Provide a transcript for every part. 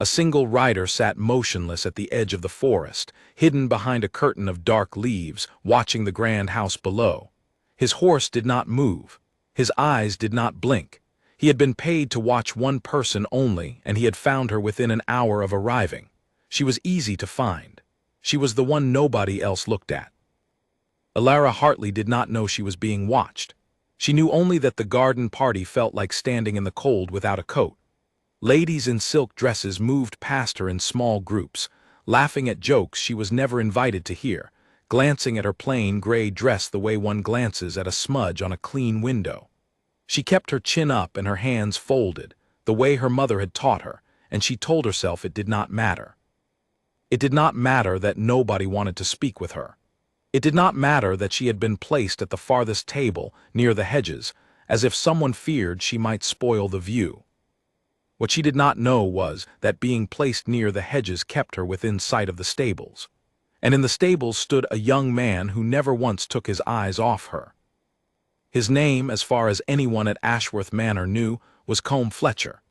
A single rider sat motionless at the edge of the forest, hidden behind a curtain of dark leaves, watching the grand house below. His horse did not move. His eyes did not blink. He had been paid to watch one person only, and he had found her within an hour of arriving. She was easy to find. She was the one nobody else looked at. Alara Hartley did not know she was being watched. She knew only that the garden party felt like standing in the cold without a coat. Ladies in silk dresses moved past her in small groups, laughing at jokes she was never invited to hear, glancing at her plain gray dress the way one glances at a smudge on a clean window. She kept her chin up and her hands folded, the way her mother had taught her, and she told herself it did not matter. It did not matter that nobody wanted to speak with her. It did not matter that she had been placed at the farthest table, near the hedges, as if someone feared she might spoil the view. What she did not know was that being placed near the hedges kept her within sight of the stables. And in the stables stood a young man who never once took his eyes off her. His name, as far as anyone at Ashworth Manor knew, was Combe Fletcher.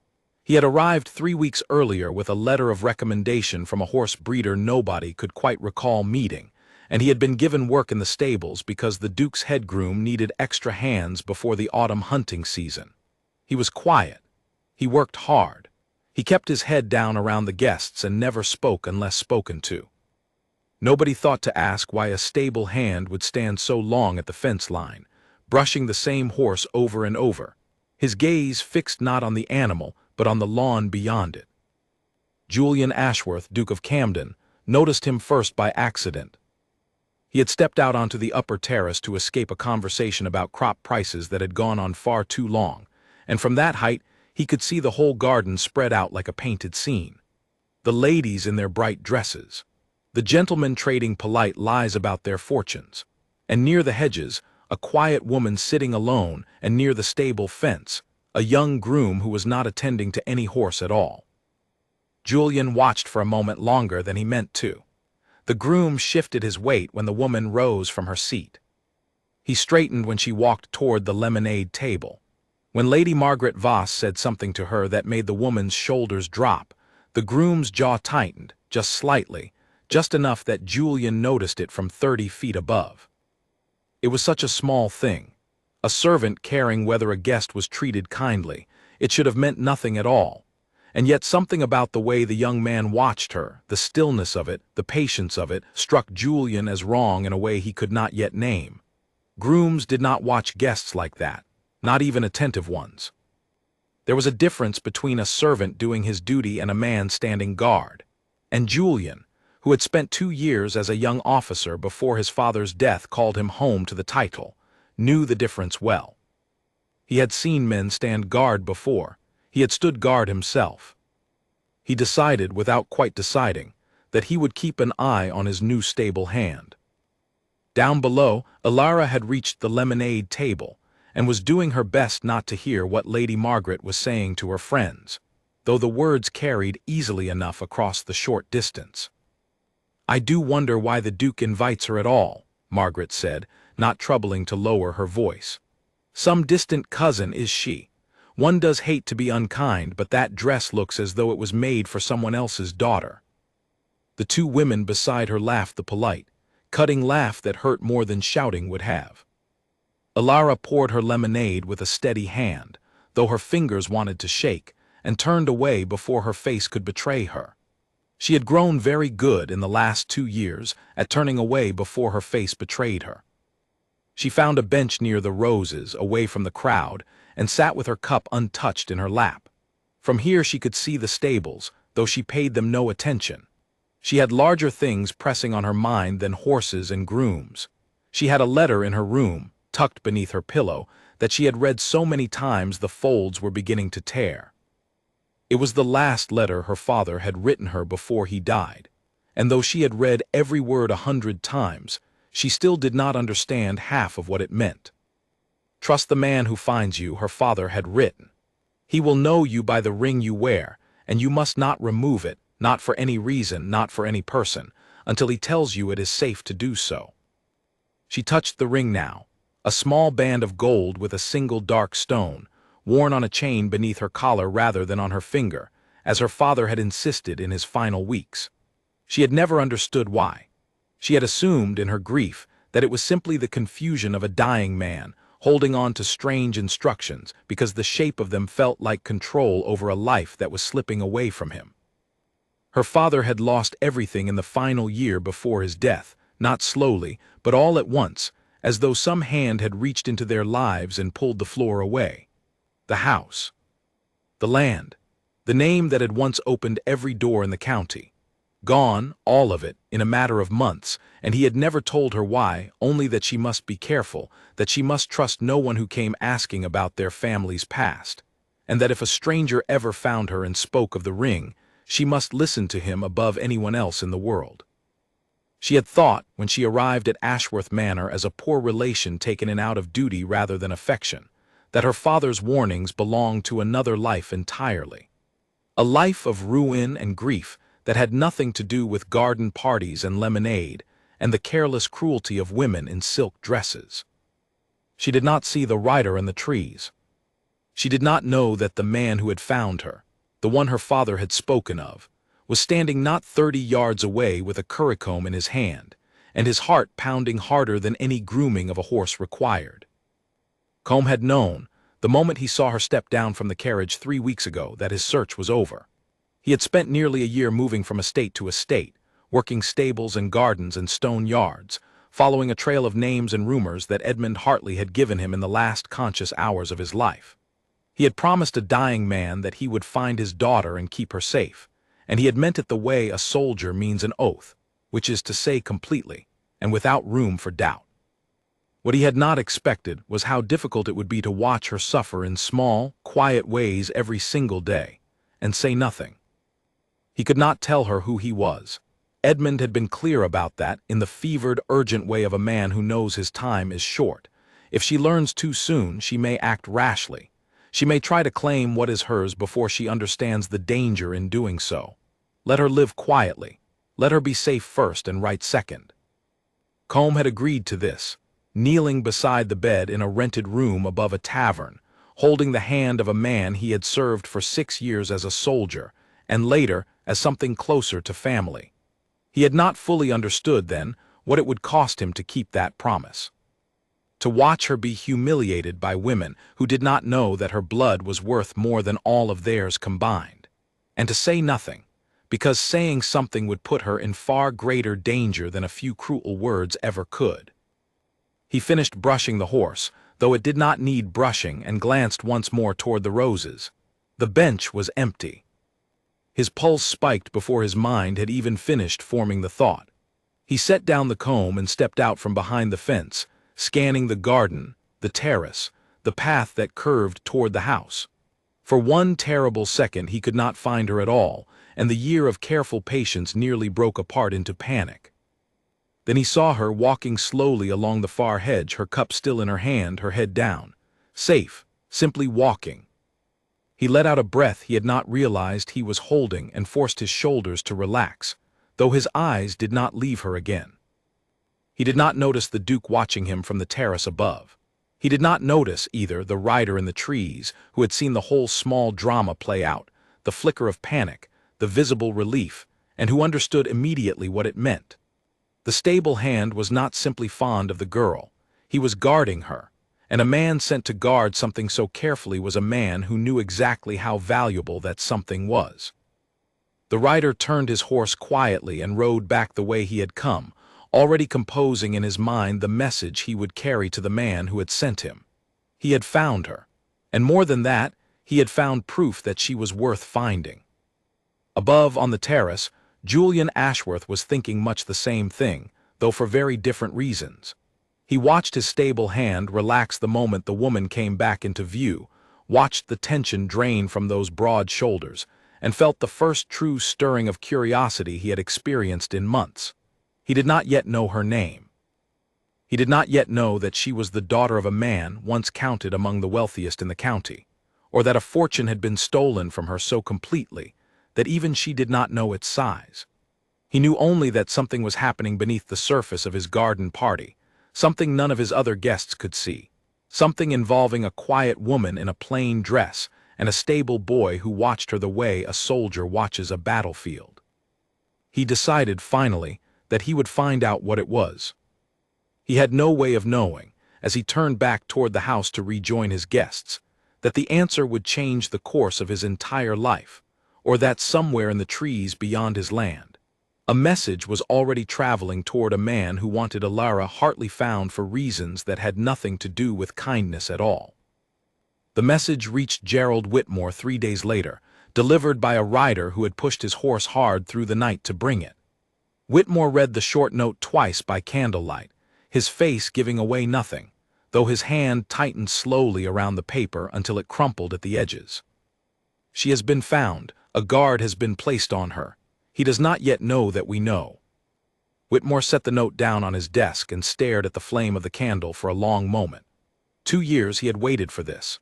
He had arrived 3 weeks earlier with a letter of recommendation from a horse breeder nobody could quite recall meeting, and he had been given work in the stables because the Duke's head groom needed extra hands before the autumn hunting season. He was quiet. He worked hard. He kept his head down around the guests and never spoke unless spoken to. Nobody thought to ask why a stable hand would stand so long at the fence line, brushing the same horse over and over, his gaze fixed not on the animal but on the lawn beyond it. Julian Ashworth, Duke of Camden, noticed him first by accident. He had stepped out onto the upper terrace to escape a conversation about crop prices that had gone on far too long, and from that height he could see the whole garden spread out like a painted scene. The ladies in their bright dresses, the gentlemen trading polite lies about their fortunes, and near the hedges, a quiet woman sitting alone, and near the stable fence, a young groom who was not attending to any horse at all. Julian watched for a moment longer than he meant to. The groom shifted his weight when the woman rose from her seat. He straightened when she walked toward the lemonade table. When Lady Margaret Voss said something to her that made the woman's shoulders drop, the groom's jaw tightened, just slightly, just enough that Julian noticed it from 30 feet above. It was such a small thing. A servant caring whether a guest was treated kindly. It should have meant nothing at all. And yet something about the way the young man watched her, the stillness of it, the patience of it, struck Julian as wrong in a way he could not yet name. Grooms did not watch guests like that, not even attentive ones. There was a difference between a servant doing his duty and a man standing guard. And Julian, who had spent 2 years as a young officer before his father's death called him home to the title, knew the difference well. He had seen men stand guard before. He had stood guard himself. He decided, without quite deciding, that he would keep an eye on his new stable hand. Down below, Alara had reached the lemonade table, and was doing her best not to hear what Lady Margaret was saying to her friends, though the words carried easily enough across the short distance. "I do wonder why the Duke invites her at all," Margaret said, not troubling to lower her voice. "Some distant cousin, is she? One does hate to be unkind, but that dress looks as though it was made for someone else's daughter." The 2 women beside her laughed the polite, cutting laugh that hurt more than shouting would have. Alara poured her lemonade with a steady hand, though her fingers wanted to shake, and turned away before her face could betray her. She had grown very good in the last 2 years at turning away before her face betrayed her. She found a bench near the roses, away from the crowd, and sat with her cup untouched in her lap. From here she could see the stables, though she paid them no attention. She had larger things pressing on her mind than horses and grooms. She had a letter in her room, tucked beneath her pillow, that she had read so many times the folds were beginning to tear. It was the last letter her father had written her before he died, and though she had read every word 100 times, she still did not understand half of what it meant. "Trust the man who finds you," her father had written. "He will know you by the ring you wear, and you must not remove it, not for any reason, not for any person, until he tells you it is safe to do so." She touched the ring now, a small band of gold with a single dark stone, worn on a chain beneath her collar rather than on her finger, as her father had insisted in his final weeks. She had never understood why. She had assumed, in her grief, that it was simply the confusion of a dying man, holding on to strange instructions because the shape of them felt like control over a life that was slipping away from him. Her father had lost everything in the final year before his death, not slowly, but all at once, as though some hand had reached into their lives and pulled the floor away. The house. The land. The name that had once opened every door in the county. Gone, all of it, in a matter of months, and he had never told her why, only that she must be careful, that she must trust no one who came asking about their family's past, and that if a stranger ever found her and spoke of the ring, she must listen to him above anyone else in the world. She had thought, when she arrived at Ashworth Manor as a poor relation taken in out of duty rather than affection, that her father's warnings belonged to another life entirely. A life of ruin and grief that had nothing to do with garden parties and lemonade and the careless cruelty of women in silk dresses. She did not see the rider in the trees. She did not know that the man who had found her, the one her father had spoken of, was standing not 30 yards away with a currycomb in his hand, and his heart pounding harder than any grooming of a horse required. Combe had known, the moment he saw her step down from the carriage 3 weeks ago, that his search was over. He had spent nearly a year moving from estate to estate, working stables and gardens and stone yards, following a trail of names and rumors that Edmund Hartley had given him in the last conscious hours of his life. He had promised a dying man that he would find his daughter and keep her safe, and he had meant it the way a soldier means an oath, which is to say completely, and without room for doubt. What he had not expected was how difficult it would be to watch her suffer in small, quiet ways every single day, and say nothing. He could not tell her who he was. Edmund had been clear about that in the fevered, urgent way of a man who knows his time is short. If she learns too soon, she may act rashly. She may try to claim what is hers before she understands the danger in doing so. Let her live quietly. Let her be safe first and right second. Combe had agreed to this, kneeling beside the bed in a rented room above a tavern, holding the hand of a man he had served for 6 years as a soldier, and later as something closer to family. He had not fully understood then what it would cost him to keep that promise. To watch her be humiliated by women who did not know that her blood was worth more than all of theirs combined, and to say nothing, because saying something would put her in far greater danger than a few cruel words ever could. He finished brushing the horse, though it did not need brushing, and glanced once more toward the roses. The bench was empty. His pulse spiked before his mind had even finished forming the thought. He set down the comb and stepped out from behind the fence, scanning the garden, the terrace, the path that curved toward the house. For one terrible second he could not find her at all, and the year of careful patience nearly broke apart into panic. Then he saw her walking slowly along the far hedge, her cup still in her hand, her head down. Safe, simply walking. He let out a breath he had not realized he was holding and forced his shoulders to relax, though his eyes did not leave her again. He did not notice the Duke watching him from the terrace above. He did not notice, either, the rider in the trees, who had seen the whole small drama play out, the flicker of panic, the visible relief, and who understood immediately what it meant. The stable hand was not simply fond of the girl. He was guarding her, and a man sent to guard something so carefully was a man who knew exactly how valuable that something was. The rider turned his horse quietly and rode back the way he had come, already composing in his mind the message he would carry to the man who had sent him. He had found her, and more than that, he had found proof that she was worth finding. Above, on the terrace, Julian Ashworth was thinking much the same thing, though for very different reasons. He watched his stable hand relax the moment the woman came back into view, watched the tension drain from those broad shoulders, and felt the first true stirring of curiosity he had experienced in months. He did not yet know her name. He did not yet know that she was the daughter of a man once counted among the wealthiest in the county, or that a fortune had been stolen from her so completely that even she did not know its size. He knew only that something was happening beneath the surface of his garden party, something none of his other guests could see, something involving a quiet woman in a plain dress and a stable boy who watched her the way a soldier watches a battlefield. He decided, finally, that he would find out what it was. He had no way of knowing, as he turned back toward the house to rejoin his guests, that the answer would change the course of his entire life, or that somewhere in the trees beyond his land, a message was already traveling toward a man who wanted Alara Hartley found for reasons that had nothing to do with kindness at all. The message reached Gerald Whitmore 3 days later, delivered by a rider who had pushed his horse hard through the night to bring it. Whitmore read the short note twice by candlelight, his face giving away nothing, though his hand tightened slowly around the paper until it crumpled at the edges. She has been found. A guard has been placed on her. He does not yet know that we know. Whitmore set the note down on his desk and stared at the flame of the candle for a long moment. 2 years he had waited for this.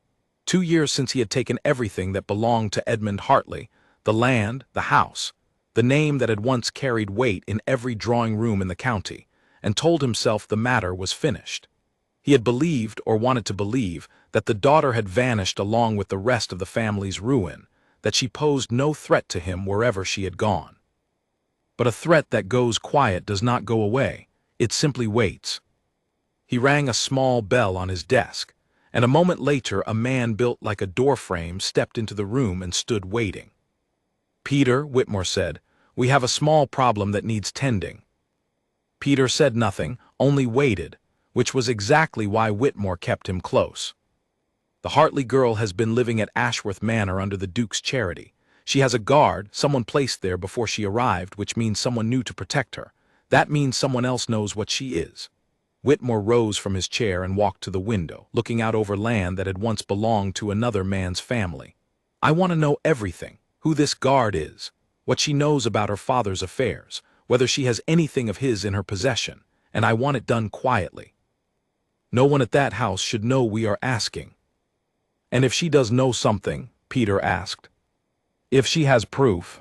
2 years since he had taken everything that belonged to Edmund Hartley, the land, the house, the name that had once carried weight in every drawing room in the county, and told himself the matter was finished. He had believed, or wanted to believe, that the daughter had vanished along with the rest of the family's ruin, that she posed no threat to him wherever she had gone. But a threat that goes quiet does not go away, it simply waits. He rang a small bell on his desk, and a moment later a man built like a doorframe stepped into the room and stood waiting. "Peter," Whitmore said, "we have a small problem that needs tending." Peter said nothing, only waited, which was exactly why Whitmore kept him close. "The Hartley girl has been living at Ashworth Manor under the Duke's charity. She has a guard, someone placed there before she arrived, which means someone new to protect her. That means someone else knows what she is." Whitmore rose from his chair and walked to the window, looking out over land that had once belonged to another man's family. "I want to know everything, who this guard is, what she knows about her father's affairs, whether she has anything of his in her possession, and I want it done quietly. No one at that house should know we are asking." "And if she does know something?" Peter asked. "If she has proof?"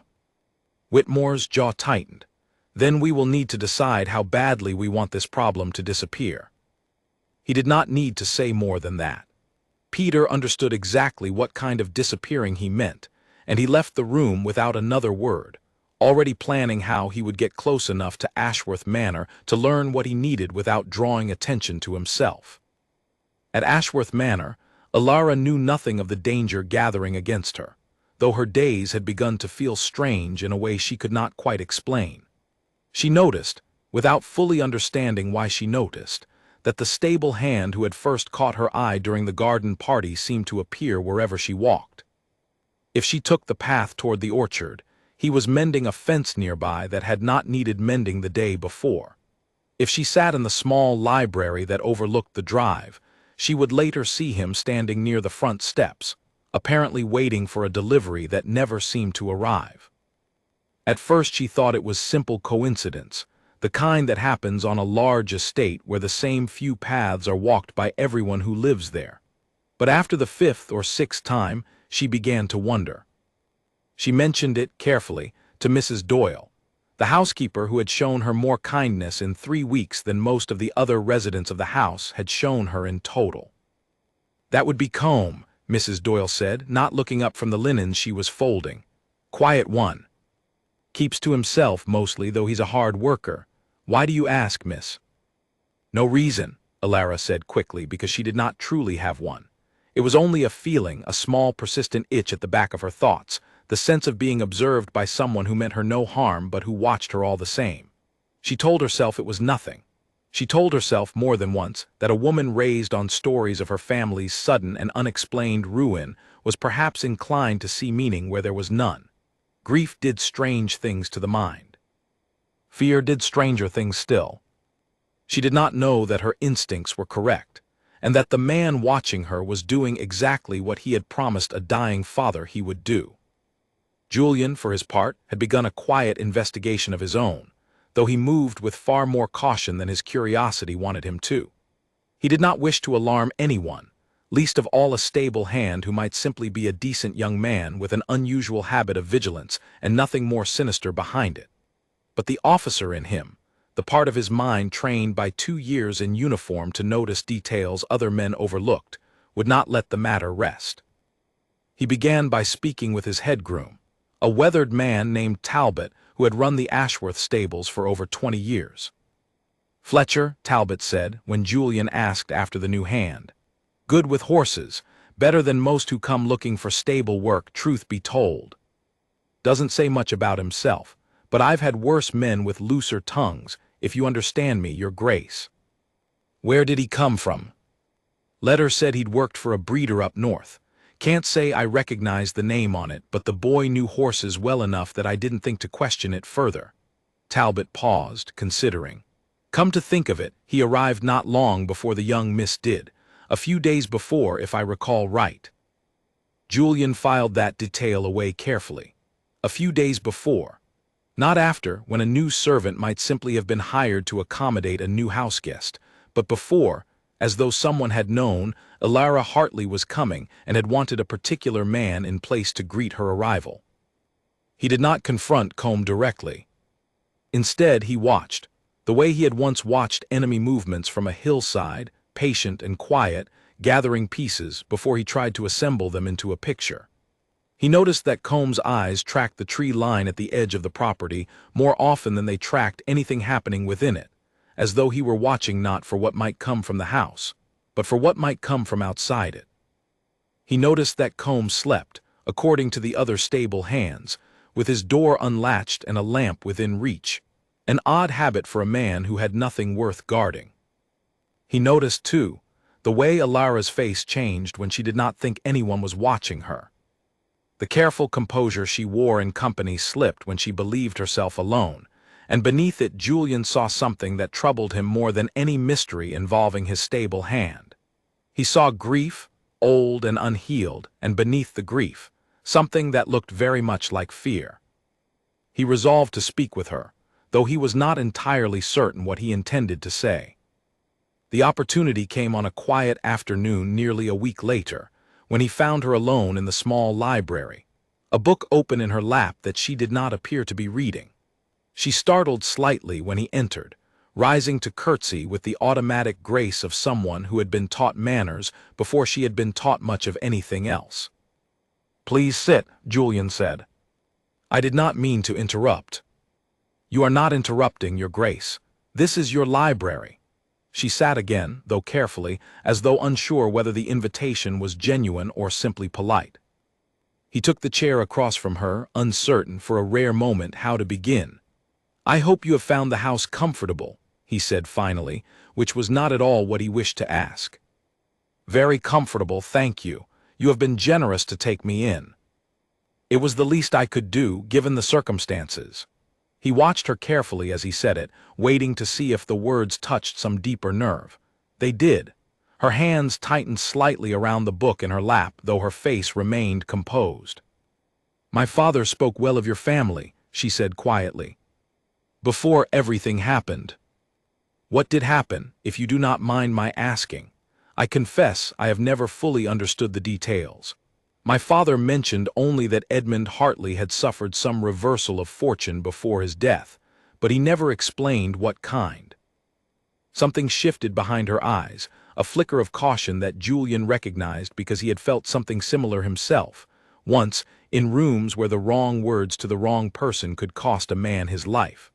Whitmore's jaw tightened. "Then we will need to decide how badly we want this problem to disappear." He did not need to say more than that. Peter understood exactly what kind of disappearing he meant, and he left the room without another word, already planning how he would get close enough to Ashworth Manor to learn what he needed without drawing attention to himself. At Ashworth Manor, Alara knew nothing of the danger gathering against her, though her days had begun to feel strange in a way she could not quite explain. She noticed, without fully understanding why she noticed, that the stable hand who had first caught her eye during the garden party seemed to appear wherever she walked. If she took the path toward the orchard, he was mending a fence nearby that had not needed mending the day before. If she sat in the small library that overlooked the drive, she would later see him standing near the front steps, apparently waiting for a delivery that never seemed to arrive. At first she thought it was simple coincidence, the kind that happens on a large estate where the same few paths are walked by everyone who lives there. But after the 5th or 6th time, she began to wonder. She mentioned it, carefully, to Mrs. Doyle, the housekeeper who had shown her more kindness in 3 weeks than most of the other residents of the house had shown her in total. "That would be Combe," Mrs. Doyle said, not looking up from the linens she was folding. "Quiet one. Keeps to himself mostly, though he's a hard worker. Why do you ask, miss?" "No reason," Alara said quickly, because she did not truly have one. It was only a feeling, a small persistent itch at the back of her thoughts, the sense of being observed by someone who meant her no harm but who watched her all the same. She told herself it was nothing. She told herself more than once that a woman raised on stories of her family's sudden and unexplained ruin was perhaps inclined to see meaning where there was none. Grief did strange things to the mind. Fear did stranger things still. She did not know that her instincts were correct, and that the man watching her was doing exactly what he had promised a dying father he would do. Julian, for his part, had begun a quiet investigation of his own, though he moved with far more caution than his curiosity wanted him to. He did not wish to alarm anyone, least of all a stable hand who might simply be a decent young man with an unusual habit of vigilance and nothing more sinister behind it. But the officer in him, the part of his mind trained by 2 years in uniform to notice details other men overlooked, would not let the matter rest. He began by speaking with his head groom, a weathered man named Talbot who had run the Ashworth stables for over 20 years. "Fletcher," Talbot said when Julian asked after the new hand. "Good with horses, better than most who come looking for stable work, truth be told. Doesn't say much about himself, but I've had worse men with looser tongues, if you understand me, your grace." "Where did he come from?" "Letter said he'd worked for a breeder up north. Can't say I recognized the name on it, but the boy knew horses well enough that I didn't think to question it further." Talbot paused, considering. "Come to think of it, he arrived not long before the young miss did, a few days before, if I recall right." Julian filed that detail away carefully. A few days before. Not after, when a new servant might simply have been hired to accommodate a new house guest, but before, as though someone had known Elara Hartley was coming and had wanted a particular man in place to greet her arrival. He did not confront Combe directly. Instead, he watched, the way he had once watched enemy movements from a hillside, patient and quiet, gathering pieces before he tried to assemble them into a picture. He noticed that Comb's eyes tracked the tree line at the edge of the property more often than they tracked anything happening within it, as though he were watching not for what might come from the house, but for what might come from outside it. He noticed that Combe slept, according to the other stable hands, with his door unlatched and a lamp within reach, an odd habit for a man who had nothing worth guarding. He noticed, too, the way Elara's face changed when she did not think anyone was watching her. The careful composure she wore in company slipped when she believed herself alone, and beneath it Julian saw something that troubled him more than any mystery involving his stable hand. He saw grief, old and unhealed, and beneath the grief, something that looked very much like fear. He resolved to speak with her, though he was not entirely certain what he intended to say. The opportunity came on a quiet afternoon nearly a week later, when he found her alone in the small library, a book open in her lap that she did not appear to be reading. She startled slightly when he entered, rising to curtsy with the automatic grace of someone who had been taught manners before she had been taught much of anything else. "Please sit," Julian said. "I did not mean to interrupt." "You are not interrupting, your grace. This is your library." She sat again, though carefully, as though unsure whether the invitation was genuine or simply polite. He took the chair across from her, uncertain for a rare moment how to begin. "I hope you have found the house comfortable," he said finally, which was not at all what he wished to ask. "Very comfortable, thank you. You have been generous to take me in." "It was the least I could do, given the circumstances." He watched her carefully as he said it, waiting to see if the words touched some deeper nerve. They did. Her hands tightened slightly around the book in her lap, though her face remained composed. "My father spoke well of your family," she said quietly. "Before everything happened." "What did happen, if you do not mind my asking? I confess I have never fully understood the details. My father mentioned only that Edmund Hartley had suffered some reversal of fortune before his death, but he never explained what kind." Something shifted behind her eyes, a flicker of caution that Julian recognized because he had felt something similar himself, once, in rooms where the wrong words to the wrong person could cost a man his life.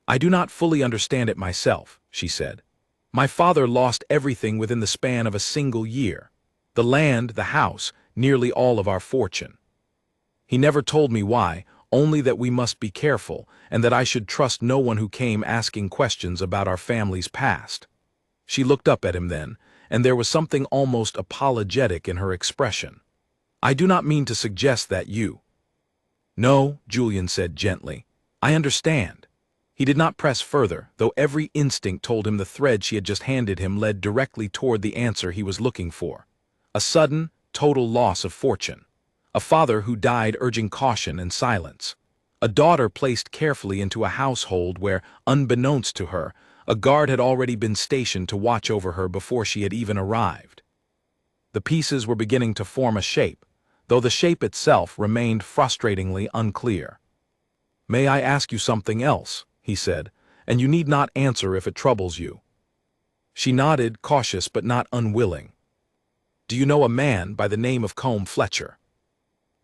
"I do not fully understand it myself," she said. "My father lost everything within the span of a single year. The land, the house, nearly all of our fortune. He never told me why, only that we must be careful, and that I should trust no one who came asking questions about our family's past." She looked up at him then, and there was something almost apologetic in her expression. "I do not mean to suggest that you—" "No," Julian said gently. "I understand." He did not press further, though every instinct told him the thread she had just handed him led directly toward the answer he was looking for. A sudden, total loss of fortune. A father who died urging caution and silence. A daughter placed carefully into a household where, unbeknownst to her, a guard had already been stationed to watch over her before she had even arrived. The pieces were beginning to form a shape, though the shape itself remained frustratingly unclear. "May I ask you something else?" he said, "and you need not answer if it troubles you." She nodded, cautious but not unwilling. "Do you know a man by the name of Combe Fletcher?"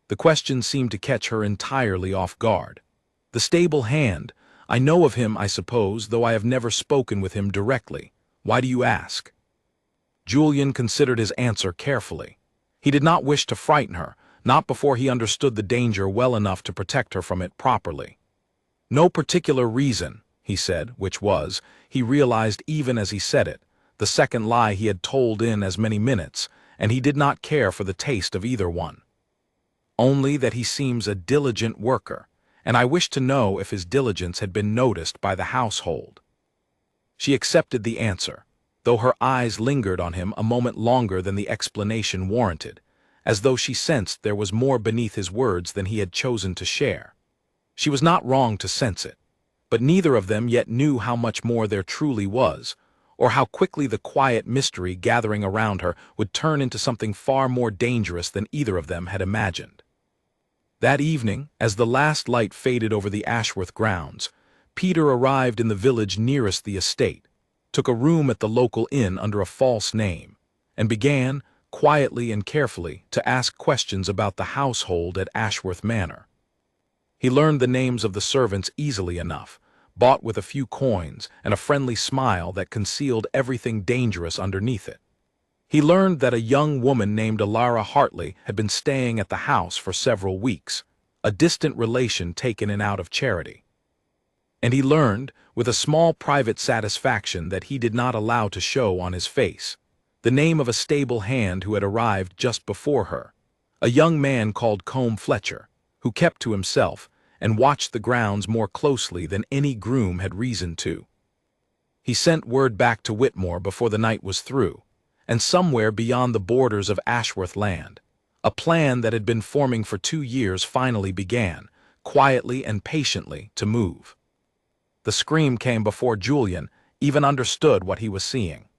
The question seemed to catch her entirely off guard. "The stable hand. I know of him, I suppose, though I have never spoken with him directly. Why do you ask?" Julian considered his answer carefully. He did not wish to frighten her, not before he understood the danger well enough to protect her from it properly. "No particular reason," he said, which was, he realized even as he said it, the second lie he had told in as many minutes, and he did not care for the taste of either one. "Only that he seems a diligent worker, and I wish to know if his diligence had been noticed by the household." She accepted the answer, though her eyes lingered on him a moment longer than the explanation warranted, as though she sensed there was more beneath his words than he had chosen to share. She was not wrong to sense it, but neither of them yet knew how much more there truly was, or how quickly the quiet mystery gathering around her would turn into something far more dangerous than either of them had imagined. That evening, as the last light faded over the Ashworth grounds, Peter arrived in the village nearest the estate, took a room at the local inn under a false name, and began, quietly and carefully, to ask questions about the household at Ashworth Manor. He learned the names of the servants easily enough, bought with a few coins and a friendly smile that concealed everything dangerous underneath it. He learned that a young woman named Alara Hartley had been staying at the house for several weeks, a distant relation taken in out of charity. And he learned, with a small private satisfaction that he did not allow to show on his face, the name of a stable hand who had arrived just before her, a young man called Combe Fletcher, who kept to himself and watched the grounds more closely than any groom had reason to. He sent word back to Whitmore before the night was through, and somewhere beyond the borders of Ashworth land, a plan that had been forming for 2 years finally began, quietly and patiently, to move. The scream came before Julian even understood what he was seeing.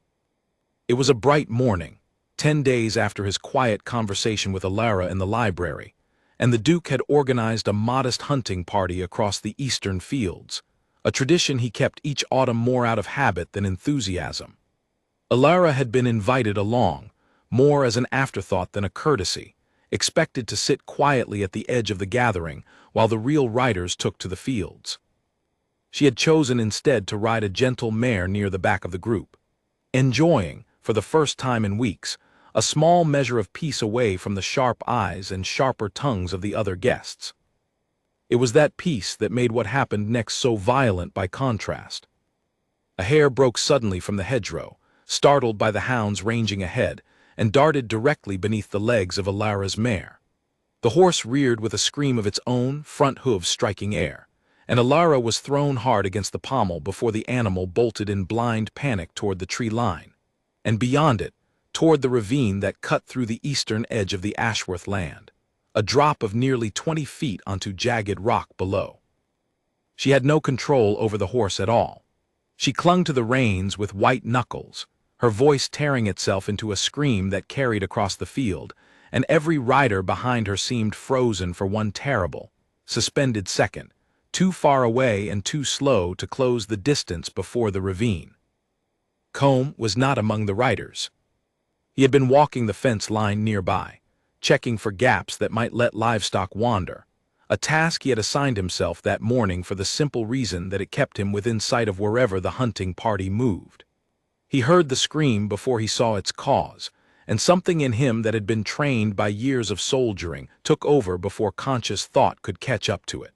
It was a bright morning, 10 days after his quiet conversation with Alara in the library, and the Duke had organized a modest hunting party across the eastern fields, a tradition he kept each autumn more out of habit than enthusiasm. Alara had been invited along, more as an afterthought than a courtesy, expected to sit quietly at the edge of the gathering while the real riders took to the fields. She had chosen instead to ride a gentle mare near the back of the group, enjoying, for the first time in weeks, a small measure of peace away from the sharp eyes and sharper tongues of the other guests. It was that peace that made what happened next so violent by contrast. A hare broke suddenly from the hedgerow, startled by the hounds ranging ahead, and darted directly beneath the legs of Alara's mare. The horse reared with a scream of its own, front hooves striking air, and Alara was thrown hard against the pommel before the animal bolted in blind panic toward the tree line, and beyond it, toward the ravine that cut through the eastern edge of the Ashworth land, a drop of nearly 20 feet onto jagged rock below. She had no control over the horse at all. She clung to the reins with white knuckles, her voice tearing itself into a scream that carried across the field, and every rider behind her seemed frozen for one terrible, suspended second, too far away and too slow to close the distance before the ravine. Combe was not among the riders. He had been walking the fence line nearby, checking for gaps that might let livestock wander, a task he had assigned himself that morning for the simple reason that it kept him within sight of wherever the hunting party moved. He heard the scream before he saw its cause, and something in him that had been trained by years of soldiering took over before conscious thought could catch up to it.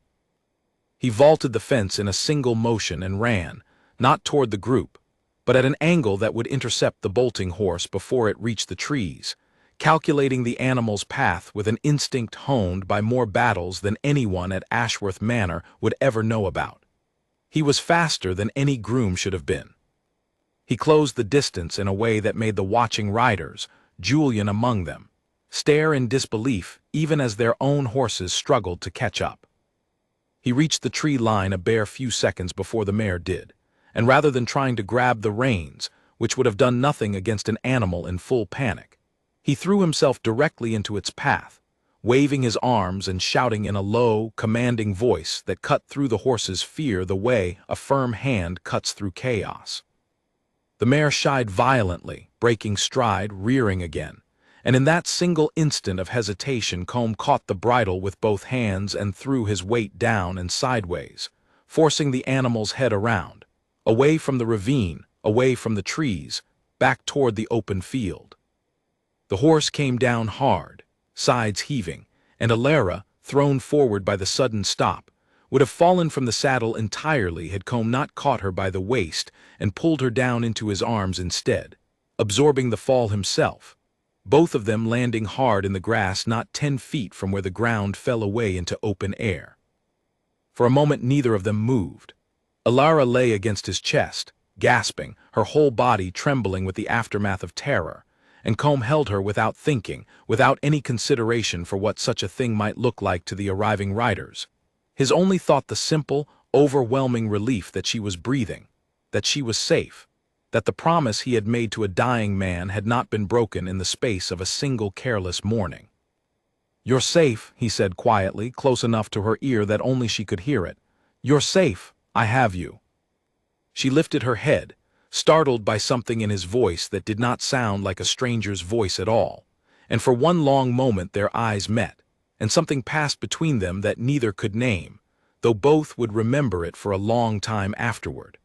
He vaulted the fence in a single motion and ran, not toward the group, but at an angle that would intercept the bolting horse before it reached the trees, calculating the animal's path with an instinct honed by more battles than anyone at Ashworth Manor would ever know about. He was faster than any groom should have been. He closed the distance in a way that made the watching riders, Julian among them, stare in disbelief even as their own horses struggled to catch up. He reached the tree line a bare few seconds before the mare did, and rather than trying to grab the reins, which would have done nothing against an animal in full panic, he threw himself directly into its path, waving his arms and shouting in a low, commanding voice that cut through the horse's fear the way a firm hand cuts through chaos. The mare shied violently, breaking stride, rearing again, and in that single instant of hesitation Combe caught the bridle with both hands and threw his weight down and sideways, forcing the animal's head around, away from the ravine, away from the trees, back toward the open field. The horse came down hard, sides heaving, and Alara, thrown forward by the sudden stop, would have fallen from the saddle entirely had Combe not caught her by the waist and pulled her down into his arms instead, absorbing the fall himself, both of them landing hard in the grass not 10 feet from where the ground fell away into open air. For a moment neither of them moved. Alara lay against his chest, gasping, her whole body trembling with the aftermath of terror, and Combe held her without thinking, without any consideration for what such a thing might look like to the arriving riders. His only thought the simple, overwhelming relief that she was breathing, that she was safe, that the promise he had made to a dying man had not been broken in the space of a single careless morning. "You're safe," he said quietly, close enough to her ear that only she could hear it. "You're safe. I have you." She lifted her head, startled by something in his voice that did not sound like a stranger's voice at all, and for one long moment their eyes met, and something passed between them that neither could name, though both would remember it for a long time afterward.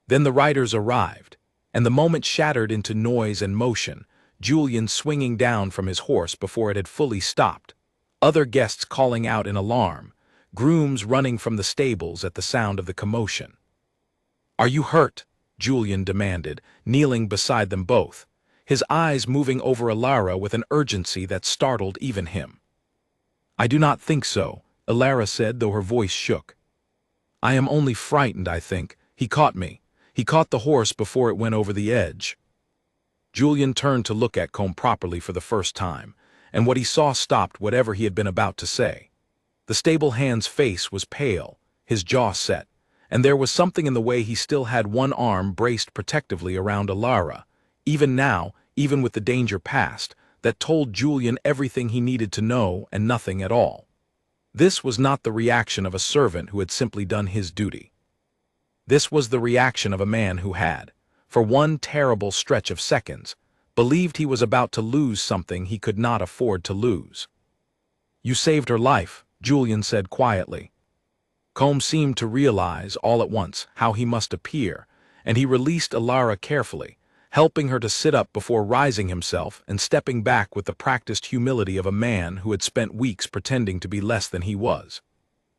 Then the riders arrived, and the moment shattered into noise and motion, Julian swinging down from his horse before it had fully stopped, other guests calling out in alarm, grooms running from the stables at the sound of the commotion. "Are you hurt?" Julian demanded, kneeling beside them both, his eyes moving over Alara with an urgency that startled even him. "I do not think so," Alara said, though her voice shook. "I am only frightened, I think. He caught me. He caught the horse before it went over the edge." Julian turned to look at Combe properly for the first time, and what he saw stopped whatever he had been about to say. The stable hand's face was pale, his jaw set, and there was something in the way he still had one arm braced protectively around Alara, even now, even with the danger past, that told Julian everything he needed to know and nothing at all. This was not the reaction of a servant who had simply done his duty. This was the reaction of a man who had, for one terrible stretch of seconds, believed he was about to lose something he could not afford to lose. "You saved her life," Julian said quietly. Combe seemed to realize, all at once, how he must appear, and he released Alara carefully, helping her to sit up before rising himself and stepping back with the practiced humility of a man who had spent weeks pretending to be less than he was.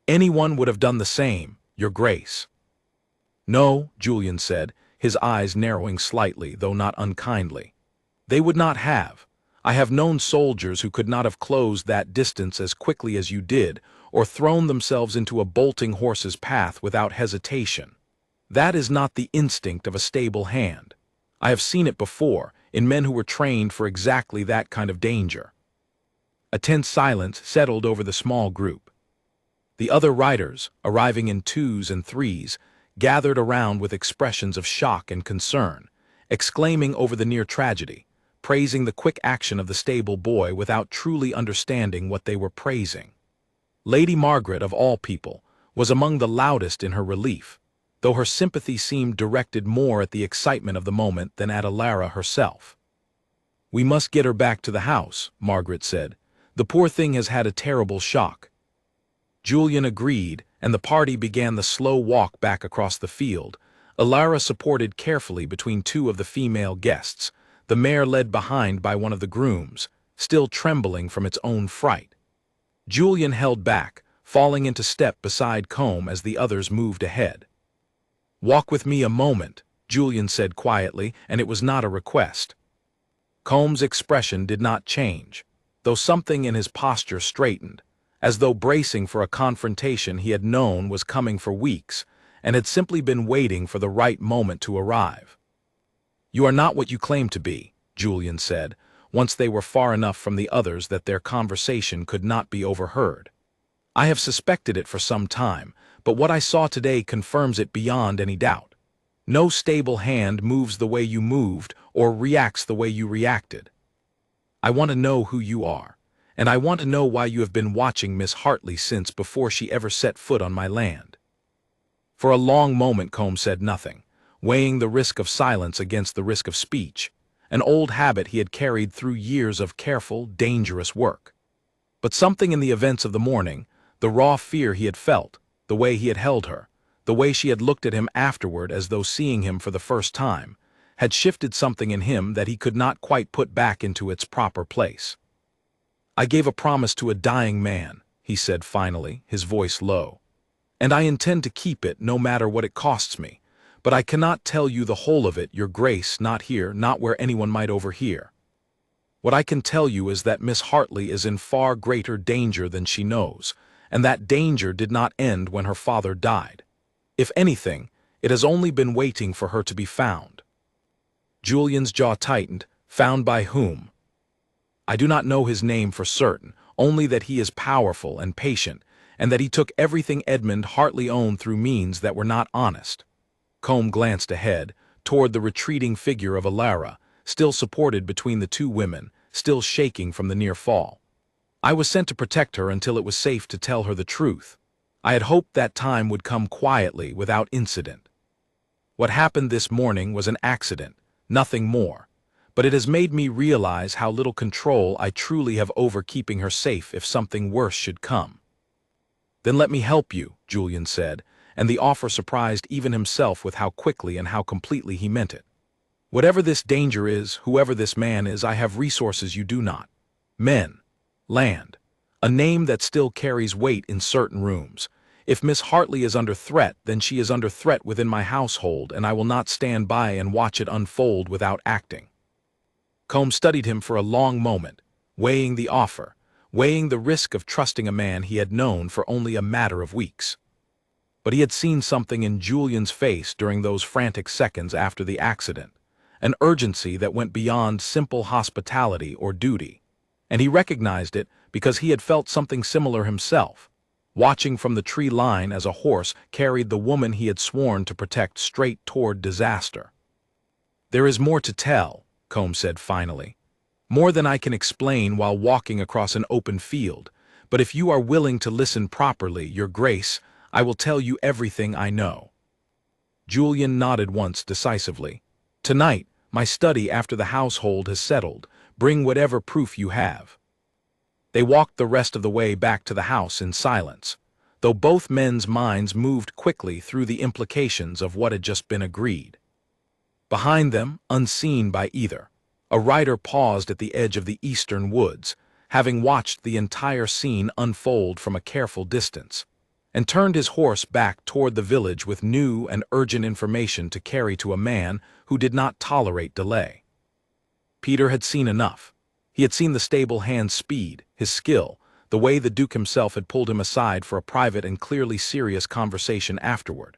"Anyone would have done the same, Your Grace." "No," Julian said, his eyes narrowing slightly, though not unkindly. "They would not have. I have known soldiers who could not have closed that distance as quickly as you did, or thrown themselves into a bolting horse's path without hesitation. That is not the instinct of a stable hand. I have seen it before, in men who were trained for exactly that kind of danger." A tense silence settled over the small group. The other riders, arriving in twos and threes, gathered around with expressions of shock and concern, exclaiming over the near tragedy, praising the quick action of the stable boy without truly understanding what they were praising. Lady Margaret, of all people, was among the loudest in her relief, though her sympathy seemed directed more at the excitement of the moment than at Alara herself. "We must get her back to the house," Margaret said. "The poor thing has had a terrible shock." Julian agreed, and the party began the slow walk back across the field, Alara supported carefully between two of the female guests, the mare led behind by one of the grooms, still trembling from its own fright. Julian held back, falling into step beside Combe as the others moved ahead. "Walk with me a moment," Julian said quietly, and it was not a request. Comb's expression did not change, though something in his posture straightened, as though bracing for a confrontation he had known was coming for weeks, and had simply been waiting for the right moment to arrive. "You are not what you claim to be," Julian said, once they were far enough from the others that their conversation could not be overheard. "I have suspected it for some time, but what I saw today confirms it beyond any doubt. No stable hand moves the way you moved or reacts the way you reacted. I want to know who you are, and I want to know why you have been watching Miss Hartley since before she ever set foot on my land." For a long moment Combe said nothing, weighing the risk of silence against the risk of speech, an old habit he had carried through years of careful, dangerous work. But something in the events of the morning, the raw fear he had felt, the way he had held her, the way she had looked at him afterward as though seeing him for the first time, had shifted something in him that he could not quite put back into its proper place. "I gave a promise to a dying man," he said finally, his voice low. "And I intend to keep it no matter what it costs me, but I cannot tell you the whole of it, Your Grace, not here, not where anyone might overhear. What I can tell you is that Miss Hartley is in far greater danger than she knows, and that danger did not end when her father died. If anything, it has only been waiting for her to be found." Julian's jaw tightened. "Found by whom?" "I do not know his name for certain, only that he is powerful and patient, and that he took everything Edmund Hartley owned through means that were not honest." Combe glanced ahead, toward the retreating figure of Alara, still supported between the two women, still shaking from the near fall. "I was sent to protect her until it was safe to tell her the truth. I had hoped that time would come quietly, without incident. What happened this morning was an accident, nothing more. But it has made me realize how little control I truly have over keeping her safe if something worse should come." "Then let me help you," Julian said, and the offer surprised even himself with how quickly and how completely he meant it. "Whatever this danger is, whoever this man is, I have resources you do not. Men, land, a name that still carries weight in certain rooms. If Miss Hartley is under threat, then she is under threat within my household, and I will not stand by and watch it unfold without acting." Combe studied him for a long moment, weighing the offer, weighing the risk of trusting a man he had known for only a matter of weeks. But he had seen something in Julian's face during those frantic seconds after the accident, an urgency that went beyond simple hospitality or duty, and he recognized it because he had felt something similar himself, watching from the tree line as a horse carried the woman he had sworn to protect straight toward disaster. "There is more to tell," Combe said finally. "More than I can explain while walking across an open field, but if you are willing to listen properly, Your Grace, I will tell you everything I know." Julian nodded once decisively. "Tonight, my study after the household has settled. Bring whatever proof you have." They walked the rest of the way back to the house in silence, though both men's minds moved quickly through the implications of what had just been agreed. Behind them, unseen by either, a rider paused at the edge of the eastern woods, having watched the entire scene unfold from a careful distance, and turned his horse back toward the village with new and urgent information to carry to a man who did not tolerate delay. Peter had seen enough. He had seen the stable hand's speed, his skill, the way the Duke himself had pulled him aside for a private and clearly serious conversation afterward.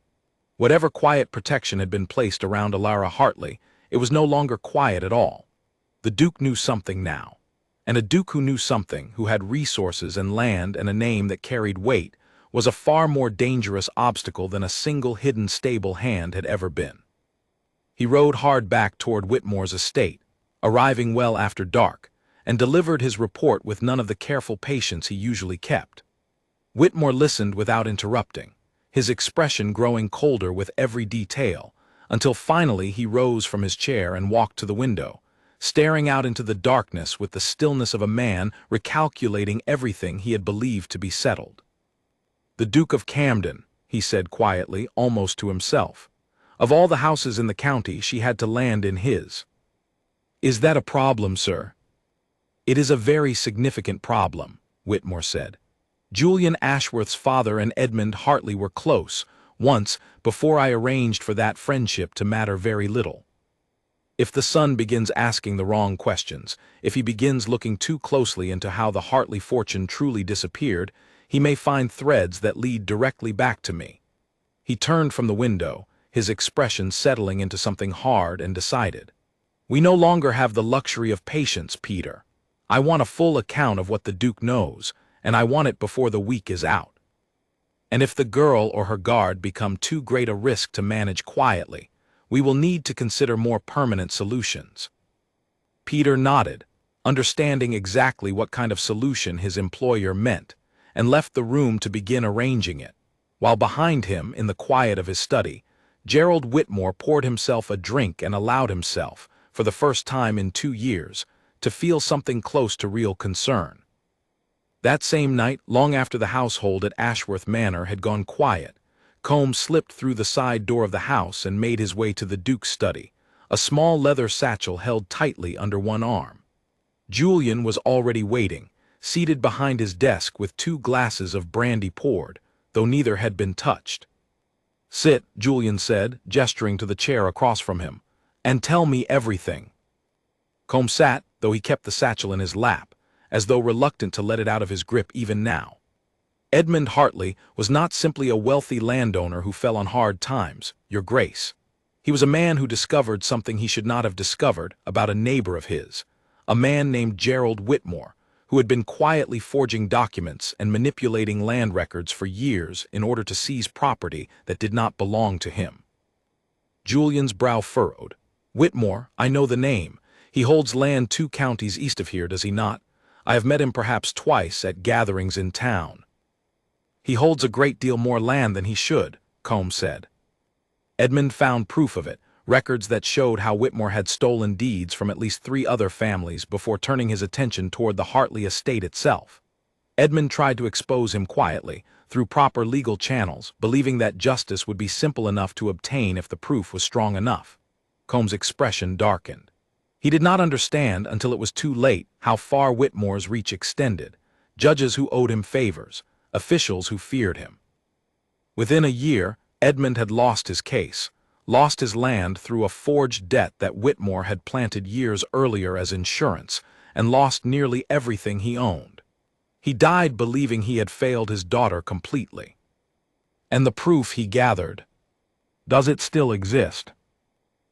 Whatever quiet protection had been placed around Alara Hartley, it was no longer quiet at all. The Duke knew something now. And a Duke who knew something, who had resources and land and a name that carried weight, was a far more dangerous obstacle than a single hidden stable hand had ever been. He rode hard back toward Whitmore's estate, arriving well after dark, and delivered his report with none of the careful patience he usually kept. Whitmore listened without interrupting, his expression growing colder with every detail, until finally he rose from his chair and walked to the window, staring out into the darkness with the stillness of a man recalculating everything he had believed to be settled. "The Duke of Camden," he said quietly, almost to himself. "Of all the houses in the county, she had to land in his." "Is that a problem, sir?" "It is a very significant problem," Whitmore said. "Julian Ashworth's father and Edmund Hartley were close, once, before I arranged for that friendship to matter very little. If the son begins asking the wrong questions, if he begins looking too closely into how the Hartley fortune truly disappeared, he may find threads that lead directly back to me." He turned from the window, his expression settling into something hard and decided. "We no longer have the luxury of patience, Peter. I want a full account of what the Duke knows, and I want it before the week is out. And if the girl or her guard become too great a risk to manage quietly, we will need to consider more permanent solutions." Peter nodded, understanding exactly what kind of solution his employer meant, and left the room to begin arranging it, while behind him, in the quiet of his study, Gerald Whitmore poured himself a drink and allowed himself, for the first time in 2 years, to feel something close to real concern. That same night, long after the household at Ashworth Manor had gone quiet, Combe slipped through the side door of the house and made his way to the Duke's study, a small leather satchel held tightly under one arm. Julian was already waiting, seated behind his desk with 2 glasses of brandy poured, though neither had been touched. "Sit," Julian said, gesturing to the chair across from him, "and tell me everything." Combe sat, though he kept the satchel in his lap, as though reluctant to let it out of his grip even now. Edmund Hartley was not simply a wealthy landowner who fell on hard times, Your Grace. He was a man who discovered something he should not have discovered about a neighbor of his, a man named Gerald Whitmore, who had been quietly forging documents and manipulating land records for years in order to seize property that did not belong to him. Julian's brow furrowed. "Whitmore, I know the name. He holds land 2 counties east of here, does he not? I have met him perhaps twice at gatherings in town." "He holds a great deal more land than he should," Combe said. Edmund found proof of it, records that showed how Whitmore had stolen deeds from at least 3 other families before turning his attention toward the Hartley estate itself. Edmund tried to expose him quietly, through proper legal channels, believing that justice would be simple enough to obtain if the proof was strong enough. Combe's expression darkened. He did not understand until it was too late how far Whitmore's reach extended, judges who owed him favors, officials who feared him. Within a year, Edmund had lost his case, lost his land through a forged debt that Whitmore had planted years earlier as insurance, and lost nearly everything he owned. He died believing he had failed his daughter completely. And the proof he gathered. Does it still exist?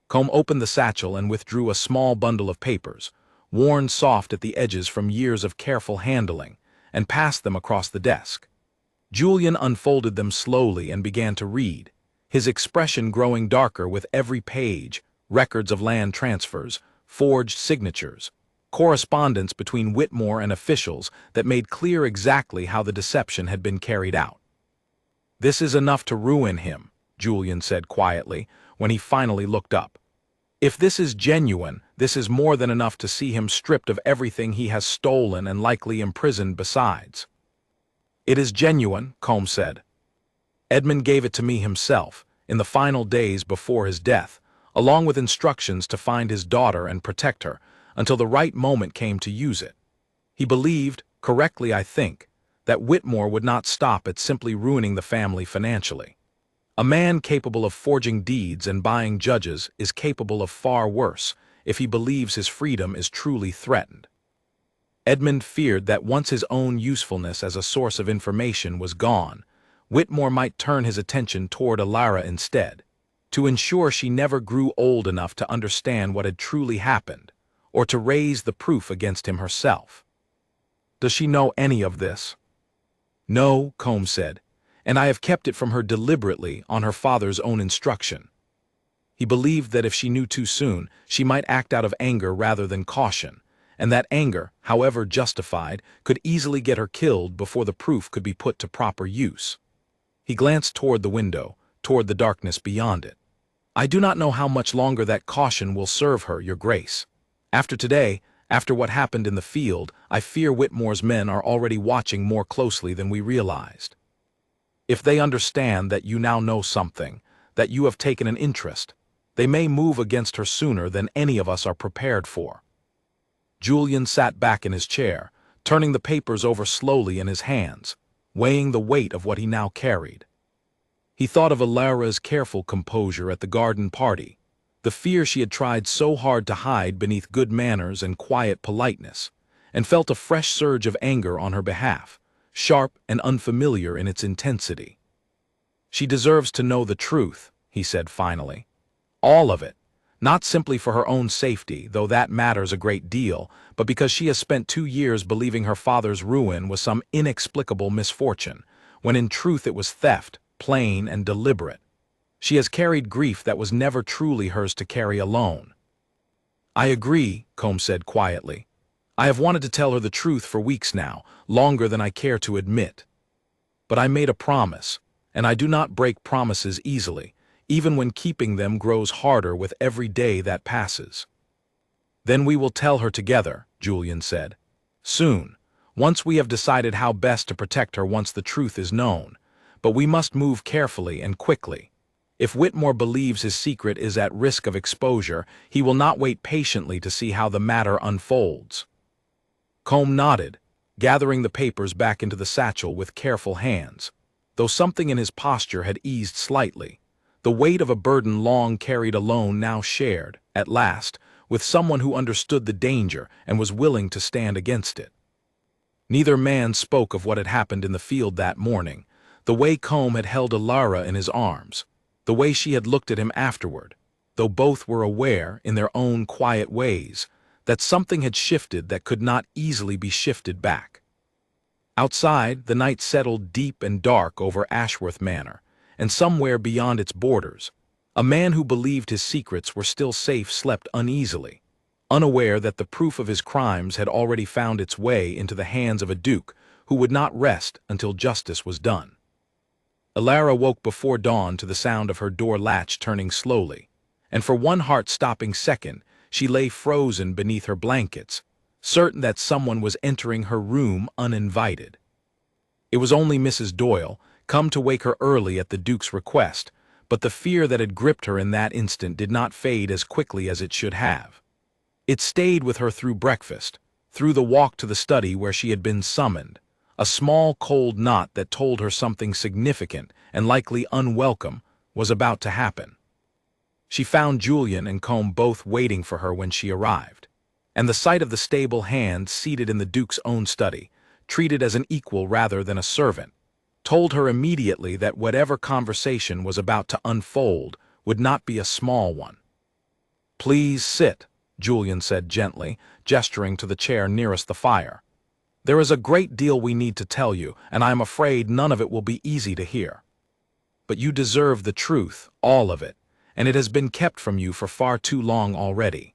Combe opened the satchel and withdrew a small bundle of papers, worn soft at the edges from years of careful handling, and passed them across the desk. Julian unfolded them slowly and began to read, his expression growing darker with every page: records of land transfers, forged signatures, correspondence between Whitmore and officials that made clear exactly how the deception had been carried out. "This is enough to ruin him," Julian said quietly, when he finally looked up. "If this is genuine, this is more than enough to see him stripped of everything he has stolen and likely imprisoned besides." "It is genuine," Combe said. "Edmund gave it to me himself, in the final days before his death, along with instructions to find his daughter and protect her, until the right moment came to use it. He believed, correctly I think, that Whitmore would not stop at simply ruining the family financially. A man capable of forging deeds and buying judges is capable of far worse if he believes his freedom is truly threatened. Edmund feared that once his own usefulness as a source of information was gone, Whitmore might turn his attention toward Alara instead, to ensure she never grew old enough to understand what had truly happened, or to raise the proof against him herself. "Does she know any of this?" "No," Combe said, "and I have kept it from her deliberately on her father's own instruction. He believed that if she knew too soon, she might act out of anger rather than caution, and that anger, however justified, could easily get her killed before the proof could be put to proper use." He glanced toward the window, toward the darkness beyond it. "I do not know how much longer that caution will serve her, Your Grace. After today, after what happened in the field, I fear Whitmore's men are already watching more closely than we realized. If they understand that you now know something, that you have taken an interest, they may move against her sooner than any of us are prepared for." Julian sat back in his chair, turning the papers over slowly in his hands, weighing the weight of what he now carried. He thought of Alara's careful composure at the garden party, the fear she had tried so hard to hide beneath good manners and quiet politeness, and felt a fresh surge of anger on her behalf, sharp and unfamiliar in its intensity. "She deserves to know the truth," he said finally. "All of it. Not simply for her own safety, though that matters a great deal, but because she has spent 2 years believing her father's ruin was some inexplicable misfortune, when in truth it was theft, plain and deliberate. She has carried grief that was never truly hers to carry alone." "I agree," Combe said quietly. "I have wanted to tell her the truth for weeks now, longer than I care to admit. But I made a promise, and I do not break promises easily, even when keeping them grows harder with every day that passes." Then we will tell her together, Julian said. Soon, once we have decided how best to protect her once the truth is known. But we must move carefully and quickly. If Whitmore believes his secret is at risk of exposure, he will not wait patiently to see how the matter unfolds. Combe nodded, gathering the papers back into the satchel with careful hands. Though something in his posture had eased slightly, the weight of a burden long carried alone now shared, at last, with someone who understood the danger and was willing to stand against it. Neither man spoke of what had happened in the field that morning, the way Combe had held Alara in his arms, the way she had looked at him afterward, though both were aware, in their own quiet ways, that something had shifted that could not easily be shifted back. Outside, the night settled deep and dark over Ashworth Manor, and somewhere beyond its borders, a man who believed his secrets were still safe slept uneasily, unaware that the proof of his crimes had already found its way into the hands of a duke who would not rest until justice was done. Alara woke before dawn to the sound of her door latch turning slowly, and for one heart-stopping second she lay frozen beneath her blankets, certain that someone was entering her room uninvited. It was only Mrs. Doyle, come to wake her early at the Duke's request, but the fear that had gripped her in that instant did not fade as quickly as it should have. It stayed with her through breakfast, through the walk to the study where she had been summoned, a small cold knot that told her something significant and likely unwelcome was about to happen. She found Julian and Combe both waiting for her when she arrived, and the sight of the stable hand seated in the Duke's own study, treated as an equal rather than a servant, told her immediately that whatever conversation was about to unfold would not be a small one. "Please sit," Julian said gently, gesturing to the chair nearest the fire. "There is a great deal we need to tell you, and I am afraid none of it will be easy to hear. But you deserve the truth, all of it, and it has been kept from you for far too long already."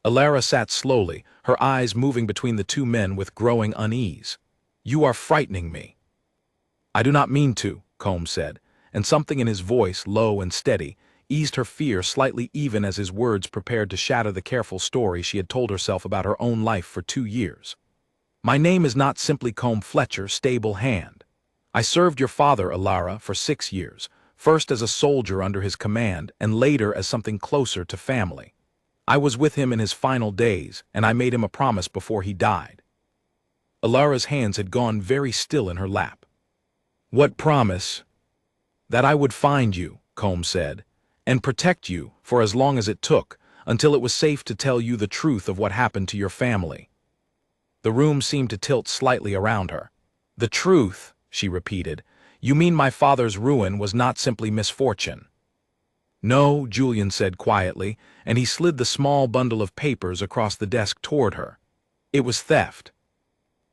Alara sat slowly, her eyes moving between the two men with growing unease. "You are frightening me." "I do not mean to," Combe said, and something in his voice, low and steady, eased her fear slightly even as his words prepared to shatter the careful story she had told herself about her own life for 2 years. "My name is not simply Combe Fletcher, stable hand. I served your father, Alara, for 6 years, first as a soldier under his command and later as something closer to family. I was with him in his final days, and I made him a promise before he died." Alara's hands had gone very still in her lap. "What promise?" "That I would find you," Combe said, "and protect you for as long as it took, until it was safe to tell you the truth of what happened to your family." The room seemed to tilt slightly around her. "The truth," she repeated. "You mean my father's ruin was not simply misfortune?" "No," Julian said quietly, and he slid the small bundle of papers across the desk toward her. "It was theft.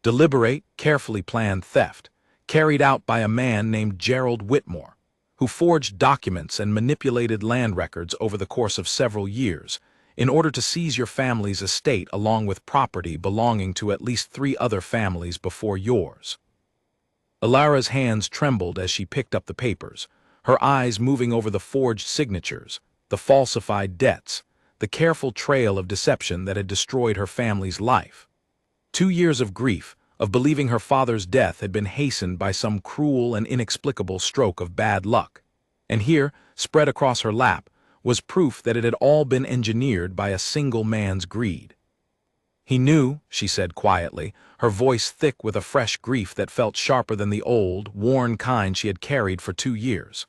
Deliberate, carefully planned theft, carried out by a man named Gerald Whitmore, who forged documents and manipulated land records over the course of several years, in order to seize your family's estate along with property belonging to at least 3 other families before yours." Alara's hands trembled as she picked up the papers, her eyes moving over the forged signatures, the falsified debts, the careful trail of deception that had destroyed her family's life. 2 years of grief, of believing her father's death had been hastened by some cruel and inexplicable stroke of bad luck, and here, spread across her lap, was proof that it had all been engineered by a single man's greed. "He knew," she said quietly, her voice thick with a fresh grief that felt sharper than the old, worn kind she had carried for 2 years.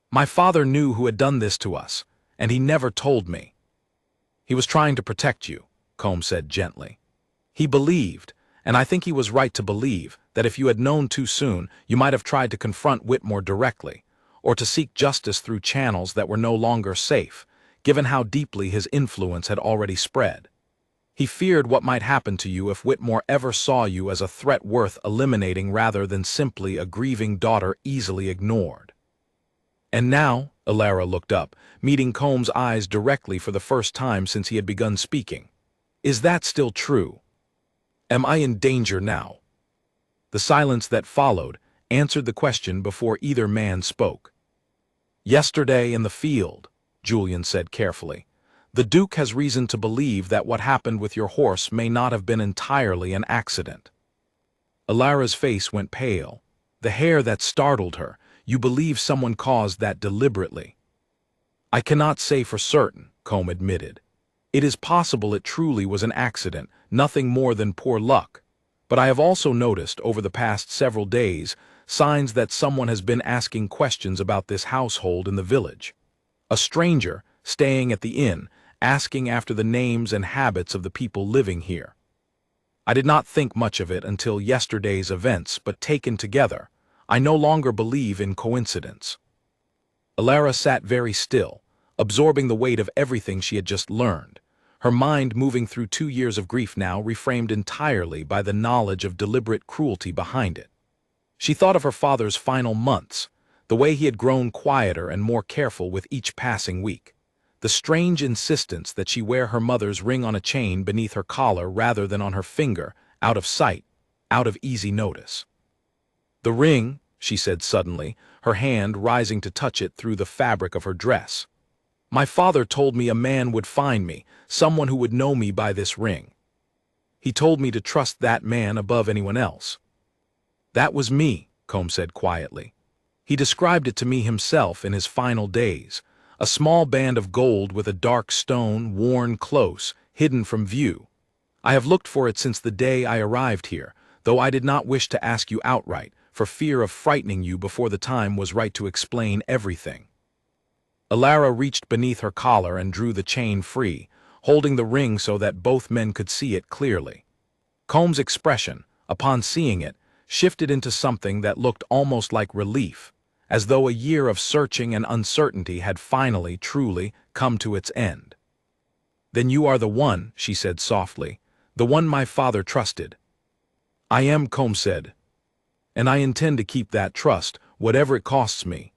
"My father knew who had done this to us, and he never told me." "He was trying to protect you," Combe said gently. "He believed, and I think he was right to believe, that if you had known too soon, you might have tried to confront Whitmore directly, or to seek justice through channels that were no longer safe, given how deeply his influence had already spread. He feared what might happen to you if Whitmore ever saw you as a threat worth eliminating rather than simply a grieving daughter easily ignored." "And now," Alara looked up, meeting Combe's eyes directly for the first time since he had begun speaking, "is that still true? Am I in danger now?" The silence that followed answered the question before either man spoke. "Yesterday in the field," Julian said carefully, The Duke has reason to believe that what happened with your horse may not have been entirely an accident. Alara's face went pale. The hair that startled her. You believe someone caused that deliberately. I cannot say for certain, Combe admitted. It is possible it truly was an accident, nothing more than poor luck. But I have also noticed, over the past several days, signs that someone has been asking questions about this household in the village. A stranger, staying at the inn, asking after the names and habits of the people living here. I did not think much of it until yesterday's events, but taken together, I no longer believe in coincidence. Alara sat very still, absorbing the weight of everything she had just learned, her mind moving through 2 years of grief now reframed entirely by the knowledge of deliberate cruelty behind it. She thought of her father's final months, the way he had grown quieter and more careful with each passing week. The strange insistence that she wear her mother's ring on a chain beneath her collar rather than on her finger, out of sight, out of easy notice. The ring, she said suddenly, her hand rising to touch it through the fabric of her dress. My father told me a man would find me, someone who would know me by this ring. He told me to trust that man above anyone else. That was me, Combe said quietly. He described it to me himself in his final days. A small band of gold with a dark stone worn close, hidden from view. I have looked for it since the day I arrived here, though I did not wish to ask you outright, for fear of frightening you before the time was right to explain everything. Alara reached beneath her collar and drew the chain free, holding the ring so that both men could see it clearly. Combe's expression, upon seeing it, shifted into something that looked almost like relief, as though a year of searching and uncertainty had finally, truly, come to its end. Then you are the one, she said softly, the one my father trusted. I am, Combe said, and I intend to keep that trust, whatever it costs me.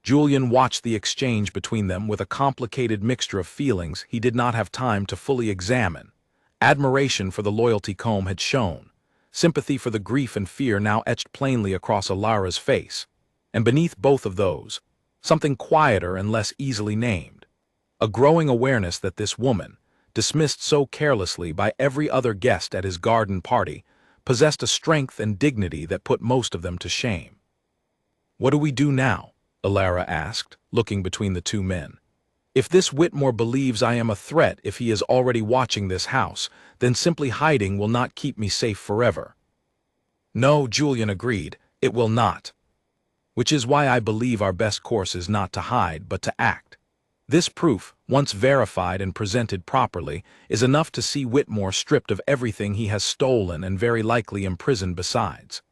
Julian watched the exchange between them with a complicated mixture of feelings he did not have time to fully examine. Admiration for the loyalty Combe had shown, sympathy for the grief and fear now etched plainly across Alara's face. And beneath both of those, something quieter and less easily named. A growing awareness that this woman, dismissed so carelessly by every other guest at his garden party, possessed a strength and dignity that put most of them to shame. What do we do now? Alara asked, looking between the two men. If this Whitmore believes I am a threat if he is already watching this house, then simply hiding will not keep me safe forever. No, Julian agreed, it will not. Which is why I believe our best course is not to hide, but to act. This proof, once verified and presented properly, is enough to see Whitmore stripped of everything he has stolen and very likely imprisoned besides.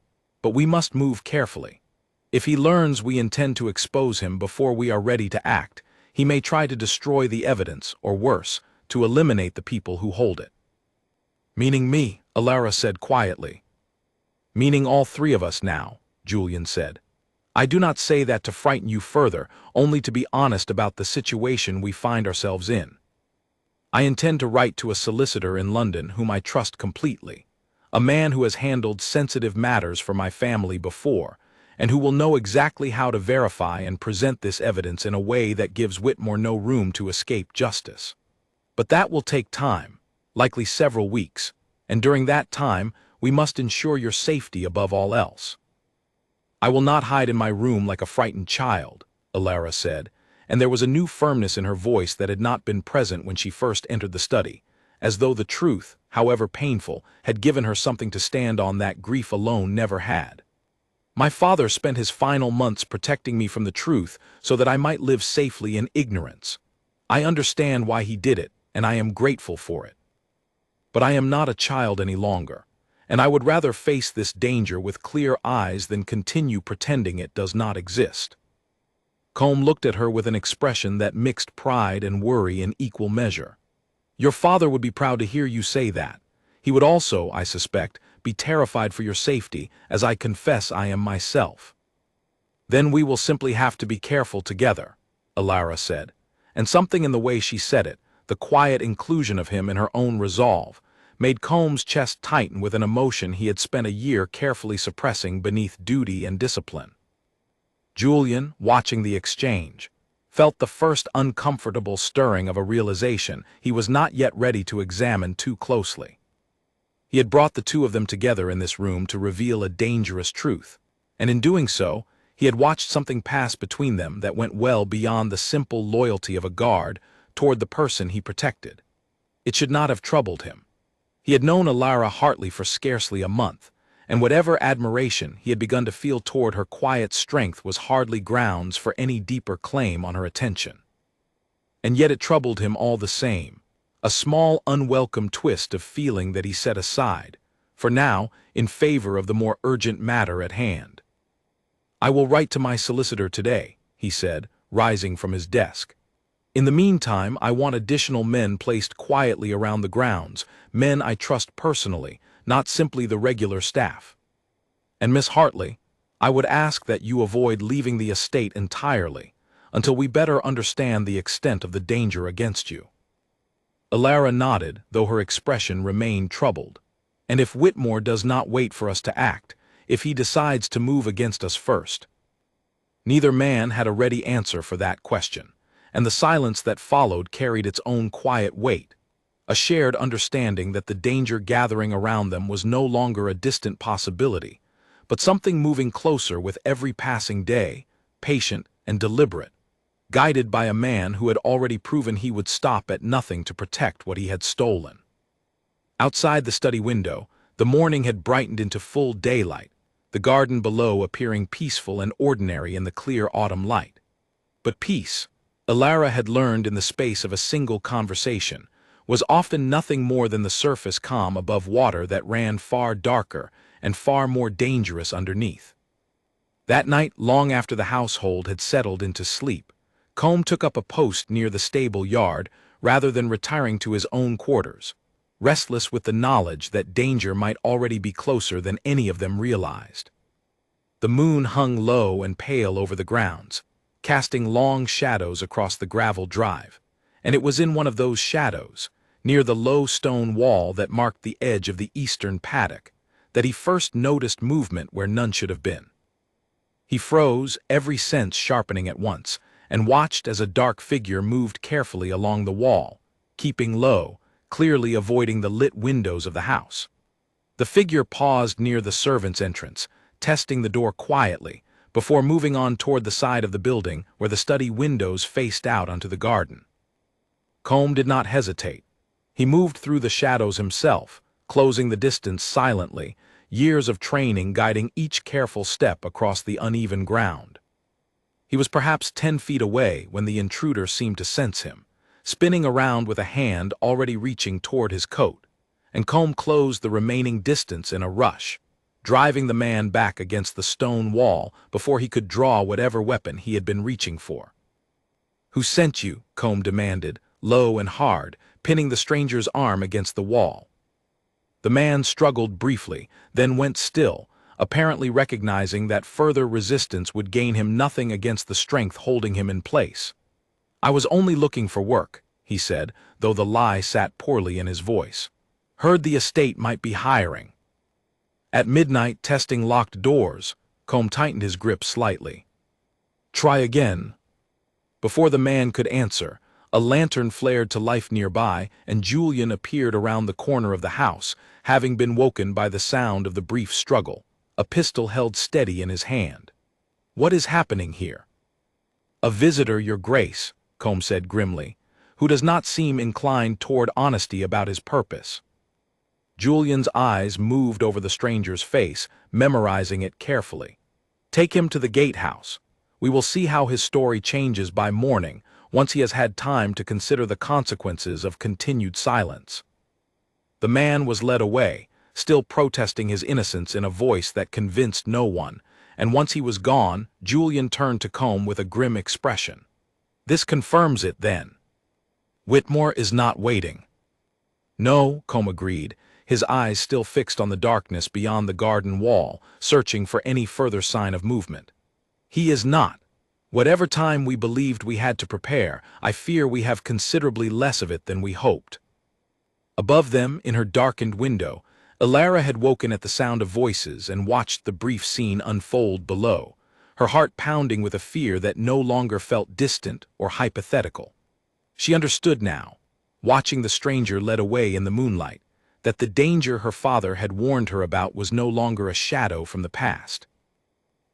But we must move carefully. If he learns we intend to expose him before we are ready to act, he may try to destroy the evidence, or worse, to eliminate the people who hold it. Meaning me, Alara said quietly. Meaning all three of us now, Julian said. I do not say that to frighten you further, only to be honest about the situation we find ourselves in. I intend to write to a solicitor in London whom I trust completely, a man who has handled sensitive matters for my family before, and who will know exactly how to verify and present this evidence in a way that gives Whitmore no room to escape justice. But that will take time, likely several weeks, and during that time we must ensure your safety above all else. I will not hide in my room like a frightened child, Alara said, and there was a new firmness in her voice that had not been present when she first entered the study, as though the truth, however painful, had given her something to stand on that grief alone never had. My father spent his final months protecting me from the truth so that I might live safely in ignorance. I understand why he did it, and I am grateful for it. But I am not a child any longer, and I would rather face this danger with clear eyes than continue pretending it does not exist. Combe looked at her with an expression that mixed pride and worry in equal measure. Your father would be proud to hear you say that. He would also, I suspect, be terrified for your safety, as I confess I am myself. Then we will simply have to be careful together, Alara said, and something in the way she said it, the quiet inclusion of him in her own resolve, made Combe's chest tighten with an emotion he had spent a year carefully suppressing beneath duty and discipline. Julian, watching the exchange, felt the first uncomfortable stirring of a realization he was not yet ready to examine too closely. He had brought the two of them together in this room to reveal a dangerous truth, and in doing so, he had watched something pass between them that went well beyond the simple loyalty of a guard toward the person he protected. It should not have troubled him. He had known Alara Hartley for scarcely a month, and whatever admiration he had begun to feel toward her quiet strength was hardly grounds for any deeper claim on her attention. And yet it troubled him all the same, a small unwelcome twist of feeling that he set aside, for now, in favor of the more urgent matter at hand. "I will write to my solicitor today," he said, rising from his desk. "In the meantime, I want additional men placed quietly around the grounds, men I trust personally, not simply the regular staff. And Miss Hartley, I would ask that you avoid leaving the estate entirely, until we better understand the extent of the danger against you." Alara nodded, though her expression remained troubled. "And if Whitmore does not wait for us to act, if he decides to move against us first?" Neither man had a ready answer for that question, and the silence that followed carried its own quiet weight, a shared understanding that the danger gathering around them was no longer a distant possibility, but something moving closer with every passing day, patient and deliberate, guided by a man who had already proven he would stop at nothing to protect what he had stolen. Outside the study window, the morning had brightened into full daylight, the garden below appearing peaceful and ordinary in the clear autumn light. But peace, Alara had learned in the space of a single conversation, was often nothing more than the surface calm above water that ran far darker and far more dangerous underneath. That night, long after the household had settled into sleep, Combe took up a post near the stable yard rather than retiring to his own quarters, restless with the knowledge that danger might already be closer than any of them realized. The moon hung low and pale over the grounds, casting long shadows across the gravel drive, and it was in one of those shadows, near the low stone wall that marked the edge of the eastern paddock, that he first noticed movement where none should have been. He froze, every sense sharpening at once, and watched as a dark figure moved carefully along the wall, keeping low, clearly avoiding the lit windows of the house. The figure paused near the servants' entrance, testing the door quietly, before moving on toward the side of the building where the study windows faced out onto the garden. Combe did not hesitate. He moved through the shadows himself, closing the distance silently, years of training guiding each careful step across the uneven ground. He was perhaps 10 feet away when the intruder seemed to sense him, spinning around with a hand already reaching toward his coat, and Combe closed the remaining distance in a rush, driving the man back against the stone wall before he could draw whatever weapon he had been reaching for. "Who sent you?" Combe demanded, low and hard, pinning the stranger's arm against the wall. The man struggled briefly, then went still, apparently recognizing that further resistance would gain him nothing against the strength holding him in place. "I was only looking for work," he said, though the lie sat poorly in his voice. "Heard the estate might be hiring." At midnight, testing locked doors, Combe tightened his grip slightly. "Try again." Before the man could answer, a lantern flared to life nearby, and Julian appeared around the corner of the house, having been woken by the sound of the brief struggle, a pistol held steady in his hand. "What is happening here?" "A visitor, Your Grace," Combe said grimly, "who does not seem inclined toward honesty about his purpose." Julian's eyes moved over the stranger's face, memorizing it carefully. "Take him to the gatehouse. We will see how his story changes by morning, once he has had time to consider the consequences of continued silence." The man was led away, still protesting his innocence in a voice that convinced no one, and once he was gone, Julian turned to Combe with a grim expression. "This confirms it, then. Whitmore is not waiting." "No," Combe agreed, his eyes still fixed on the darkness beyond the garden wall, searching for any further sign of movement. "He is not. Whatever time we believed we had to prepare, I fear we have considerably less of it than we hoped." Above them, in her darkened window, Alara had woken at the sound of voices and watched the brief scene unfold below, her heart pounding with a fear that no longer felt distant or hypothetical. She understood now, watching the stranger led away in the moonlight, that the danger her father had warned her about was no longer a shadow from the past.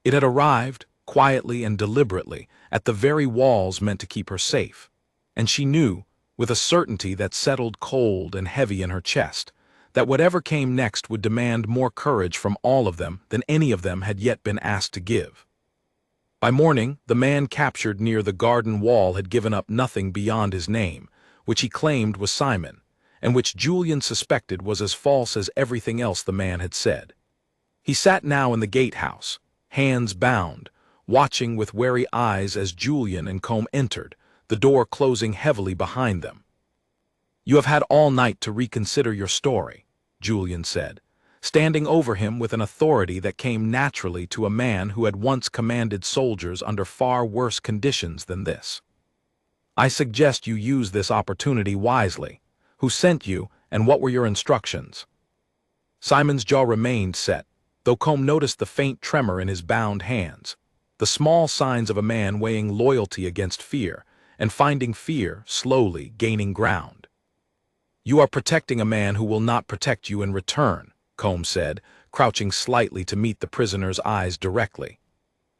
It had arrived, quietly and deliberately, at the very walls meant to keep her safe, and she knew, with a certainty that settled cold and heavy in her chest, that whatever came next would demand more courage from all of them than any of them had yet been asked to give. By morning, the man captured near the garden wall had given up nothing beyond his name, which he claimed was Simon, and which Julian suspected was as false as everything else the man had said. He sat now in the gatehouse, hands bound, watching with wary eyes as Julian and Combe entered, the door closing heavily behind them. "You have had all night to reconsider your story," Julian said, standing over him with an authority that came naturally to a man who had once commanded soldiers under far worse conditions than this. "I suggest you use this opportunity wisely. Who sent you, and what were your instructions?" Simon's jaw remained set, though Combe noticed the faint tremor in his bound hands, the small signs of a man weighing loyalty against fear, and finding fear slowly gaining ground. "You are protecting a man who will not protect you in return," Combe said, crouching slightly to meet the prisoner's eyes directly.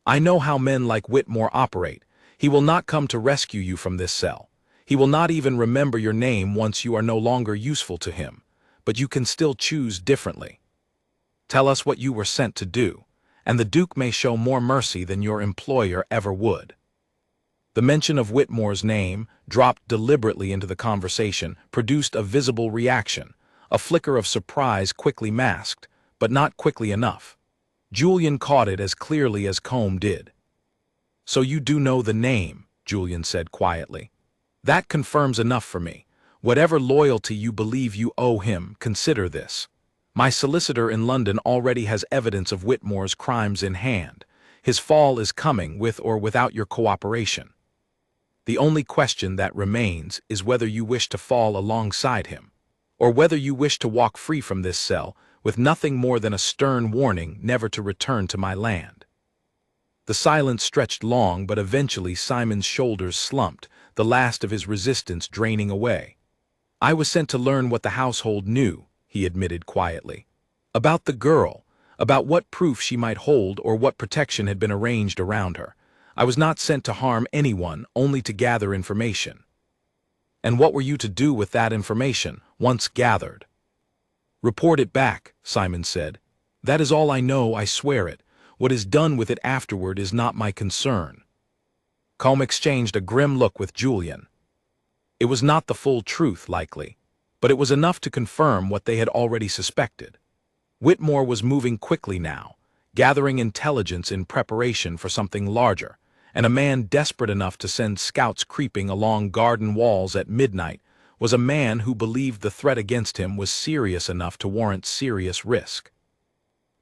"I know how men like Whitmore operate. He will not come to rescue you from this cell. He will not even remember your name once you are no longer useful to him, but you can still choose differently. Tell us what you were sent to do, and the Duke may show more mercy than your employer ever would." The mention of Whitmore's name, dropped deliberately into the conversation, produced a visible reaction, a flicker of surprise quickly masked, but not quickly enough. Julian caught it as clearly as Combe did. "So you do know the name," Julian said quietly. "That confirms enough for me. Whatever loyalty you believe you owe him, consider this. My solicitor in London already has evidence of Whitmore's crimes in hand. His fall is coming, with or without your cooperation. The only question that remains is whether you wish to fall alongside him, or whether you wish to walk free from this cell with nothing more than a stern warning never to return to my land." The silence stretched long, but eventually Simon's shoulders slumped, the last of his resistance draining away. "I was sent to learn what the household knew," he admitted quietly. "About the girl, about what proof she might hold or what protection had been arranged around her. I was not sent to harm anyone, only to gather information." "And what were you to do with that information, once gathered?" "Report it back," Simon said. "That is all I know, I swear it. What is done with it afterward is not my concern." Combe exchanged a grim look with Julian. It was not the full truth, likely, but it was enough to confirm what they had already suspected. Whitmore was moving quickly now, gathering intelligence in preparation for something larger, and a man desperate enough to send scouts creeping along garden walls at midnight was a man who believed the threat against him was serious enough to warrant serious risk.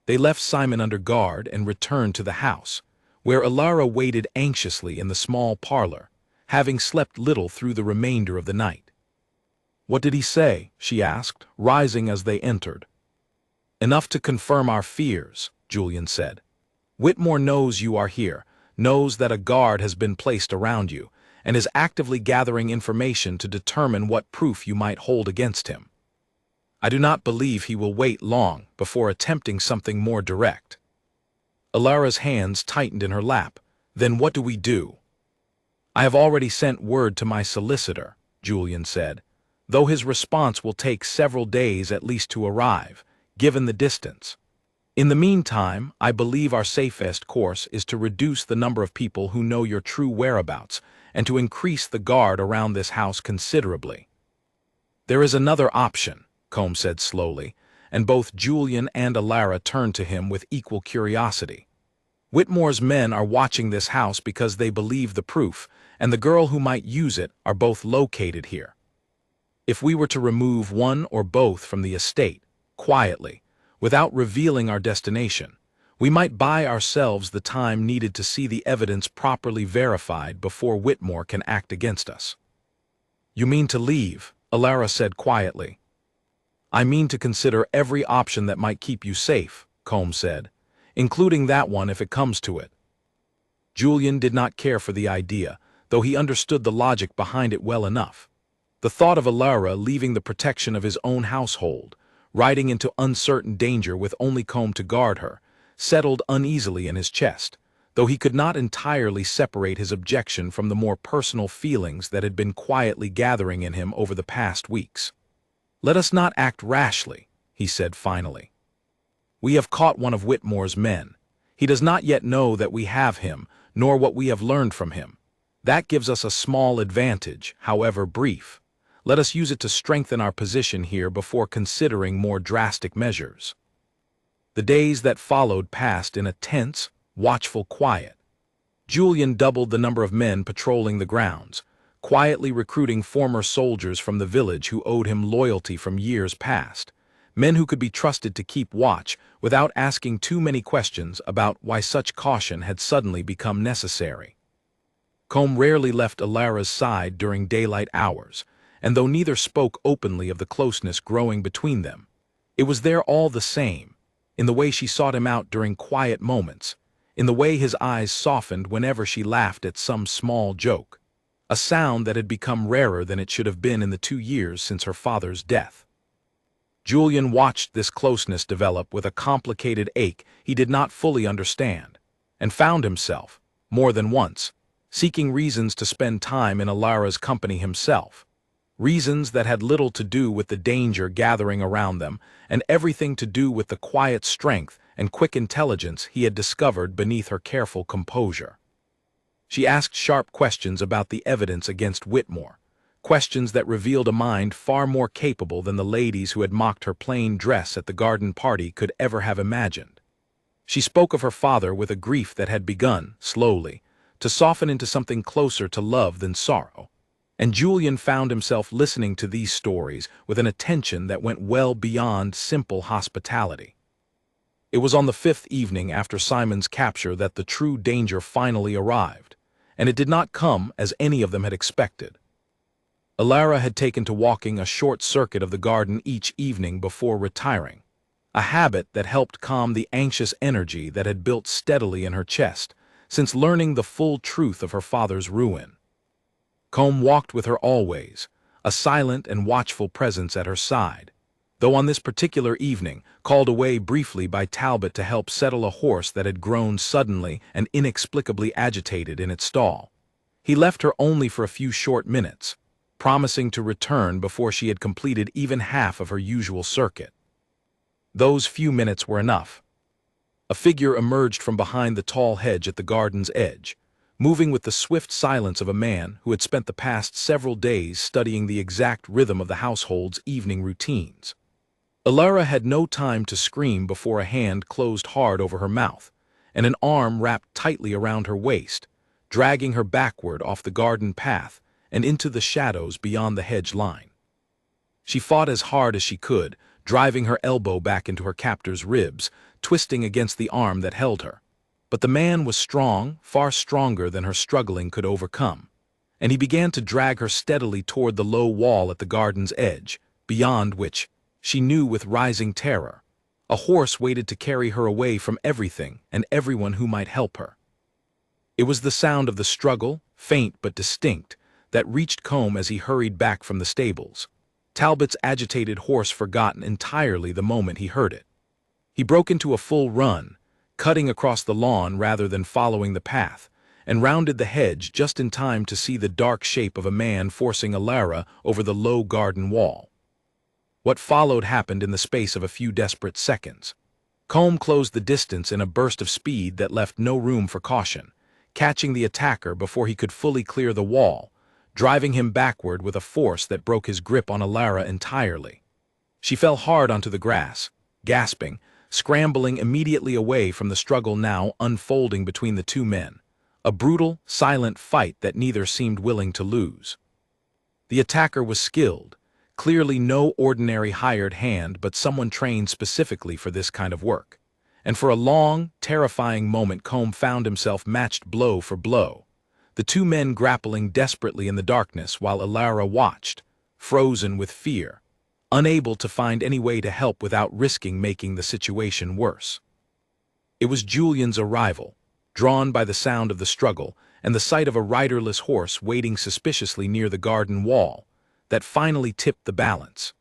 They left Simon under guard and returned to the house, where Alara waited anxiously in the small parlor, having slept little through the remainder of the night. "What did he say?" she asked, rising as they entered. "Enough to confirm our fears," Julian said. "Whitmore knows you are here, knows that a guard has been placed around you, and is actively gathering information to determine what proof you might hold against him. I do not believe he will wait long before attempting something more direct." Alara's hands tightened in her lap. "Then what do we do?" "I have already sent word to my solicitor," Julian said, "though his response will take several days at least to arrive, given the distance. In the meantime, I believe our safest course is to reduce the number of people who know your true whereabouts and to increase the guard around this house considerably." "There is another option," Combe said slowly, and both Julian and Alara turned to him with equal curiosity. "Whitmore's men are watching this house because they believe the proof, and the girl who might use it are both located here. If we were to remove one or both from the estate, quietly, without revealing our destination, we might buy ourselves the time needed to see the evidence properly verified before Whitmore can act against us." "You mean to leave?" Alara said quietly. "I mean to consider every option that might keep you safe," Combe said, "including that one if it comes to it." Julian did not care for the idea, though he understood the logic behind it well enough. The thought of Alara leaving the protection of his own household, riding into uncertain danger with only Combe to guard her, settled uneasily in his chest, though he could not entirely separate his objection from the more personal feelings that had been quietly gathering in him over the past weeks. "Let us not act rashly," he said finally. "We have caught one of Whitmore's men. He does not yet know that we have him, nor what we have learned from him. That gives us a small advantage, however brief. Let us use it to strengthen our position here before considering more drastic measures." The days that followed passed in a tense, watchful quiet. Julian doubled the number of men patrolling the grounds, quietly recruiting former soldiers from the village who owed him loyalty from years past, men who could be trusted to keep watch without asking too many questions about why such caution had suddenly become necessary. Combe rarely left Alara's side during daylight hours, and though neither spoke openly of the closeness growing between them, it was there all the same, in the way she sought him out during quiet moments, in the way his eyes softened whenever she laughed at some small joke, a sound that had become rarer than it should have been in the 2 years since her father's death. Julian watched this closeness develop with a complicated ache he did not fully understand, and found himself, more than once, seeking reasons to spend time in Alara's company himself, reasons that had little to do with the danger gathering around them and everything to do with the quiet strength and quick intelligence he had discovered beneath her careful composure. She asked sharp questions about the evidence against Whitmore, questions that revealed a mind far more capable than the ladies who had mocked her plain dress at the garden party could ever have imagined. She spoke of her father with a grief that had begun, slowly, to soften into something closer to love than sorrow, and Julian found himself listening to these stories with an attention that went well beyond simple hospitality. It was on the 5th evening after Simon's capture that the true danger finally arrived, and it did not come as any of them had expected. Alara had taken to walking a short circuit of the garden each evening before retiring, a habit that helped calm the anxious energy that had built steadily in her chest since learning the full truth of her father's ruin. Combe walked with her always, a silent and watchful presence at her side, though on this particular evening called away briefly by Talbot to help settle a horse that had grown suddenly and inexplicably agitated in its stall. He left her only for a few short minutes, promising to return before she had completed even half of her usual circuit. Those few minutes were enough. A figure emerged from behind the tall hedge at the garden's edge, moving with the swift silence of a man who had spent the past several days studying the exact rhythm of the household's evening routines. Alara had no time to scream before a hand closed hard over her mouth, and an arm wrapped tightly around her waist, dragging her backward off the garden path and into the shadows beyond the hedge line. She fought as hard as she could, driving her elbow back into her captor's ribs, twisting against the arm that held her. But the man was strong, far stronger than her struggling could overcome, and he began to drag her steadily toward the low wall at the garden's edge, beyond which, she knew with rising terror, a horse waited to carry her away from everything and everyone who might help her. It was the sound of the struggle, faint but distinct, that reached Combe as he hurried back from the stables, Talbot's agitated horse forgotten entirely the moment he heard it. He broke into a full run, cutting across the lawn rather than following the path, and rounded the hedge just in time to see the dark shape of a man forcing Alara over the low garden wall. What followed happened in the space of a few desperate seconds. Combe closed the distance in a burst of speed that left no room for caution, catching the attacker before he could fully clear the wall, driving him backward with a force that broke his grip on Alara entirely. She fell hard onto the grass, gasping, scrambling immediately away from the struggle now unfolding between the two men, a brutal, silent fight that neither seemed willing to lose. The attacker was skilled, clearly no ordinary hired hand but someone trained specifically for this kind of work, and for a long, terrifying moment Combe found himself matched blow for blow, the two men grappling desperately in the darkness while Alara watched, frozen with fear, unable to find any way to help without risking making the situation worse. It was Julian's arrival, drawn by the sound of the struggle and the sight of a riderless horse waiting suspiciously near the garden wall, that finally tipped the balance.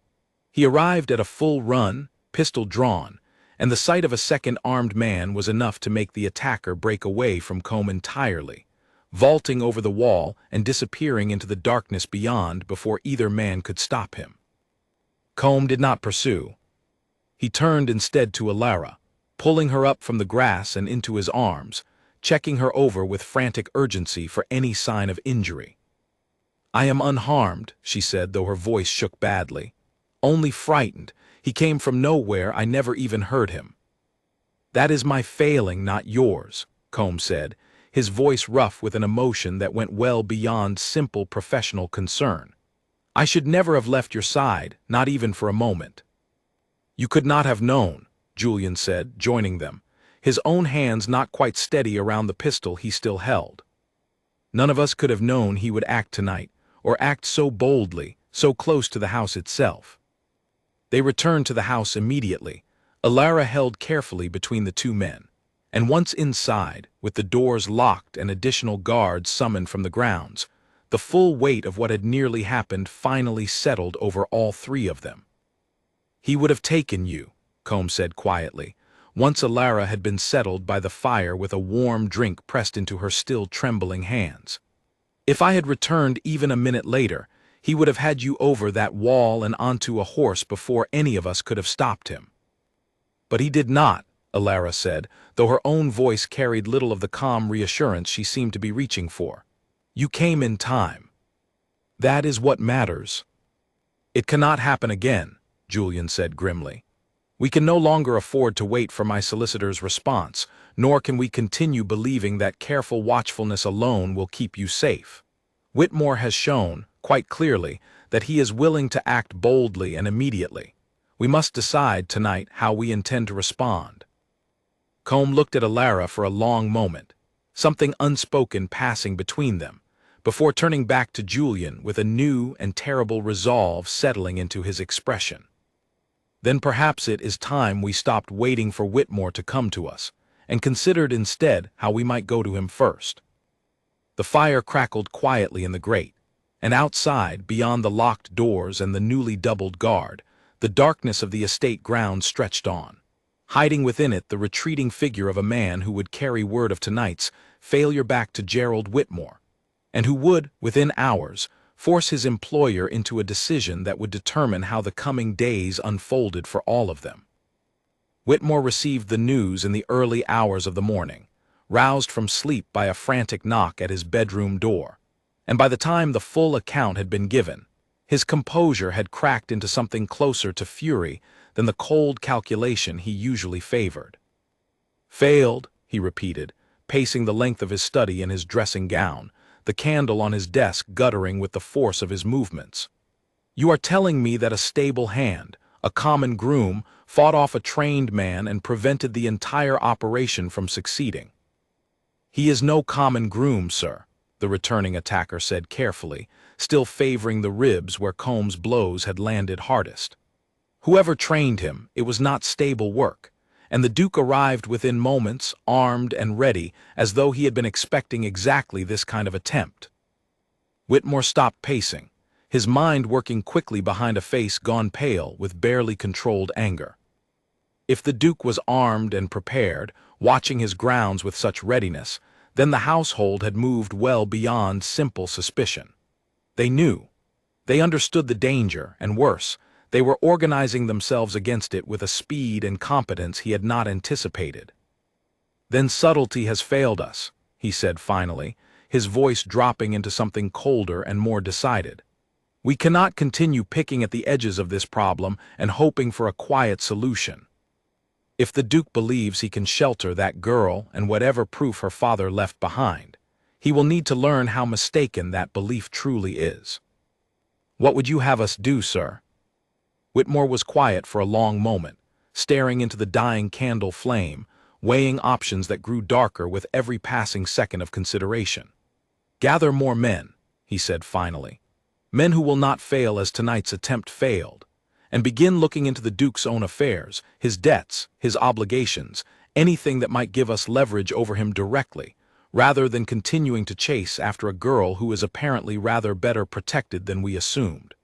He arrived at a full run, pistol drawn, and the sight of a second armed man was enough to make the attacker break away from Combe entirely, vaulting over the wall and disappearing into the darkness beyond before either man could stop him. Combe did not pursue. He turned instead to Alara, pulling her up from the grass and into his arms, checking her over with frantic urgency for any sign of injury. "I am unharmed," she said, though her voice shook badly. "Only frightened. He came from nowhere, I never even heard him." "That is my failing, not yours," Combe said, his voice rough with an emotion that went well beyond simple professional concern. "I should never have left your side, not even for a moment." "You could not have known," Julian said, joining them, his own hands not quite steady around the pistol he still held. "None of us could have known he would act tonight, or act so boldly, so close to the house itself." They returned to the house immediately, Alara held carefully between the two men, and once inside, with the doors locked and additional guards summoned from the grounds, the full weight of what had nearly happened finally settled over all three of them. "He would have taken you," Combe said quietly, once Alara had been settled by the fire with a warm drink pressed into her still trembling hands. "If I had returned even a minute later, he would have had you over that wall and onto a horse before any of us could have stopped him." "But he did not," Alara said, though her own voice carried little of the calm reassurance she seemed to be reaching for. "You came in time. That is what matters." "It cannot happen again," Julian said grimly. "We can no longer afford to wait for my solicitor's response, nor can we continue believing that careful watchfulness alone will keep you safe. Whitmore has shown, quite clearly, that he is willing to act boldly and immediately. We must decide tonight how we intend to respond." Combe looked at Alara for a long moment, something unspoken passing between them, before turning back to Julian with a new and terrible resolve settling into his expression. "Then perhaps it is time we stopped waiting for Whitmore to come to us, and considered instead how we might go to him first." The fire crackled quietly in the grate, and outside, beyond the locked doors and the newly doubled guard, the darkness of the estate grounds stretched on, hiding within it the retreating figure of a man who would carry word of tonight's failure back to Gerald Whitmore, and who would, within hours, force his employer into a decision that would determine how the coming days unfolded for all of them. Whitmore received the news in the early hours of the morning, roused from sleep by a frantic knock at his bedroom door, and by the time the full account had been given, his composure had cracked into something closer to fury than the cold calculation he usually favored. "Failed," he repeated, pacing the length of his study in his dressing gown, the candle on his desk guttering with the force of his movements. "You are telling me that a stable hand, a common groom, fought off a trained man and prevented the entire operation from succeeding." "He is no common groom, sir," the returning attacker said carefully, still favoring the ribs where Combs' blows had landed hardest. "Whoever trained him, it was not stable work, and the Duke arrived within moments, armed and ready, as though he had been expecting exactly this kind of attempt." Whitmore stopped pacing, his mind working quickly behind a face gone pale with barely controlled anger. If the Duke was armed and prepared, watching his grounds with such readiness, then the household had moved well beyond simple suspicion. They knew. They understood the danger, and worse, they were organizing themselves against it with a speed and competence he had not anticipated. "Then subtlety has failed us," he said finally, his voice dropping into something colder and more decided. "We cannot continue picking at the edges of this problem and hoping for a quiet solution. If the Duke believes he can shelter that girl and whatever proof her father left behind, he will need to learn how mistaken that belief truly is." "What would you have us do, sir?" Whitmore was quiet for a long moment, staring into the dying candle flame, weighing options that grew darker with every passing second of consideration. "Gather more men," he said finally, "men who will not fail as tonight's attempt failed, and begin looking into the Duke's own affairs, his debts, his obligations, anything that might give us leverage over him directly, rather than continuing to chase after a girl who is apparently rather better protected than we assumed.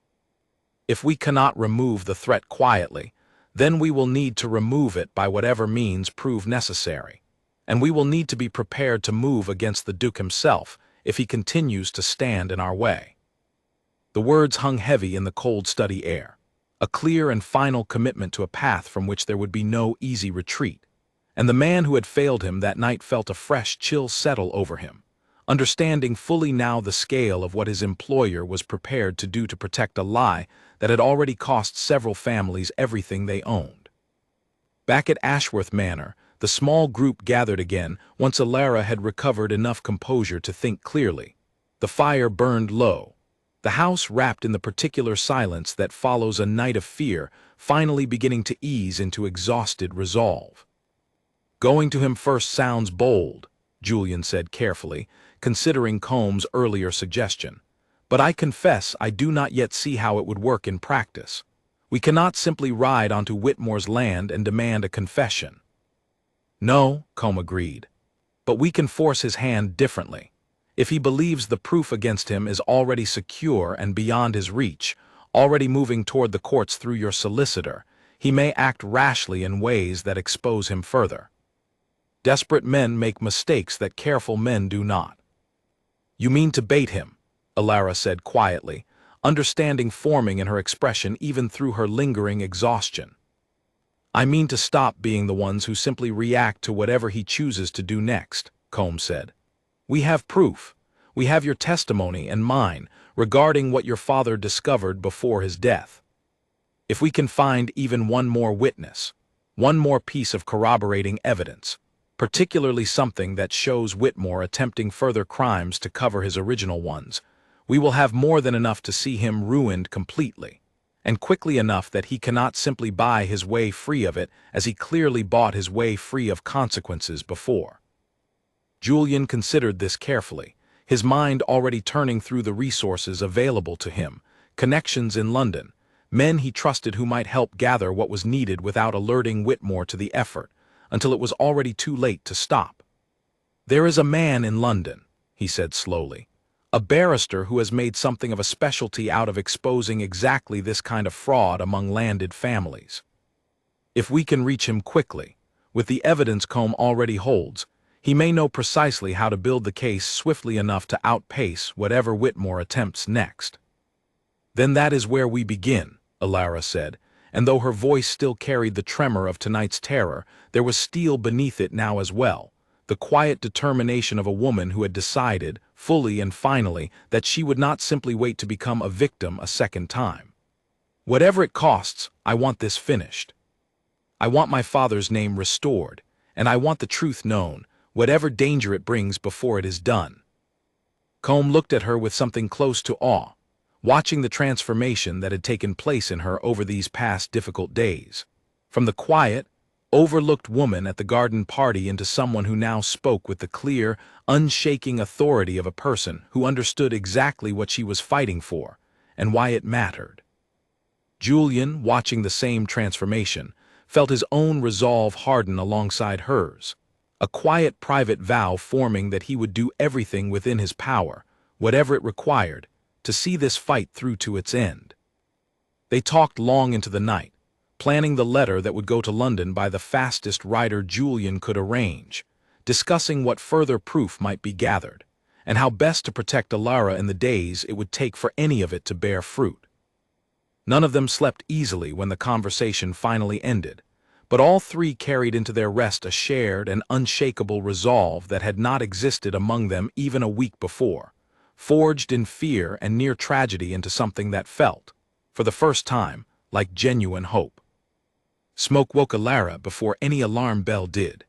If we cannot remove the threat quietly, then we will need to remove it by whatever means prove necessary, and we will need to be prepared to move against the Duke himself if he continues to stand in our way. The words hung heavy in the cold study air, a clear and final commitment to a path from which there would be no easy retreat, and the man who had failed him that night felt a fresh chill settle over him, understanding fully now the scale of what his employer was prepared to do to protect a lie that had already cost several families everything they owned. Back at Ashworth Manor, the small group gathered again once Alara had recovered enough composure to think clearly. The fire burned low, the house wrapped in the particular silence that follows a night of fear, finally beginning to ease into exhausted resolve. "Going to him first sounds bold," Julian said carefully, considering Combs' earlier suggestion. "But I confess I do not yet see how it would work in practice. We cannot simply ride onto Whitmore's land and demand a confession." "No," Combe agreed. "But we can force his hand differently. If he believes the proof against him is already secure and beyond his reach, already moving toward the courts through your solicitor, he may act rashly in ways that expose him further. Desperate men make mistakes that careful men do not." "You mean to bait him," Alara said quietly, understanding forming in her expression even through her lingering exhaustion. "I mean to stop being the ones who simply react to whatever he chooses to do next," Combs said. "We have proof. We have your testimony and mine regarding what your father discovered before his death. If we can find even one more witness, one more piece of corroborating evidence, particularly something that shows Whitmore attempting further crimes to cover his original ones, we will have more than enough to see him ruined completely, and quickly enough that he cannot simply buy his way free of it as he clearly bought his way free of consequences before." Julian considered this carefully, his mind already turning through the resources available to him, connections in London, men he trusted who might help gather what was needed without alerting Whitmore to the effort, until it was already too late to stop. "There is a man in London," he said slowly, "a barrister who has made something of a specialty out of exposing exactly this kind of fraud among landed families. If we can reach him quickly, with the evidence Combe already holds, he may know precisely how to build the case swiftly enough to outpace whatever Whitmore attempts next." "Then that is where we begin," Alara said, and though her voice still carried the tremor of tonight's terror, there was steel beneath it now as well, the quiet determination of a woman who had decided, fully and finally, that she would not simply wait to become a victim a second time. "Whatever it costs, I want this finished. I want my father's name restored, and I want the truth known, whatever danger it brings before it is done." Combe looked at her with something close to awe, watching the transformation that had taken place in her over these past difficult days. From the quiet, overlooked woman at the garden party into someone who now spoke with the clear, unshaking authority of a person who understood exactly what she was fighting for and why it mattered. Julian, watching the same transformation, felt his own resolve harden alongside hers, a quiet private vow forming that he would do everything within his power, whatever it required, to see this fight through to its end. They talked long into the night, planning the letter that would go to London by the fastest rider Julian could arrange, discussing what further proof might be gathered, and how best to protect Alara in the days it would take for any of it to bear fruit. None of them slept easily when the conversation finally ended, but all three carried into their rest a shared and unshakable resolve that had not existed among them even a week before, forged in fear and near tragedy into something that felt, for the first time, like genuine hope. Smoke woke Alara before any alarm bell did.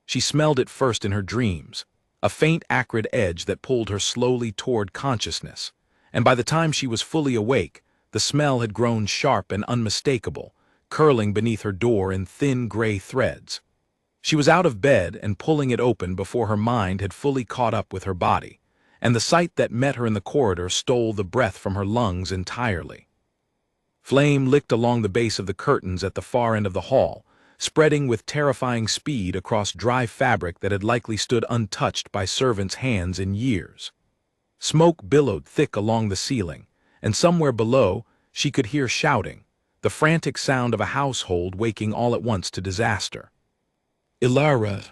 She smelled it first in her dreams, a faint acrid edge that pulled her slowly toward consciousness, and by the time she was fully awake, the smell had grown sharp and unmistakable, curling beneath her door in thin gray threads. She was out of bed and pulling it open before her mind had fully caught up with her body, and the sight that met her in the corridor stole the breath from her lungs entirely. Flame licked along the base of the curtains at the far end of the hall, spreading with terrifying speed across dry fabric that had likely stood untouched by servants' hands in years. Smoke billowed thick along the ceiling, and somewhere below she could hear shouting, the frantic sound of a household waking all at once to disaster. "Ilara!"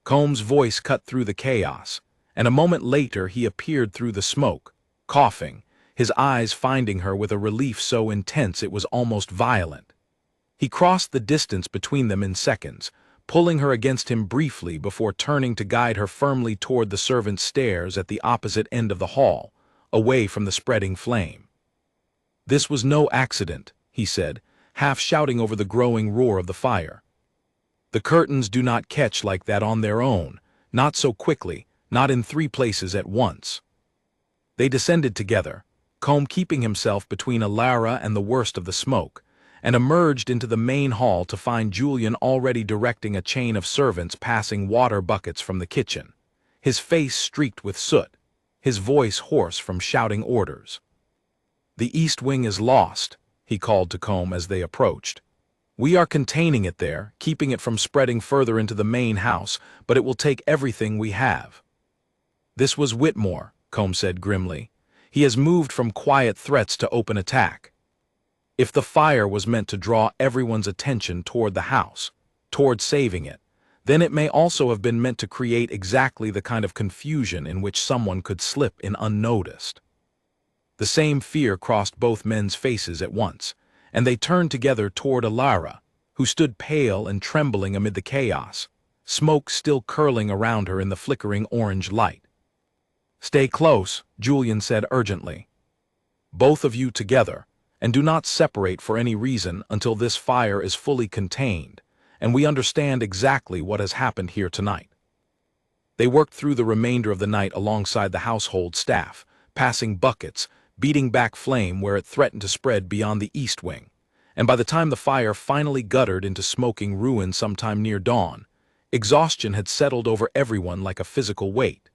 Combs' voice cut through the chaos, and a moment later he appeared through the smoke, coughing, his eyes finding her with a relief so intense it was almost violent. He crossed the distance between them in seconds, pulling her against him briefly before turning to guide her firmly toward the servants' stairs at the opposite end of the hall, away from the spreading flame. "This was no accident," he said, half shouting over the growing roar of the fire. "The curtains do not catch like that on their own, not so quickly, not in 3 places at once." They descended together, Combe keeping himself between Ilara and the worst of the smoke, and emerged into the main hall to find Julian already directing a chain of servants passing water buckets from the kitchen, his face streaked with soot, his voice hoarse from shouting orders. "The east wing is lost," he called to Combe as they approached. "We are containing it there, keeping it from spreading further into the main house, but it will take everything we have." "This was Whitmore," Combe said grimly. "He has moved from quiet threats to open attack. If the fire was meant to draw everyone's attention toward the house, toward saving it, then it may also have been meant to create exactly the kind of confusion in which someone could slip in unnoticed." The same fear crossed both men's faces at once, and they turned together toward Ilara, who stood pale and trembling amid the chaos, smoke still curling around her in the flickering orange light. "Stay close," Julian said urgently. "Both of you together, and do not separate for any reason until this fire is fully contained, and we understand exactly what has happened here tonight." They worked through the remainder of the night alongside the household staff, passing buckets, beating back flame where it threatened to spread beyond the east wing, and by the time the fire finally guttered into smoking ruin sometime near dawn, exhaustion had settled over everyone like a physical weight.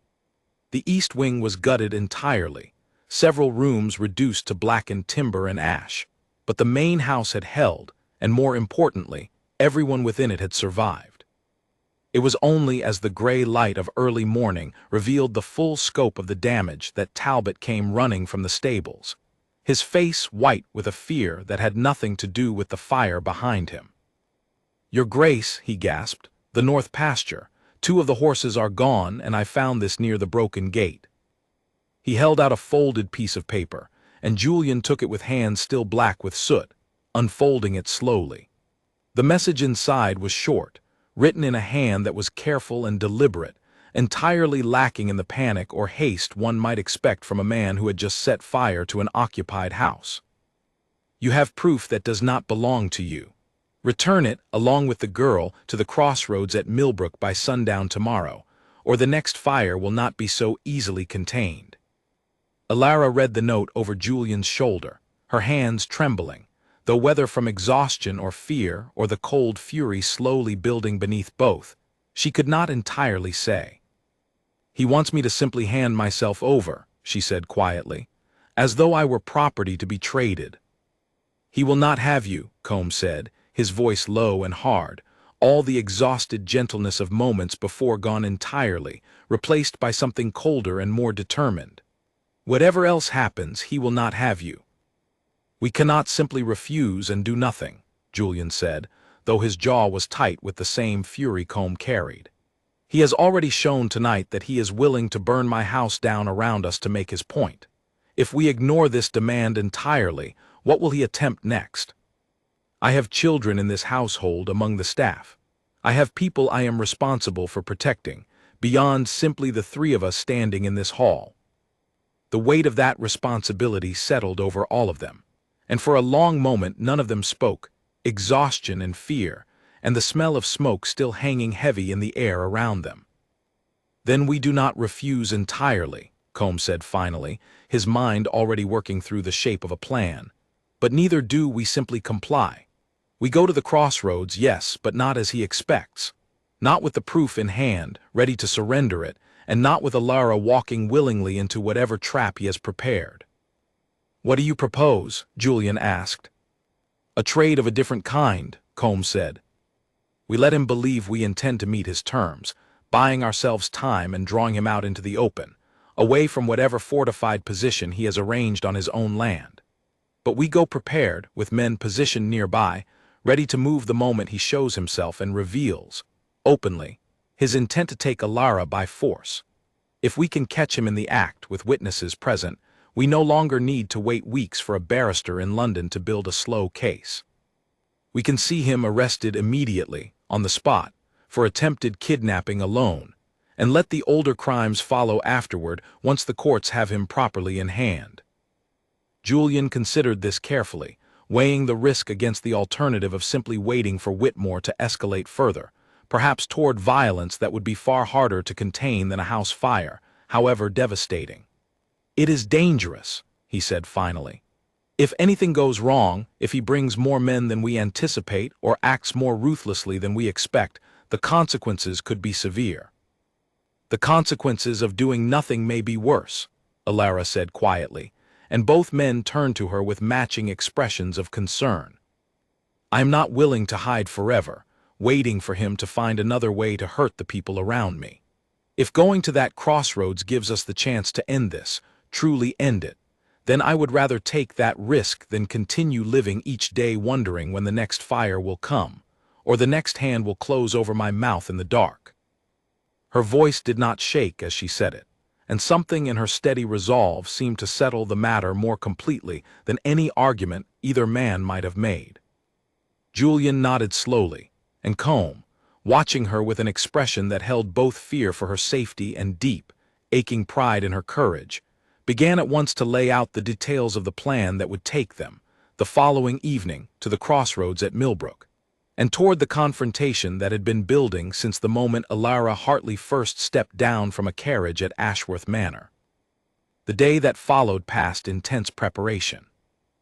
The east wing was gutted entirely, several rooms reduced to blackened timber and ash, but the main house had held, and more importantly, everyone within it had survived. It was only as the gray light of early morning revealed the full scope of the damage that Talbot came running from the stables, his face white with a fear that had nothing to do with the fire behind him. "Your Grace," he gasped, "the north pasture. 2 of the horses are gone, and I found this near the broken gate." He held out a folded piece of paper, and Julian took it with hands still black with soot, unfolding it slowly. The message inside was short, written in a hand that was careful and deliberate, entirely lacking in the panic or haste one might expect from a man who had just set fire to an occupied house. "You have proof that does not belong to you. Return it, along with the girl, to the crossroads at Millbrook by sundown tomorrow, or the next fire will not be so easily contained." Ilara read the note over Julian's shoulder, her hands trembling, though whether from exhaustion or fear or the cold fury slowly building beneath both, she could not entirely say. "He wants me to simply hand myself over," she said quietly, "as though I were property to be traded." "He will not have you," Combe said, his voice low and hard, all the exhausted gentleness of moments before gone entirely, replaced by something colder and more determined. "Whatever else happens, he will not have you." "We cannot simply refuse and do nothing," Julian said, though his jaw was tight with the same fury Combe carried. "He has already shown tonight that he is willing to burn my house down around us to make his point. If we ignore this demand entirely, what will he attempt next? I have children in this household among the staff. I have people I am responsible for protecting, beyond simply the 3 of us standing in this hall." The weight of that responsibility settled over all of them, and for a long moment none of them spoke, exhaustion and fear, and the smell of smoke still hanging heavy in the air around them. "Then we do not refuse entirely," Combe said finally, his mind already working through the shape of a plan. "But neither do we simply comply. We go to the crossroads, yes, but not as he expects. Not with the proof in hand, ready to surrender it, and not with Ilara walking willingly into whatever trap he has prepared." "What do you propose?" Julian asked. "A trade of a different kind," Combe said. We let him believe we intend to meet his terms, buying ourselves time and drawing him out into the open, away from whatever fortified position he has arranged on his own land. But we go prepared, with men positioned nearby, ready to move the moment he shows himself and reveals, openly, his intent to take Alara by force. If we can catch him in the act with witnesses present, we no longer need to wait weeks for a barrister in London to build a slow case. We can see him arrested immediately, on the spot, for attempted kidnapping alone, and let the older crimes follow afterward once the courts have him properly in hand. Julian considered this carefully, weighing the risk against the alternative of simply waiting for Whitmore to escalate further, perhaps toward violence that would be far harder to contain than a house fire, however devastating. "It is dangerous," he said finally. "If anything goes wrong, if he brings more men than we anticipate or acts more ruthlessly than we expect, the consequences could be severe." "The consequences of doing nothing may be worse," Alara said quietly, and both men turned to her with matching expressions of concern. "I am not willing to hide forever, waiting for him to find another way to hurt the people around me. If going to that crossroads gives us the chance to end this, truly end it, then I would rather take that risk than continue living each day wondering when the next fire will come, or the next hand will close over my mouth in the dark." Her voice did not shake as she said it, and something in her steady resolve seemed to settle the matter more completely than any argument either man might have made. Julian nodded slowly, and Combe, watching her with an expression that held both fear for her safety and deep, aching pride in her courage, began at once to lay out the details of the plan that would take them, the following evening, to the crossroads at Millbrook, and toward the confrontation that had been building since the moment Alara Hartley first stepped down from a carriage at Ashworth Manor. The day that followed passed intense preparation.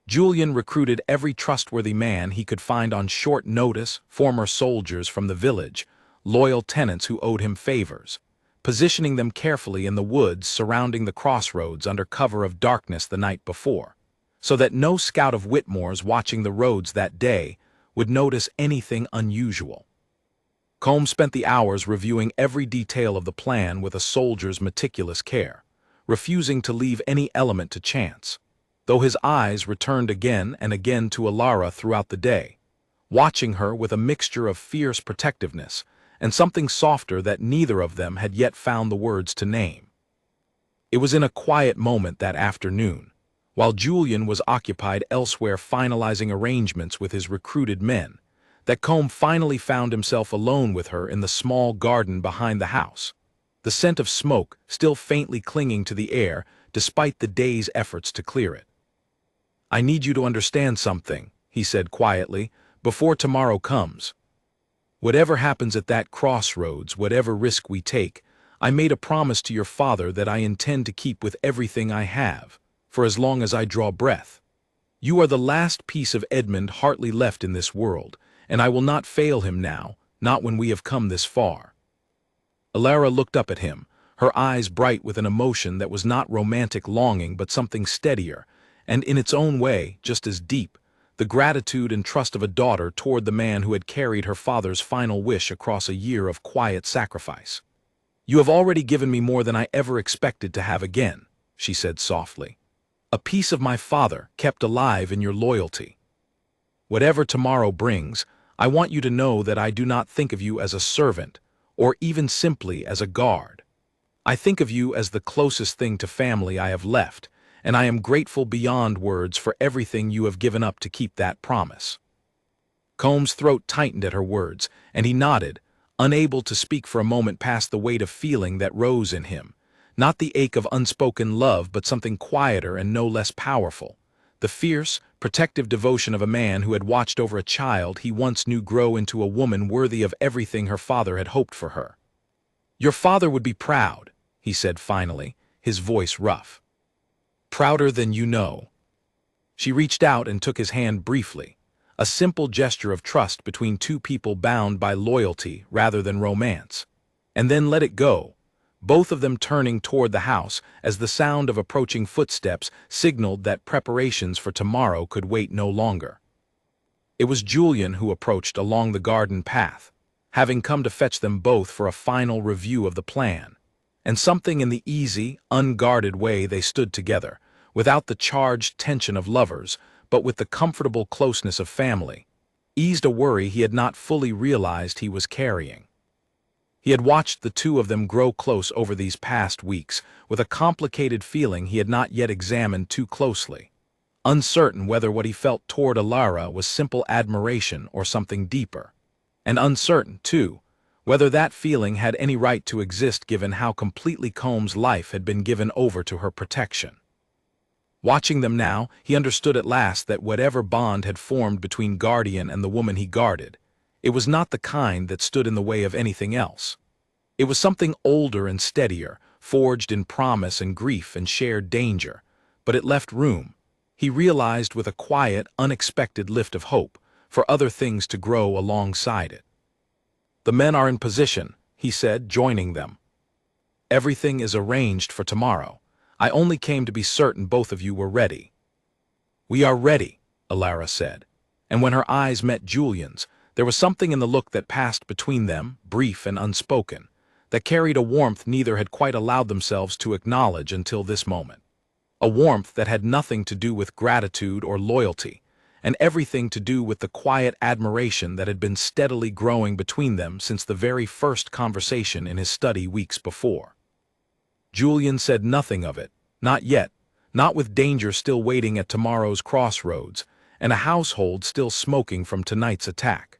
Julian recruited every trustworthy man he could find on short notice, former soldiers from the village, loyal tenants who owed him favors, positioning them carefully in the woods surrounding the crossroads under cover of darkness the night before, so that no scout of Whitmore's watching the roads that day would notice anything unusual. Combe spent the hours reviewing every detail of the plan with a soldier's meticulous care, refusing to leave any element to chance, though his eyes returned again and again to Alara throughout the day, watching her with a mixture of fierce protectiveness and something softer that neither of them had yet found the words to name. It was in a quiet moment that afternoon, while Julian was occupied elsewhere finalizing arrangements with his recruited men, that Combe finally found himself alone with her in the small garden behind the house, the scent of smoke still faintly clinging to the air despite the day's efforts to clear it. "I need you to understand something," he said quietly, "before tomorrow comes. Whatever happens at that crossroads, whatever risk we take, I made a promise to your father that I intend to keep with everything I have, for as long as I draw breath. You are the last piece of Edmund Hartley left in this world, and I will not fail him now, not when we have come this far." Alara looked up at him, her eyes bright with an emotion that was not romantic longing but something steadier, and in its own way just as deep, the gratitude and trust of a daughter toward the man who had carried her father's final wish across a year of quiet sacrifice. "You have already given me more than I ever expected to have again," she said softly. "A piece of my father kept alive in your loyalty. Whatever tomorrow brings, I want you to know that I do not think of you as a servant, or even simply as a guard. I think of you as the closest thing to family I have left, and I am grateful beyond words for everything you have given up to keep that promise." Comb's throat tightened at her words, and he nodded, unable to speak for a moment past the weight of feeling that rose in him, not the ache of unspoken love but something quieter and no less powerful, the fierce, protective devotion of a man who had watched over a child he once knew grow into a woman worthy of everything her father had hoped for her. "Your father would be proud," he said finally, his voice rough. "Prouder than you know." She reached out and took his hand briefly, a simple gesture of trust between two people bound by loyalty rather than romance, and then let it go, both of them turning toward the house as the sound of approaching footsteps signaled that preparations for tomorrow could wait no longer. It was Julian who approached along the garden path, having come to fetch them both for a final review of the plan. And something in the easy, unguarded way they stood together, without the charged tension of lovers, but with the comfortable closeness of family, eased a worry he had not fully realized he was carrying. He had watched the two of them grow close over these past weeks, with a complicated feeling he had not yet examined too closely, uncertain whether what he felt toward Alara was simple admiration or something deeper, and uncertain, too, whether that feeling had any right to exist given how completely Combs' life had been given over to her protection. Watching them now, he understood at last that whatever bond had formed between Guardian and the woman he guarded, it was not the kind that stood in the way of anything else. It was something older and steadier, forged in promise and grief and shared danger, but it left room, he realized with a quiet, unexpected lift of hope, for other things to grow alongside it. "The men are in position," he said, joining them. "Everything is arranged for tomorrow. I only came to be certain both of you were ready." "We are ready," Alara said, and when her eyes met Julian's, there was something in the look that passed between them, brief and unspoken, that carried a warmth neither had quite allowed themselves to acknowledge until this moment. A warmth that had nothing to do with gratitude or loyalty, and everything to do with the quiet admiration that had been steadily growing between them since the very first conversation in his study weeks before. Julian said nothing of it, not yet, not with danger still waiting at tomorrow's crossroads, and a household still smoking from tonight's attack.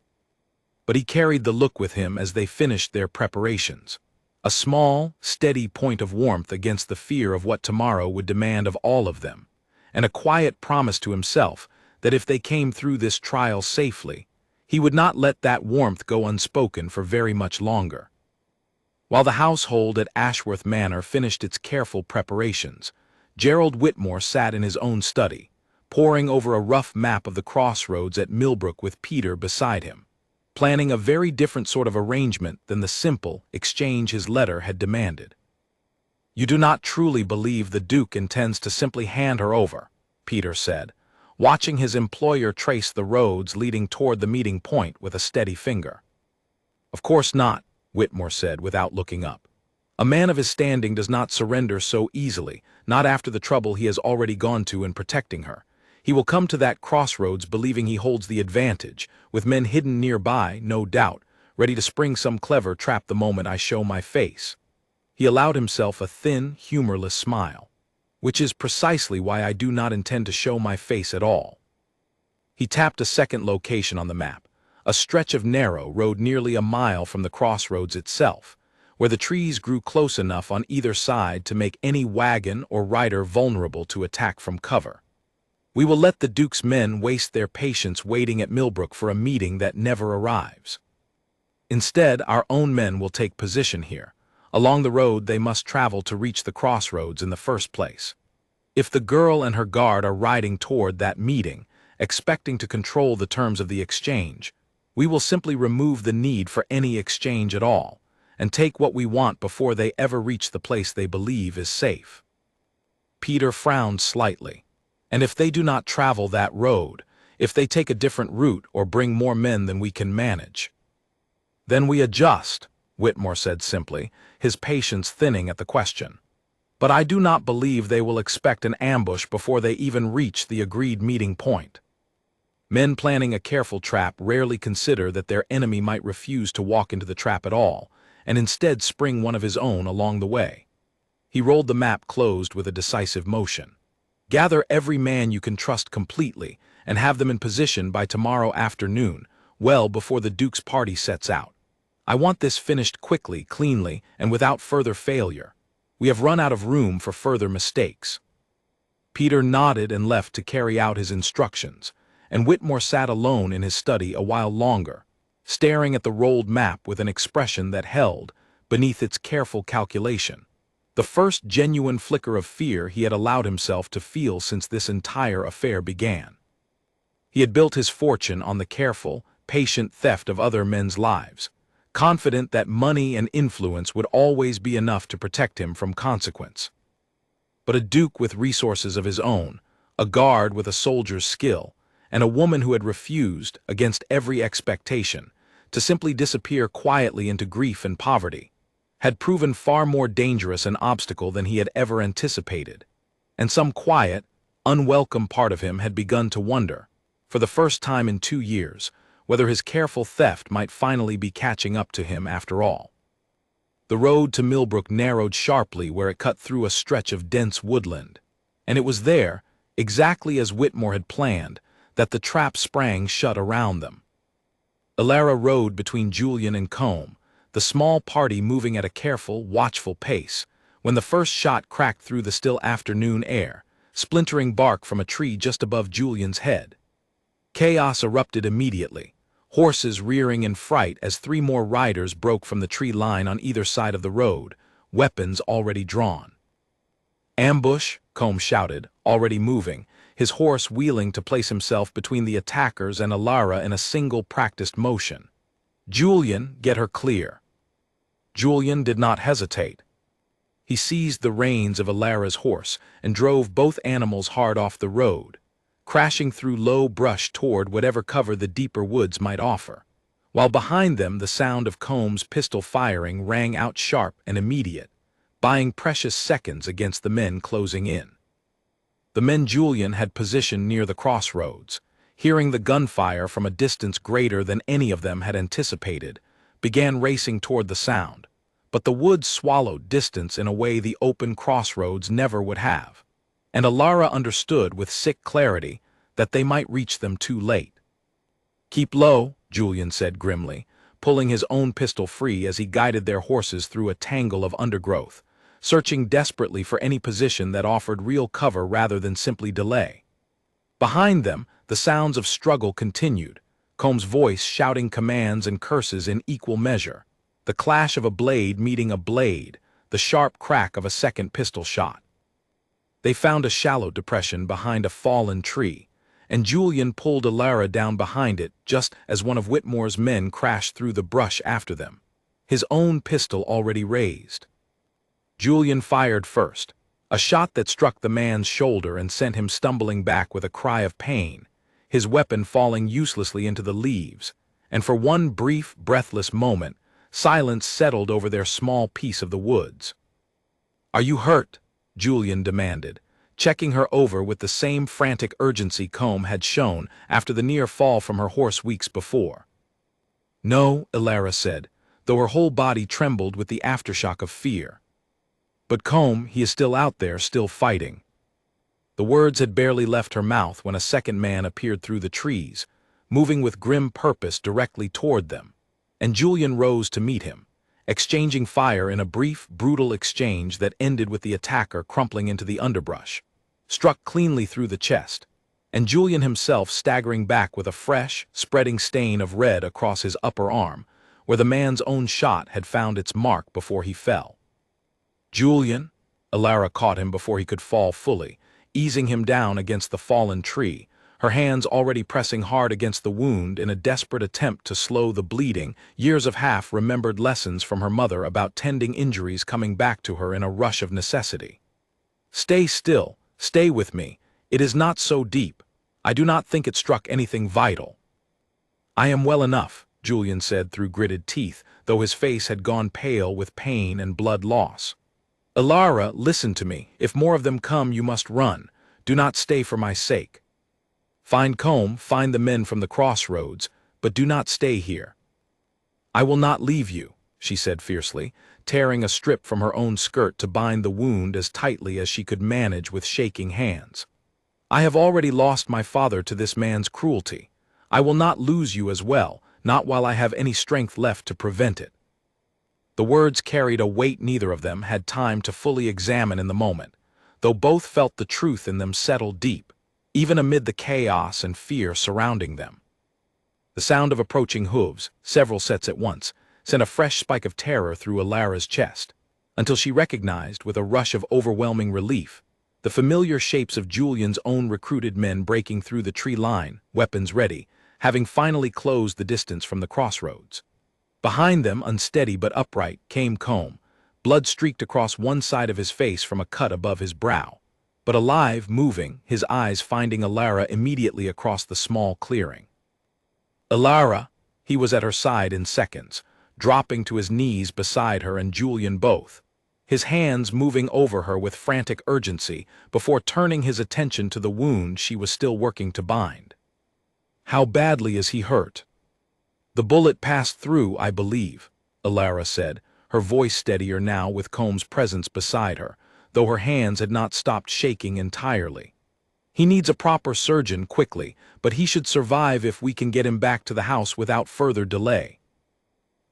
But he carried the look with him as they finished their preparations, a small, steady point of warmth against the fear of what tomorrow would demand of all of them, and a quiet promise to himself that if they came through this trial safely, he would not let that warmth go unspoken for very much longer. While the household at Ashworth Manor finished its careful preparations, Gerald Whitmore sat in his own study, poring over a rough map of the crossroads at Millbrook with Peter beside him, planning a very different sort of arrangement than the simple exchange his letter had demanded. "You do not truly believe the Duke intends to simply hand her over," Peter said, watching his employer trace the roads leading toward the meeting point with a steady finger. "Of course not," Whitmore said without looking up. "A man of his standing does not surrender so easily, not after the trouble he has already gone to in protecting her. He will come to that crossroads believing he holds the advantage, with men hidden nearby, no doubt, ready to spring some clever trap the moment I show my face." He allowed himself a thin, humorless smile. "Which is precisely why I do not intend to show my face at all." He tapped a second location on the map, a stretch of narrow road nearly a mile from the crossroads itself, where the trees grew close enough on either side to make any wagon or rider vulnerable to attack from cover. "We will let the Duke's men waste their patience waiting at Millbrook for a meeting that never arrives. Instead, our own men will take position here, along the road they must travel to reach the crossroads in the first place. If the girl and her guard are riding toward that meeting, expecting to control the terms of the exchange, we will simply remove the need for any exchange at all, and take what we want before they ever reach the place they believe is safe." Peter frowned slightly. "And if they do not travel that road, if they take a different route or bring more men than we can manage?" "Then we adjust," Whitmore said simply, his patience thinning at the question. "But I do not believe they will expect an ambush before they even reach the agreed meeting point. Men planning a careful trap rarely consider that their enemy might refuse to walk into the trap at all, and instead spring one of his own along the way." He rolled the map closed with a decisive motion. "Gather every man you can trust completely, and have them in position by tomorrow afternoon, well before the Duke's party sets out. I want this finished quickly, cleanly, and without further failure. We have run out of room for further mistakes." Peter nodded and left to carry out his instructions, and Whitmore sat alone in his study a while longer, staring at the rolled map with an expression that held, beneath its careful calculation, the first genuine flicker of fear he had allowed himself to feel since this entire affair began. He had built his fortune on the careful, patient theft of other men's lives, confident that money and influence would always be enough to protect him from consequence. But a Duke with resources of his own, a guard with a soldier's skill, and a woman who had refused, against every expectation, to simply disappear quietly into grief and poverty, had proven far more dangerous an obstacle than he had ever anticipated. And some quiet, unwelcome part of him had begun to wonder, for the first time in 2 years, whether his careful theft might finally be catching up to him after all. The road to Millbrook narrowed sharply where it cut through a stretch of dense woodland, and it was there, exactly as Whitmore had planned, that the trap sprang shut around them. Alara rode between Julian and Combe, the small party moving at a careful, watchful pace, when the first shot cracked through the still afternoon air, splintering bark from a tree just above Julian's head. Chaos erupted immediately, horses rearing in fright as 3 more riders broke from the tree line on either side of the road, weapons already drawn. "Ambush!" Combe shouted, already moving, his horse wheeling to place himself between the attackers and Alara in a single practiced motion. "Julian, get her clear." Julian did not hesitate. He seized the reins of Alara's horse and drove both animals hard off the road, crashing through low brush toward whatever cover the deeper woods might offer, while behind them the sound of Comb's pistol firing rang out sharp and immediate, buying precious seconds against the men closing in. The men Julian had positioned near the crossroads, hearing the gunfire from a distance greater than any of them had anticipated, began racing toward the sound, but the woods swallowed distance in a way the open crossroads never would have, and Alara understood with sick clarity that they might reach them too late. "Keep low," Julian said grimly, pulling his own pistol free as he guided their horses through a tangle of undergrowth, searching desperately for any position that offered real cover rather than simply delay. Behind them, the sounds of struggle continued, Comb's voice shouting commands and curses in equal measure, the clash of a blade meeting a blade, the sharp crack of a second pistol shot. They found a shallow depression behind a fallen tree, and Julian pulled Alara down behind it just as one of Whitmore's men crashed through the brush after them, his own pistol already raised. Julian fired first, a shot that struck the man's shoulder and sent him stumbling back with a cry of pain, his weapon falling uselessly into the leaves, and for one brief, breathless moment, silence settled over their small piece of the woods. "Are you hurt?" Julian demanded, checking her over with the same frantic urgency Combe had shown after the near fall from her horse weeks before. "No," Alara said, though her whole body trembled with the aftershock of fear. "But Combe, he is still out there, still fighting." The words had barely left her mouth when a second man appeared through the trees, moving with grim purpose directly toward them, and Julian rose to meet him, exchanging fire in a brief, brutal exchange that ended with the attacker crumpling into the underbrush, struck cleanly through the chest, and Julian himself staggering back with a fresh, spreading stain of red across his upper arm, where the man's own shot had found its mark before he fell. "Julian," Alara caught him before he could fall fully, easing him down against the fallen tree, her hands already pressing hard against the wound in a desperate attempt to slow the bleeding, years of half-remembered lessons from her mother about tending injuries coming back to her in a rush of necessity. "Stay still, stay with me, it is not so deep. I do not think it struck anything vital." "I am well enough," Julian said through gritted teeth, though his face had gone pale with pain and blood loss. "Alara, listen to me. If more of them come, you must run. Do not stay for my sake. Find Combe, find the men from the crossroads, but do not stay here." "I will not leave you," she said fiercely, tearing a strip from her own skirt to bind the wound as tightly as she could manage with shaking hands. "I have already lost my father to this man's cruelty. I will not lose you as well, not while I have any strength left to prevent it." The words carried a weight neither of them had time to fully examine in the moment, though both felt the truth in them settle deep, even amid the chaos and fear surrounding them. The sound of approaching hooves, several sets at once, sent a fresh spike of terror through Alara's chest, until she recognized, with a rush of overwhelming relief, the familiar shapes of Julian's own recruited men breaking through the tree line, weapons ready, having finally closed the distance from the crossroads. Behind them, unsteady but upright, came Combe, blood streaked across one side of his face from a cut above his brow, but alive, moving, his eyes finding Alara immediately across the small clearing. "Alara!" He was at her side in seconds, dropping to his knees beside her and Julian both, his hands moving over her with frantic urgency before turning his attention to the wound she was still working to bind. "How badly is he hurt?" "The bullet passed through, I believe," Alara said, her voice steadier now with Combs' presence beside her, though her hands had not stopped shaking entirely. "He needs a proper surgeon quickly, but he should survive if we can get him back to the house without further delay."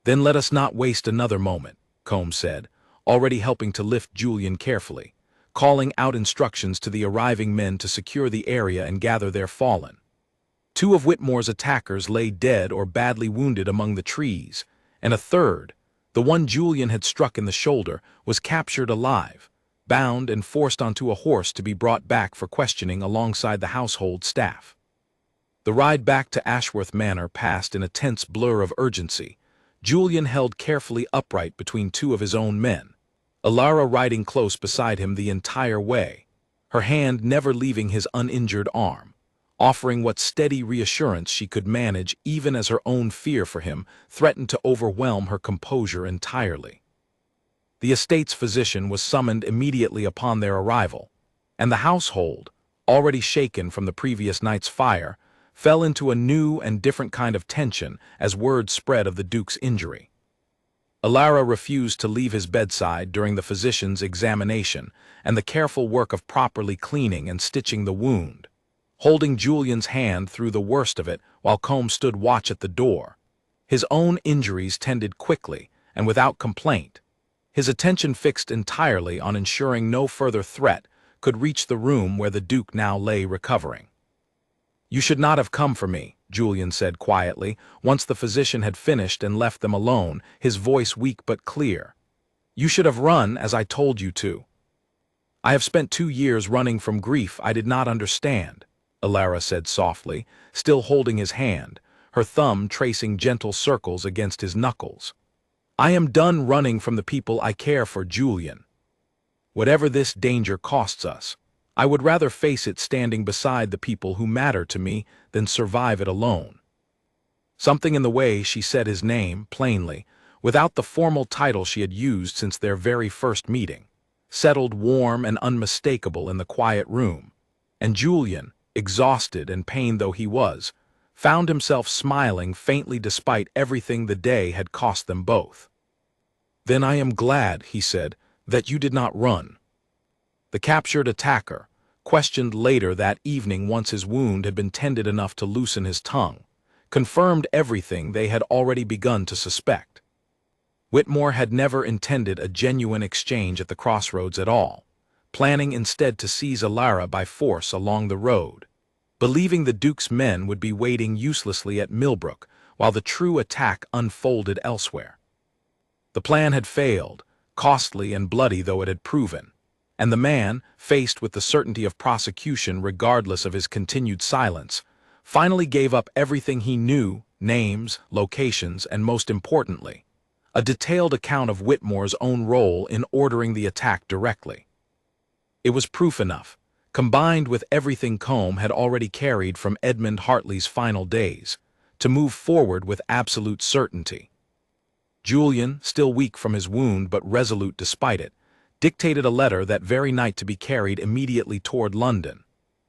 "Then let us not waste another moment," Combs said, already helping to lift Julian carefully, calling out instructions to the arriving men to secure the area and gather their fallen. Two of Whitmore's attackers lay dead or badly wounded among the trees, and a third, the one Julian had struck in the shoulder, was captured alive, bound and forced onto a horse to be brought back for questioning alongside the household staff. The ride back to Ashworth Manor passed in a tense blur of urgency, Julian held carefully upright between two of his own men, Alara riding close beside him the entire way, her hand never leaving his uninjured arm, offering what steady reassurance she could manage even as her own fear for him threatened to overwhelm her composure entirely. The estate's physician was summoned immediately upon their arrival, and the household, already shaken from the previous night's fire, fell into a new and different kind of tension as word spread of the Duke's injury. Alara refused to leave his bedside during the physician's examination and the careful work of properly cleaning and stitching the wound, holding Julian's hand through the worst of it while Combs stood watch at the door. His own injuries tended quickly and without complaint, his attention fixed entirely on ensuring no further threat could reach the room where the Duke now lay recovering. "You should not have come for me," Julian said quietly, once the physician had finished and left them alone, his voice weak but clear. "You should have run as I told you to." "I have spent 2 years running from grief I did not understand," Alara said softly, still holding his hand, her thumb tracing gentle circles against his knuckles. "I am done running from the people I care for, Julian. Whatever this danger costs us, I would rather face it standing beside the people who matter to me than survive it alone." Something in the way she said his name, plainly, without the formal title she had used since their very first meeting, settled warm and unmistakable in the quiet room, and Julian, exhausted and pained though he was, found himself smiling faintly despite everything the day had cost them both. "Then I am glad," he said, "that you did not run." The captured attacker, questioned later that evening once his wound had been tended enough to loosen his tongue, confirmed everything they had already begun to suspect. Whitmore had never intended a genuine exchange at the crossroads at all, planning instead to seize Alara by force along the road, believing the Duke's men would be waiting uselessly at Millbrook while the true attack unfolded elsewhere. The plan had failed, costly and bloody though it had proven, and the man, faced with the certainty of prosecution regardless of his continued silence, finally gave up everything he knew, names, locations, and most importantly, a detailed account of Whitmore's own role in ordering the attack directly. It was proof enough, combined with everything Combs had already carried from Edmund Hartley's final days, to move forward with absolute certainty. Julian, still weak from his wound but resolute despite it, dictated a letter that very night to be carried immediately toward London,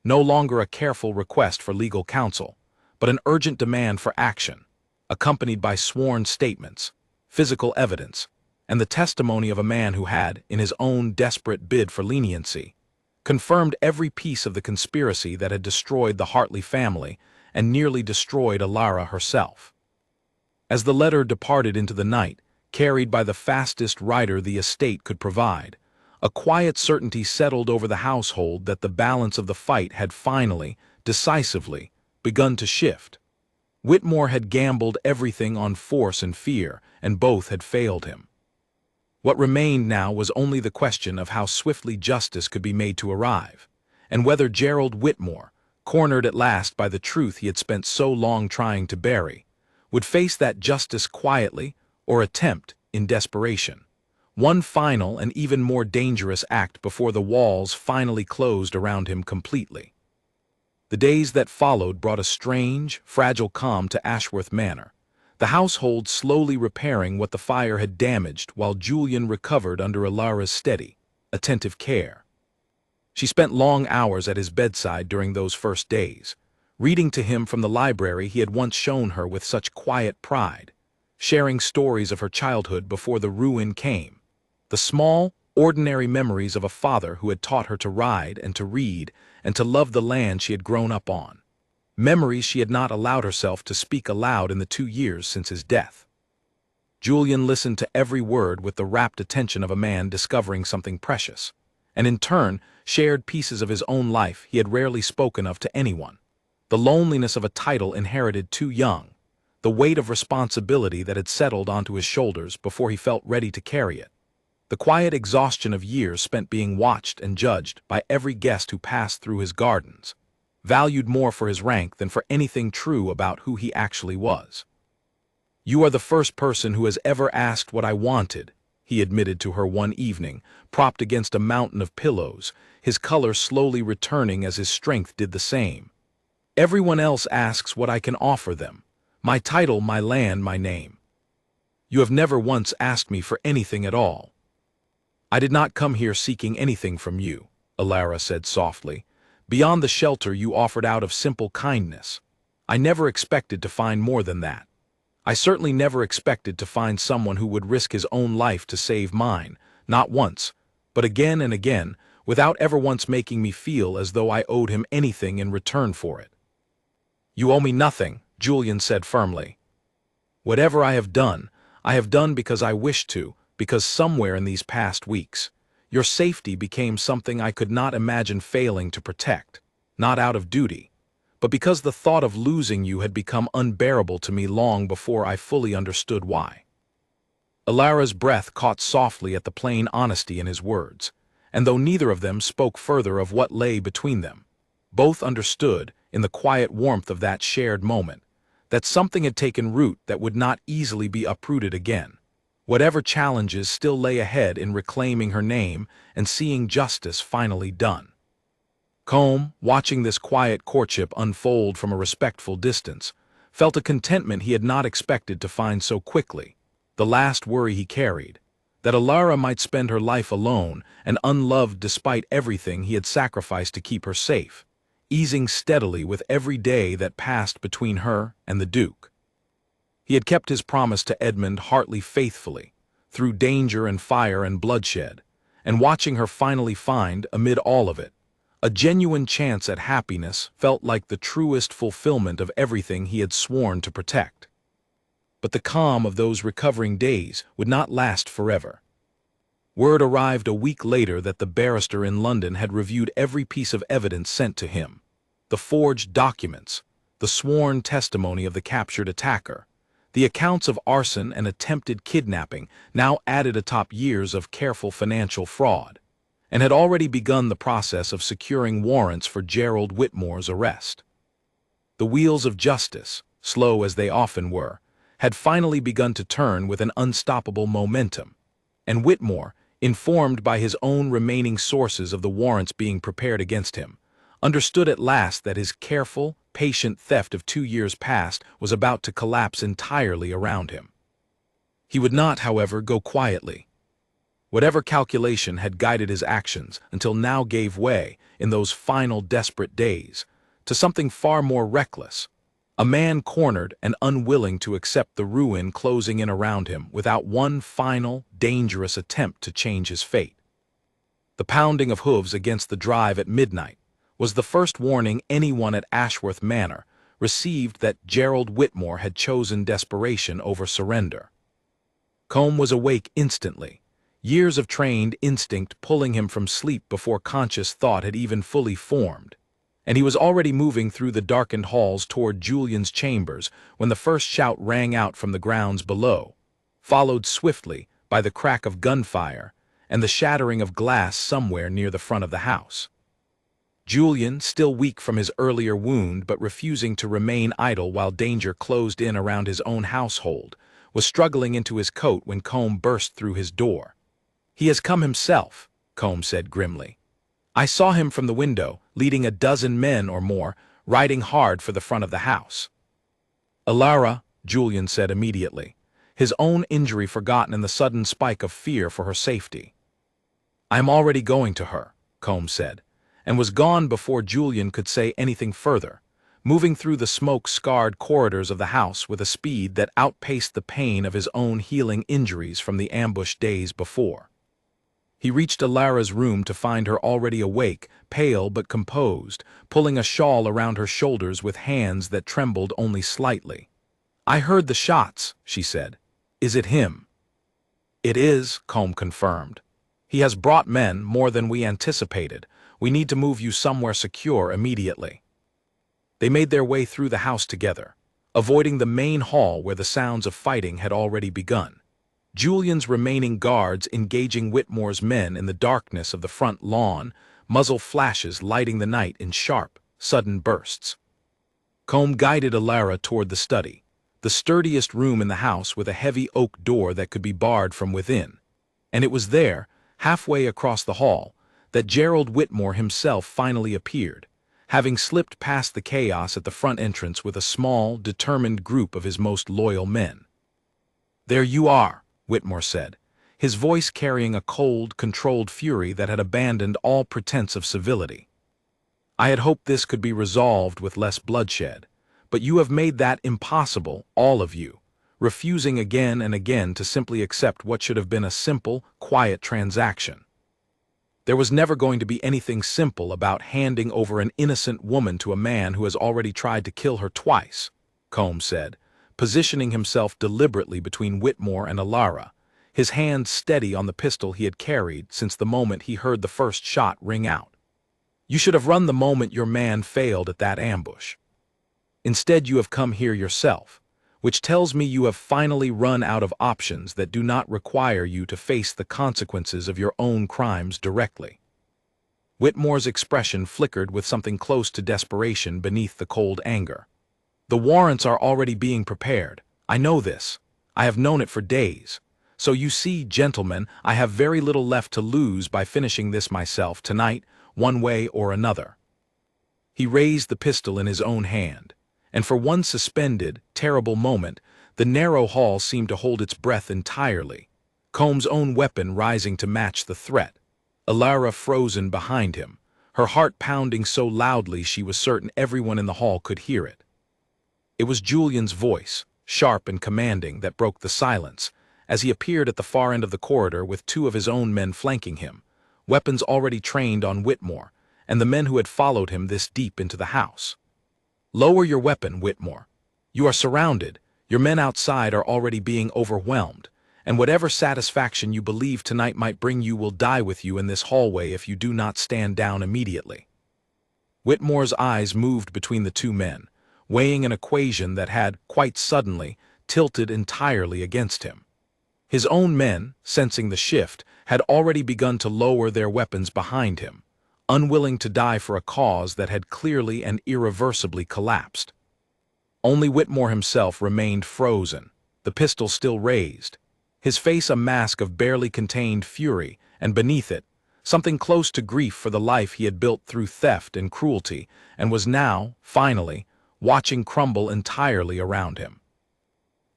no longer a careful request for legal counsel, but an urgent demand for action, accompanied by sworn statements, physical evidence, and the testimony of a man who had, in his own desperate bid for leniency, confirmed every piece of the conspiracy that had destroyed the Hartley family and nearly destroyed Alara herself. As the letter departed into the night, carried by the fastest rider the estate could provide, a quiet certainty settled over the household that the balance of the fight had finally, decisively, begun to shift. Whitmore had gambled everything on force and fear, and both had failed him. What remained now was only the question of how swiftly justice could be made to arrive, and whether Gerald Whitmore, cornered at last by the truth he had spent so long trying to bury, would face that justice quietly or attempt, in desperation, one final and even more dangerous act before the walls finally closed around him completely. The days that followed brought a strange, fragile calm to Ashworth Manor, the household slowly repairing what the fire had damaged while Julian recovered under Alara's steady, attentive care. She spent long hours at his bedside during those first days, reading to him from the library he had once shown her with such quiet pride, sharing stories of her childhood before the ruin came, the small, ordinary memories of a father who had taught her to ride and to read and to love the land she had grown up on, memories she had not allowed herself to speak aloud in the 2 years since his death. Julian listened to every word with the rapt attention of a man discovering something precious, and in turn shared pieces of his own life he had rarely spoken of to anyone, the loneliness of a title inherited too young, the weight of responsibility that had settled onto his shoulders before he felt ready to carry it, the quiet exhaustion of years spent being watched and judged by every guest who passed through his gardens, valued more for his rank than for anything true about who he actually was. "You are the first person who has ever asked what I wanted," he admitted to her one evening, propped against a mountain of pillows, his color slowly returning as his strength did the same. "Everyone else asks what I can offer them. My title, my land, my name. You have never once asked me for anything at all." "I did not come here seeking anything from you," Alara said softly, "beyond the shelter you offered out of simple kindness. I never expected to find more than that. I certainly never expected to find someone who would risk his own life to save mine, not once, but again and again, without ever once making me feel as though I owed him anything in return for it." "You owe me nothing," Julian said firmly. "Whatever I have done because I wished to, because somewhere in these past weeks, your safety became something I could not imagine failing to protect, not out of duty, but because the thought of losing you had become unbearable to me long before I fully understood why." Alara's breath caught softly at the plain honesty in his words, and though neither of them spoke further of what lay between them, both understood, in the quiet warmth of that shared moment, that something had taken root that would not easily be uprooted again, whatever challenges still lay ahead in reclaiming her name and seeing justice finally done. Combe, watching this quiet courtship unfold from a respectful distance, felt a contentment he had not expected to find so quickly, the last worry he carried, that Alara might spend her life alone and unloved despite everything he had sacrificed to keep her safe, easing steadily with every day that passed between her and the Duke. He had kept his promise to Edmund Hartley faithfully, through danger and fire and bloodshed, and watching her finally find, amid all of it, a genuine chance at happiness felt like the truest fulfillment of everything he had sworn to protect. But the calm of those recovering days would not last forever. Word arrived a week later that the barrister in London had reviewed every piece of evidence sent to him, the forged documents, the sworn testimony of the captured attacker, the accounts of arson and attempted kidnapping now added atop years of careful financial fraud, and had already begun the process of securing warrants for Gerald Whitmore's arrest. The wheels of justice, slow as they often were, had finally begun to turn with an unstoppable momentum, and Whitmore, informed by his own remaining sources of the warrants being prepared against him, understood at last that his careful, patient theft of 2 years past was about to collapse entirely around him. He would not, however, go quietly. Whatever calculation had guided his actions until now gave way, in those final desperate days, to something far more reckless, a man cornered and unwilling to accept the ruin closing in around him without one final, dangerous attempt to change his fate. The pounding of hooves against the drive at midnight was the first warning anyone at Ashworth Manor received that Gerald Whitmore had chosen desperation over surrender. Combe was awake instantly, years of trained instinct pulling him from sleep before conscious thought had even fully formed, and he was already moving through the darkened halls toward Julian's chambers when the first shout rang out from the grounds below, followed swiftly by the crack of gunfire and the shattering of glass somewhere near the front of the house. Julian, still weak from his earlier wound but refusing to remain idle while danger closed in around his own household, was struggling into his coat when Combe burst through his door. "He has come himself," Combe said grimly. "I saw him from the window, leading a dozen men or more, riding hard for the front of the house." "Alara," Julian said immediately, his own injury forgotten in the sudden spike of fear for her safety. "I am already going to her," Combs said, and was gone before Julian could say anything further, moving through the smoke-scarred corridors of the house with a speed that outpaced the pain of his own healing injuries from the ambush days before. He reached Alara's room to find her already awake, pale but composed, pulling a shawl around her shoulders with hands that trembled only slightly. "I heard the shots," she said. "Is it him?" "It is," Combs confirmed. "He has brought men, more than we anticipated. We need to move you somewhere secure immediately." They made their way through the house together, avoiding the main hall where the sounds of fighting had already begun. Julian's remaining guards engaging Whitmore's men in the darkness of the front lawn, muzzle flashes lighting the night in sharp, sudden bursts. Combs guided Alara toward the study, the sturdiest room in the house with a heavy oak door that could be barred from within. And it was there, halfway across the hall, that Gerald Whitmore himself finally appeared, having slipped past the chaos at the front entrance with a small, determined group of his most loyal men. "There you are," Whitmore said, his voice carrying a cold, controlled fury that had abandoned all pretense of civility. "I had hoped this could be resolved with less bloodshed, but you have made that impossible, all of you, refusing again and again to simply accept what should have been a simple, quiet transaction. There was never going to be anything simple about handing over an innocent woman to a man who has already tried to kill her twice," Combs said, positioning himself deliberately between Whitmore and Alara, his hand steady on the pistol he had carried since the moment he heard the first shot ring out. "You should have run the moment your man failed at that ambush. Instead, you have come here yourself, which tells me you have finally run out of options that do not require you to face the consequences of your own crimes directly." Whitmore's expression flickered with something close to desperation beneath the cold anger. "The warrants are already being prepared. I know this. I have known it for days. So you see, gentlemen, I have very little left to lose by finishing this myself tonight, one way or another." He raised the pistol in his own hand, and for one suspended, terrible moment, the narrow hall seemed to hold its breath entirely, Combs' own weapon rising to match the threat, Alara frozen behind him, her heart pounding so loudly she was certain everyone in the hall could hear it. It was Julian's voice, sharp and commanding, that broke the silence, as he appeared at the far end of the corridor with two of his own men flanking him, weapons already trained on Whitmore, and the men who had followed him this deep into the house. "Lower your weapon, Whitmore. You are surrounded, your men outside are already being overwhelmed, and whatever satisfaction you believe tonight might bring you will die with you in this hallway if you do not stand down immediately." Whitmore's eyes moved between the two men, weighing an equation that had, quite suddenly, tilted entirely against him. His own men, sensing the shift, had already begun to lower their weapons behind him, unwilling to die for a cause that had clearly and irreversibly collapsed. Only Whitmore himself remained frozen, the pistol still raised, his face a mask of barely contained fury, and beneath it, something close to grief for the life he had built through theft and cruelty, and was now, finally, watching crumble entirely around him.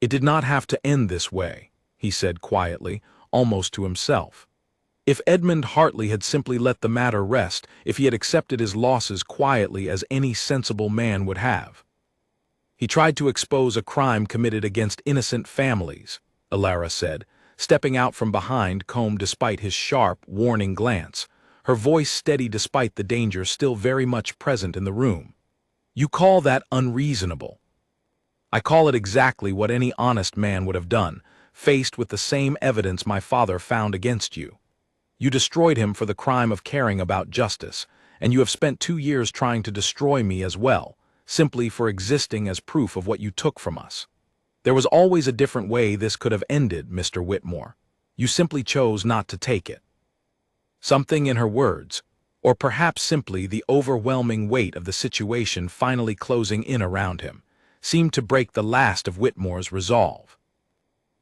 "It did not have to end this way," he said quietly, almost to himself. If Edmund Hartley had simply let the matter rest, if he had accepted his losses quietly as any sensible man would have. "He tried to expose a crime committed against innocent families," Alara said, stepping out from behind Combs despite his sharp, warning glance, her voice steady despite the danger still very much present in the room. "You call that unreasonable. I call it exactly what any honest man would have done, faced with the same evidence my father found against you. You destroyed him for the crime of caring about justice, and you have spent 2 years trying to destroy me as well, simply for existing as proof of what you took from us. There was always a different way this could have ended, Mr. Whitmore. You simply chose not to take it." Something in her words, or perhaps simply the overwhelming weight of the situation finally closing in around him, seemed to break the last of Whitmore's resolve.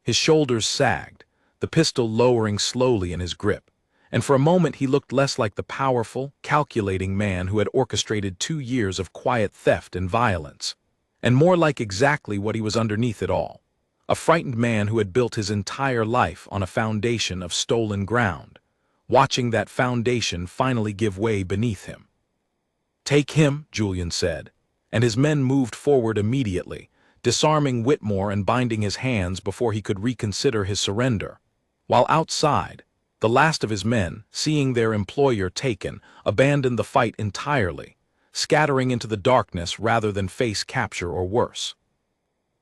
His shoulders sagged, the pistol lowering slowly in his grip, and for a moment he looked less like the powerful, calculating man who had orchestrated 2 years of quiet theft and violence, and more like exactly what he was underneath it all. A frightened man who had built his entire life on a foundation of stolen ground, watching that foundation finally give way beneath him. "Take him," Julian said, and his men moved forward immediately, disarming Whitmore and binding his hands before he could reconsider his surrender. While outside, the last of his men, seeing their employer taken, abandoned the fight entirely, scattering into the darkness rather than face capture or worse.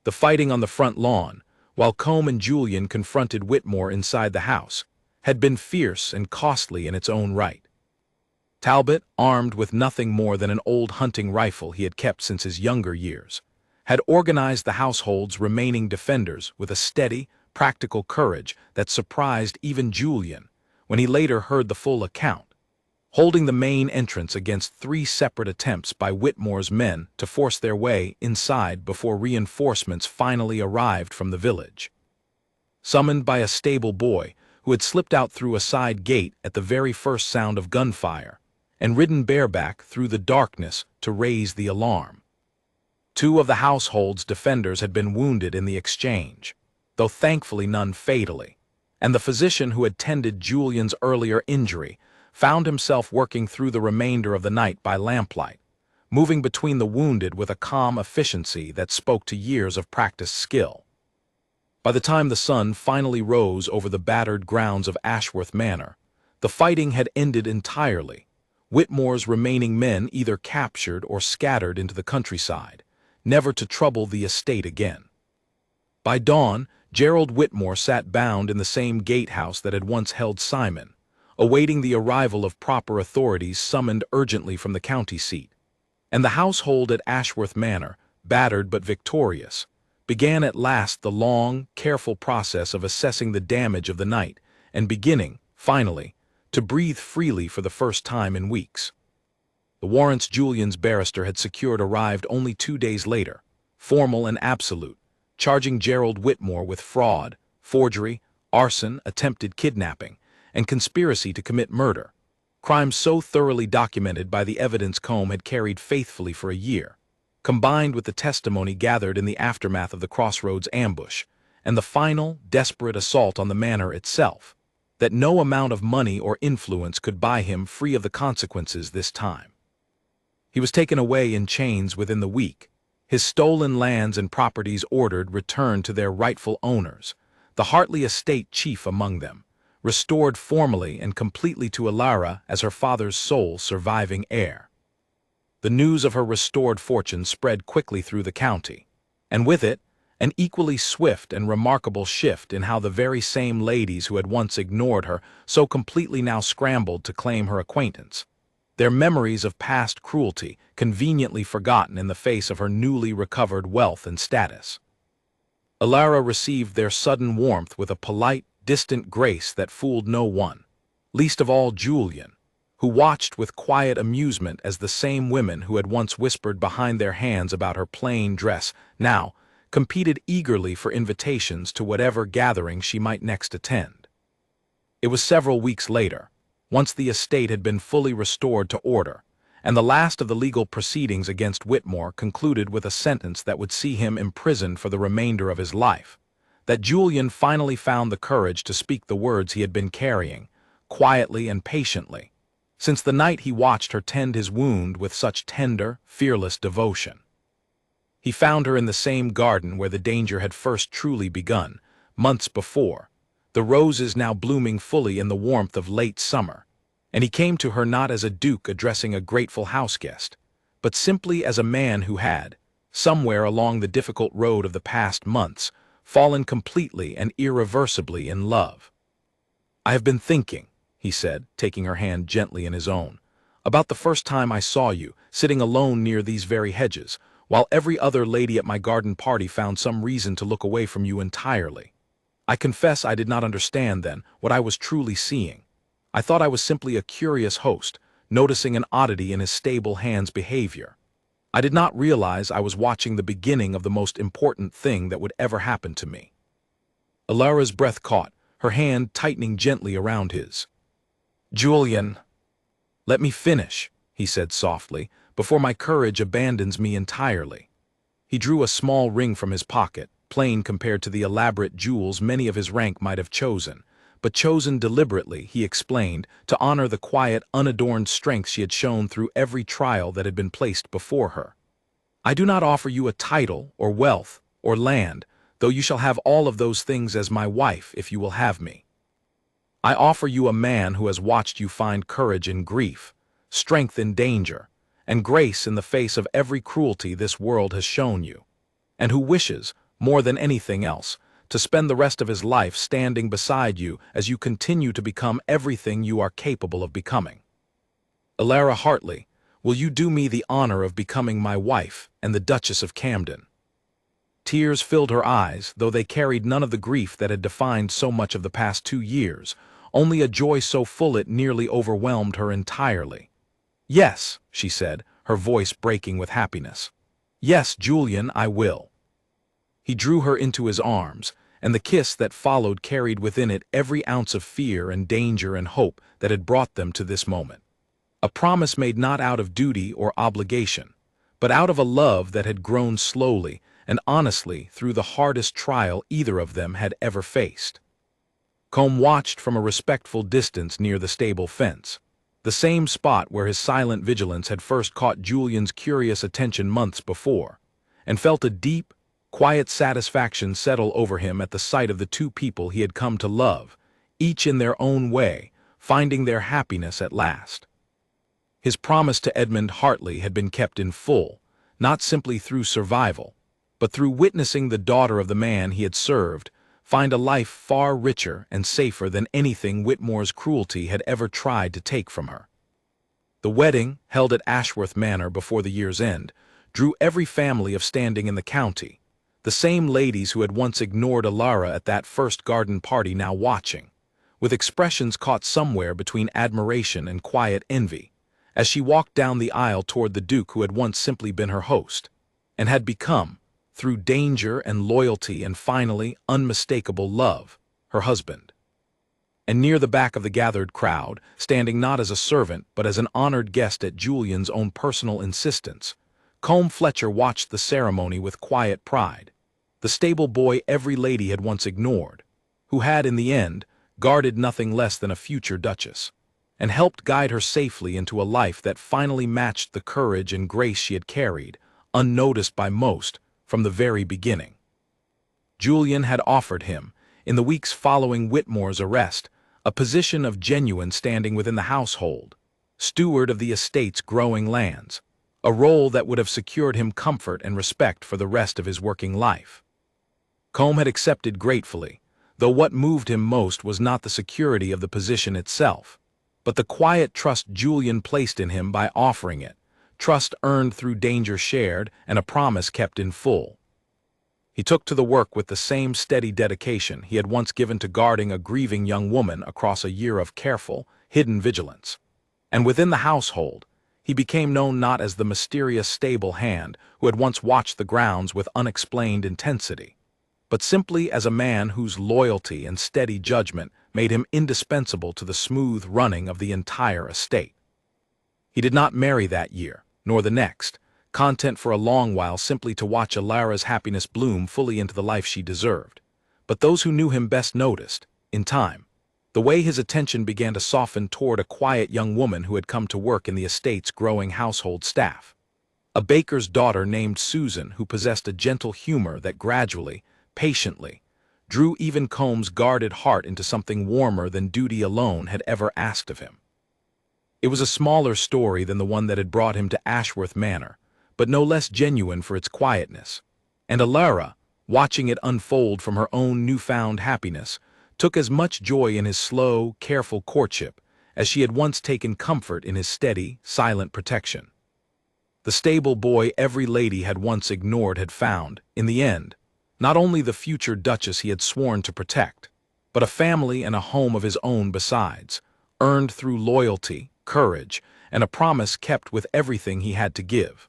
The fighting on the front lawn, while Combe and Julian confronted Whitmore inside the house, had been fierce and costly in its own right. Talbot, armed with nothing more than an old hunting rifle he had kept since his younger years, had organized the household's remaining defenders with a steady, practical courage that surprised even Julian when he later heard the full account, holding the main entrance against 3 separate attempts by Whitmore's men to force their way inside before reinforcements finally arrived from the village. Summoned by a stable boy who had slipped out through a side gate at the very first sound of gunfire, and ridden bareback through the darkness to raise the alarm. 2 of the household's defenders had been wounded in the exchange, though thankfully none fatally, and the physician who had tended Julian's earlier injury found himself working through the remainder of the night by lamplight, moving between the wounded with a calm efficiency that spoke to years of practiced skill. By the time the sun finally rose over the battered grounds of Ashworth Manor, the fighting had ended entirely, Whitmore's remaining men either captured or scattered into the countryside, never to trouble the estate again. By dawn, Gerald Whitmore sat bound in the same gatehouse that had once held Simon, awaiting the arrival of proper authorities summoned urgently from the county seat, and the household at Ashworth Manor, battered but victorious, began at last the long, careful process of assessing the damage of the night and beginning, finally, to breathe freely for the first time in weeks. The warrants Julian's barrister had secured arrived only 2 days later, formal and absolute, charging Gerald Whitmore with fraud, forgery, arson, attempted kidnapping, and conspiracy to commit murder, crimes so thoroughly documented by the evidence Combe had carried faithfully for a year, combined with the testimony gathered in the aftermath of the Crossroads ambush, and the final, desperate assault on the manor itself, that no amount of money or influence could buy him free of the consequences this time. He was taken away in chains within the week, his stolen lands and properties ordered returned to their rightful owners, the Hartley estate chief among them, restored formally and completely to Alara as her father's sole surviving heir. The news of her restored fortune spread quickly through the county, and with it, an equally swift and remarkable shift in how the very same ladies who had once ignored her so completely now scrambled to claim her acquaintance, their memories of past cruelty conveniently forgotten in the face of her newly recovered wealth and status. Alara received their sudden warmth with a polite, distant grace that fooled no one, least of all Julian, who watched with quiet amusement as the same women who had once whispered behind their hands about her plain dress now competed eagerly for invitations to whatever gathering she might next attend. It was several weeks later, once the estate had been fully restored to order, and the last of the legal proceedings against Whitmore concluded with a sentence that would see him imprisoned for the remainder of his life, that Julian finally found the courage to speak the words he had been carrying, quietly and patiently, since the night he watched her tend his wound with such tender, fearless devotion. He found her in the same garden where the danger had first truly begun, months before, the roses now blooming fully in the warmth of late summer, and he came to her not as a duke addressing a grateful houseguest, but simply as a man who had, somewhere along the difficult road of the past months, fallen completely and irreversibly in love. "I have been thinking," he said, taking her hand gently in his own, "about the first time I saw you, sitting alone near these very hedges, while every other lady at my garden party found some reason to look away from you entirely. I confess I did not understand then what I was truly seeing. I thought I was simply a curious host, noticing an oddity in his stable hand's behavior. I did not realize I was watching the beginning of the most important thing that would ever happen to me." Alara's breath caught, her hand tightening gently around his. "Julian, let me finish," he said softly, "before my courage abandons me entirely." He drew a small ring from his pocket, plain compared to the elaborate jewels many of his rank might have chosen, but chosen deliberately, he explained, to honor the quiet, unadorned strength she had shown through every trial that had been placed before her. I do not offer you a title, or wealth, or land, though you shall have all of those things as my wife if you will have me. I offer you a man who has watched you find courage in grief, strength in danger, and grace in the face of every cruelty this world has shown you, and who wishes, more than anything else, to spend the rest of his life standing beside you as you continue to become everything you are capable of becoming. Alara Hartley, will you do me the honor of becoming my wife and the Duchess of Camden? Tears filled her eyes, though they carried none of the grief that had defined so much of the past 2 years, only a joy so full it nearly overwhelmed her entirely. Yes, she said, her voice breaking with happiness. Yes, Julian, I will. He drew her into his arms, and the kiss that followed carried within it every ounce of fear and danger and hope that had brought them to this moment. A promise made not out of duty or obligation, but out of a love that had grown slowly and honestly through the hardest trial either of them had ever faced. Combe watched from a respectful distance near the stable fence, the same spot where his silent vigilance had first caught Julian's curious attention months before, and felt a deep, quiet satisfaction settle over him at the sight of the two people he had come to love, each in their own way, finding their happiness at last. His promise to Edmund Hartley had been kept in full, not simply through survival, but through witnessing the daughter of the man he had served find a life far richer and safer than anything Whitmore's cruelty had ever tried to take from her. The wedding, held at Ashworth Manor before the year's end, drew every family of standing in the county, the same ladies who had once ignored Alara at that first garden party now watching, with expressions caught somewhere between admiration and quiet envy, as she walked down the aisle toward the Duke who had once simply been her host, and had become, through danger and loyalty and finally unmistakable love, her husband. And near the back of the gathered crowd, standing not as a servant but as an honored guest at Julian's own personal insistence, Combe Fletcher watched the ceremony with quiet pride, the stable boy every lady had once ignored, who had in the end guarded nothing less than a future Duchess, and helped guide her safely into a life that finally matched the courage and grace she had carried, unnoticed by most, from the very beginning. Julian had offered him, in the weeks following Whitmore's arrest, a position of genuine standing within the household, steward of the estate's growing lands, a role that would have secured him comfort and respect for the rest of his working life. Combe had accepted gratefully, though what moved him most was not the security of the position itself, but the quiet trust Julian placed in him by offering it, trust earned through danger shared and a promise kept in full. He took to the work with the same steady dedication he had once given to guarding a grieving young woman across a year of careful, hidden vigilance. And within the household, he became known not as the mysterious stable hand who had once watched the grounds with unexplained intensity, but simply as a man whose loyalty and steady judgment made him indispensable to the smooth running of the entire estate. He did not marry that year, nor the next, content for a long while simply to watch Alara's happiness bloom fully into the life she deserved. But those who knew him best noticed, in time, the way his attention began to soften toward a quiet young woman who had come to work in the estate's growing household staff. A baker's daughter named Susan who possessed a gentle humor that gradually, patiently, drew even Comb's guarded heart into something warmer than duty alone had ever asked of him. It was a smaller story than the one that had brought him to Ashworth Manor, but no less genuine for its quietness, and Alara, watching it unfold from her own newfound happiness, took as much joy in his slow, careful courtship as she had once taken comfort in his steady, silent protection. The stable boy every lady had once ignored had found, in the end, not only the future Duchess he had sworn to protect, but a family and a home of his own besides, earned through loyalty, courage, and a promise kept with everything he had to give.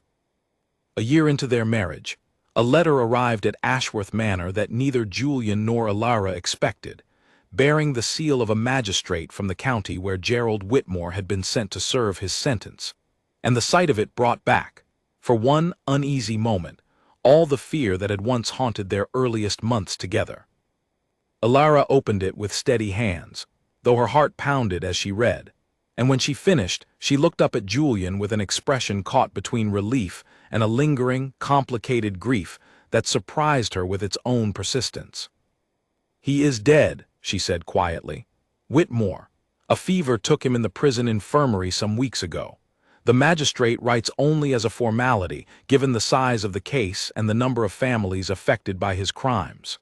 A year into their marriage, a letter arrived at Ashworth Manor that neither Julian nor Alara expected, bearing the seal of a magistrate from the county where Gerald Whitmore had been sent to serve his sentence, and the sight of it brought back, for one uneasy moment, all the fear that had once haunted their earliest months together. Alara opened it with steady hands, though her heart pounded as she read, and when she finished, she looked up at Julian with an expression caught between relief and a lingering, complicated grief that surprised her with its own persistence. "He is dead," she said quietly. "Whitmore. A fever took him in the prison infirmary some weeks ago. The magistrate writes only as a formality, given the size of the case and the number of families affected by his crimes."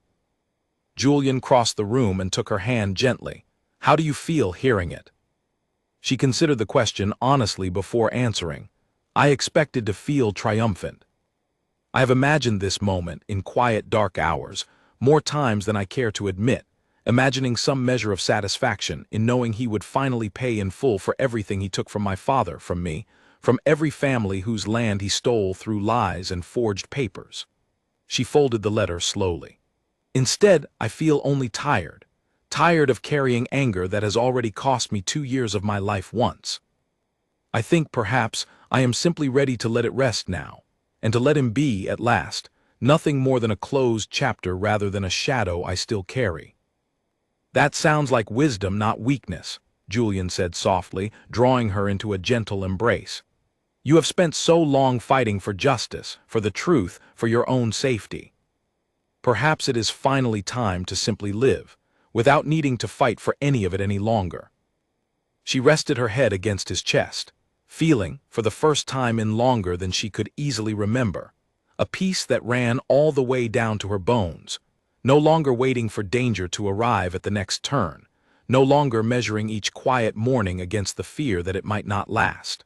Julian crossed the room and took her hand gently. "How do you feel hearing it?" She considered the question honestly before answering. "I expected to feel triumphant. I have imagined this moment in quiet, dark hours, more times than I care to admit, imagining some measure of satisfaction in knowing he would finally pay in full for everything he took from my father, from me, from every family whose land he stole through lies and forged papers." She folded the letter slowly. "Instead, I feel only tired of carrying anger that has already cost me 2 years of my life once. I think, perhaps, I am simply ready to let it rest now, and to let him be, at last, nothing more than a closed chapter rather than a shadow I still carry." "That sounds like wisdom, not weakness," Julian said softly, drawing her into a gentle embrace. "You have spent so long fighting for justice, for the truth, for your own safety. Perhaps it is finally time to simply live, without needing to fight for any of it any longer." She rested her head against his chest, feeling, for the first time in longer than she could easily remember, a peace that ran all the way down to her bones, no longer waiting for danger to arrive at the next turn, no longer measuring each quiet morning against the fear that it might not last.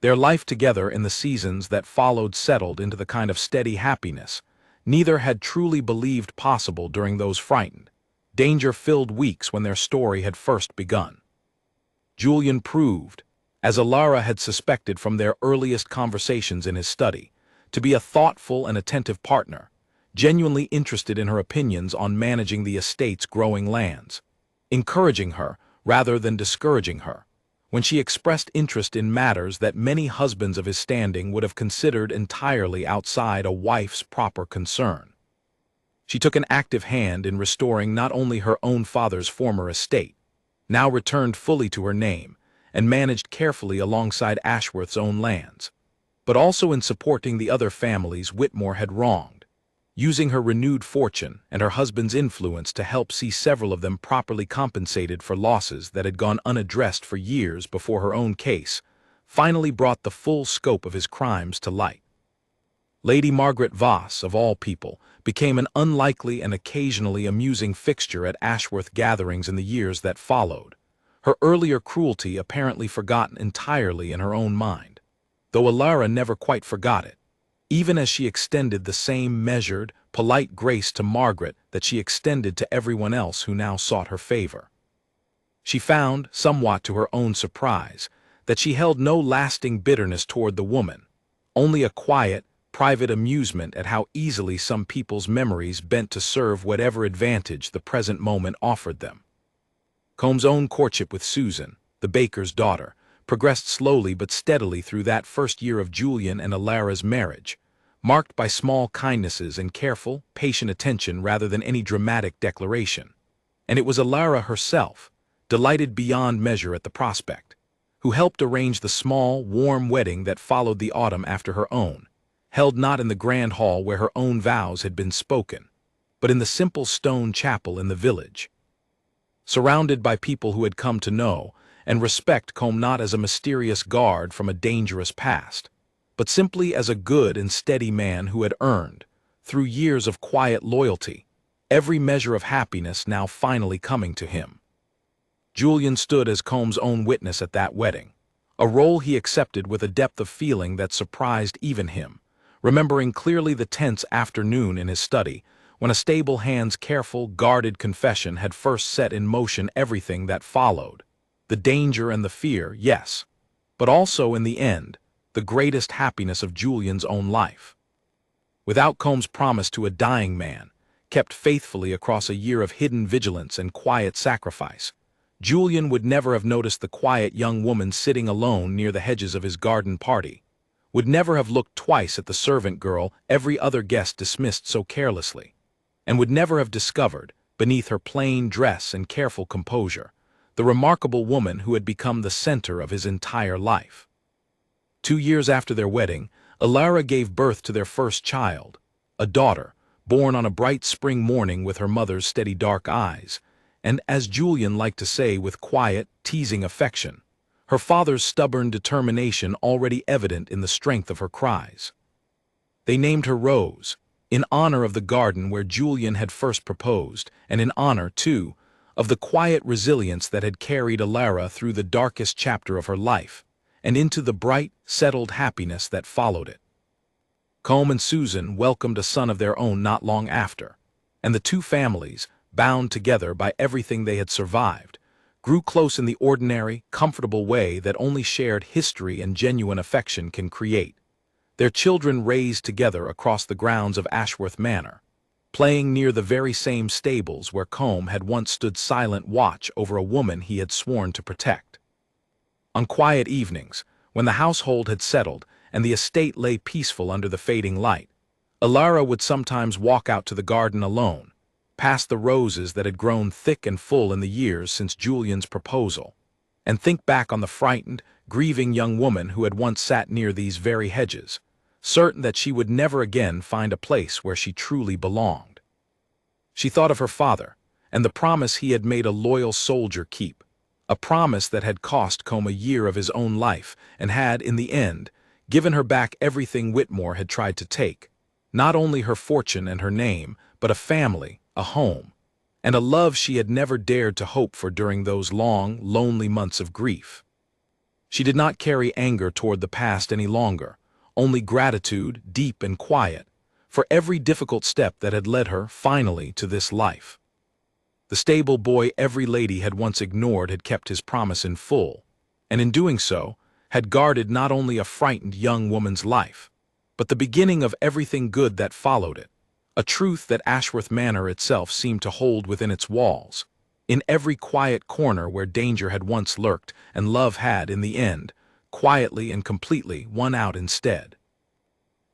Their life together in the seasons that followed settled into the kind of steady happiness neither had truly believed possible during those frightened, danger-filled weeks when their story had first begun. Julian proved, as Alara had suspected from their earliest conversations in his study, to be a thoughtful and attentive partner, genuinely interested in her opinions on managing the estate's growing lands, encouraging her rather than discouraging her when she expressed interest in matters that many husbands of his standing would have considered entirely outside a wife's proper concern. She took an active hand in restoring not only her own father's former estate, now returned fully to her name and managed carefully alongside Ashworth's own lands, but also in supporting the other families Whitmore had wronged, using her renewed fortune and her husband's influence to help see several of them properly compensated for losses that had gone unaddressed for years before her own case finally brought the full scope of his crimes to light. Lady Margaret Voss, of all people, became an unlikely and occasionally amusing fixture at Ashworth gatherings in the years that followed, her earlier cruelty apparently forgotten entirely in her own mind, though Alara never quite forgot it, even as she extended the same measured, polite grace to Margaret that she extended to everyone else who now sought her favor. She found, somewhat to her own surprise, that she held no lasting bitterness toward the woman, only a quiet, private amusement at how easily some people's memories bent to serve whatever advantage the present moment offered them. Combs' own courtship with Susan, the baker's daughter, progressed slowly but steadily through that first year of Julian and Alara's marriage, marked by small kindnesses and careful, patient attention rather than any dramatic declaration. And it was Alara herself, delighted beyond measure at the prospect, who helped arrange the small, warm wedding that followed the autumn after her own, held not in the grand hall where her own vows had been spoken, but in the simple stone chapel in the village. Surrounded by people who had come to know and respect Combe not as a mysterious guard from a dangerous past, but simply as a good and steady man who had earned, through years of quiet loyalty, every measure of happiness now finally coming to him. Julian stood as Combs' own witness at that wedding, a role he accepted with a depth of feeling that surprised even him, remembering clearly the tense afternoon in his study when a stable hand's careful, guarded confession had first set in motion everything that followed. The danger and the fear, yes, but also, in the end, the greatest happiness of Julian's own life. Without Combs' promise to a dying man, kept faithfully across a year of hidden vigilance and quiet sacrifice, Julian would never have noticed the quiet young woman sitting alone near the hedges of his garden party, would never have looked twice at the servant girl every other guest dismissed so carelessly, and would never have discovered, beneath her plain dress and careful composure, the remarkable woman who had become the center of his entire life. 2 years after their wedding, Alara gave birth to their first child, a daughter, born on a bright spring morning with her mother's steady dark eyes, and, as Julian liked to say with quiet, teasing affection, her father's stubborn determination already evident in the strength of her cries. They named her Rose, in honor of the garden where Julian had first proposed, and in honor, too, of the quiet resilience that had carried Alara through the darkest chapter of her life, and into the bright, settled happiness that followed it. Combe and Susan welcomed a son of their own not long after, and the two families, bound together by everything they had survived, grew close in the ordinary, comfortable way that only shared history and genuine affection can create. Their children raised together across the grounds of Ashworth Manor, playing near the very same stables where Combe had once stood silent watch over a woman he had sworn to protect. On quiet evenings, when the household had settled and the estate lay peaceful under the fading light, Alara would sometimes walk out to the garden alone, past the roses that had grown thick and full in the years since Julian's proposal, and think back on the frightened, grieving young woman who had once sat near these very hedges, certain that she would never again find a place where she truly belonged. She thought of her father, and the promise he had made a loyal soldier keep, a promise that had cost Combe a year of his own life and had, in the end, given her back everything Whitmore had tried to take, not only her fortune and her name, but a family, a home, and a love she had never dared to hope for during those long, lonely months of grief. She did not carry anger toward the past any longer, only gratitude, deep and quiet, for every difficult step that had led her, finally, to this life. The stable boy every lady had once ignored had kept his promise in full, and in doing so, had guarded not only a frightened young woman's life, but the beginning of everything good that followed it, a truth that Ashworth Manor itself seemed to hold within its walls, in every quiet corner where danger had once lurked and love had, in the end, quietly and completely won out instead.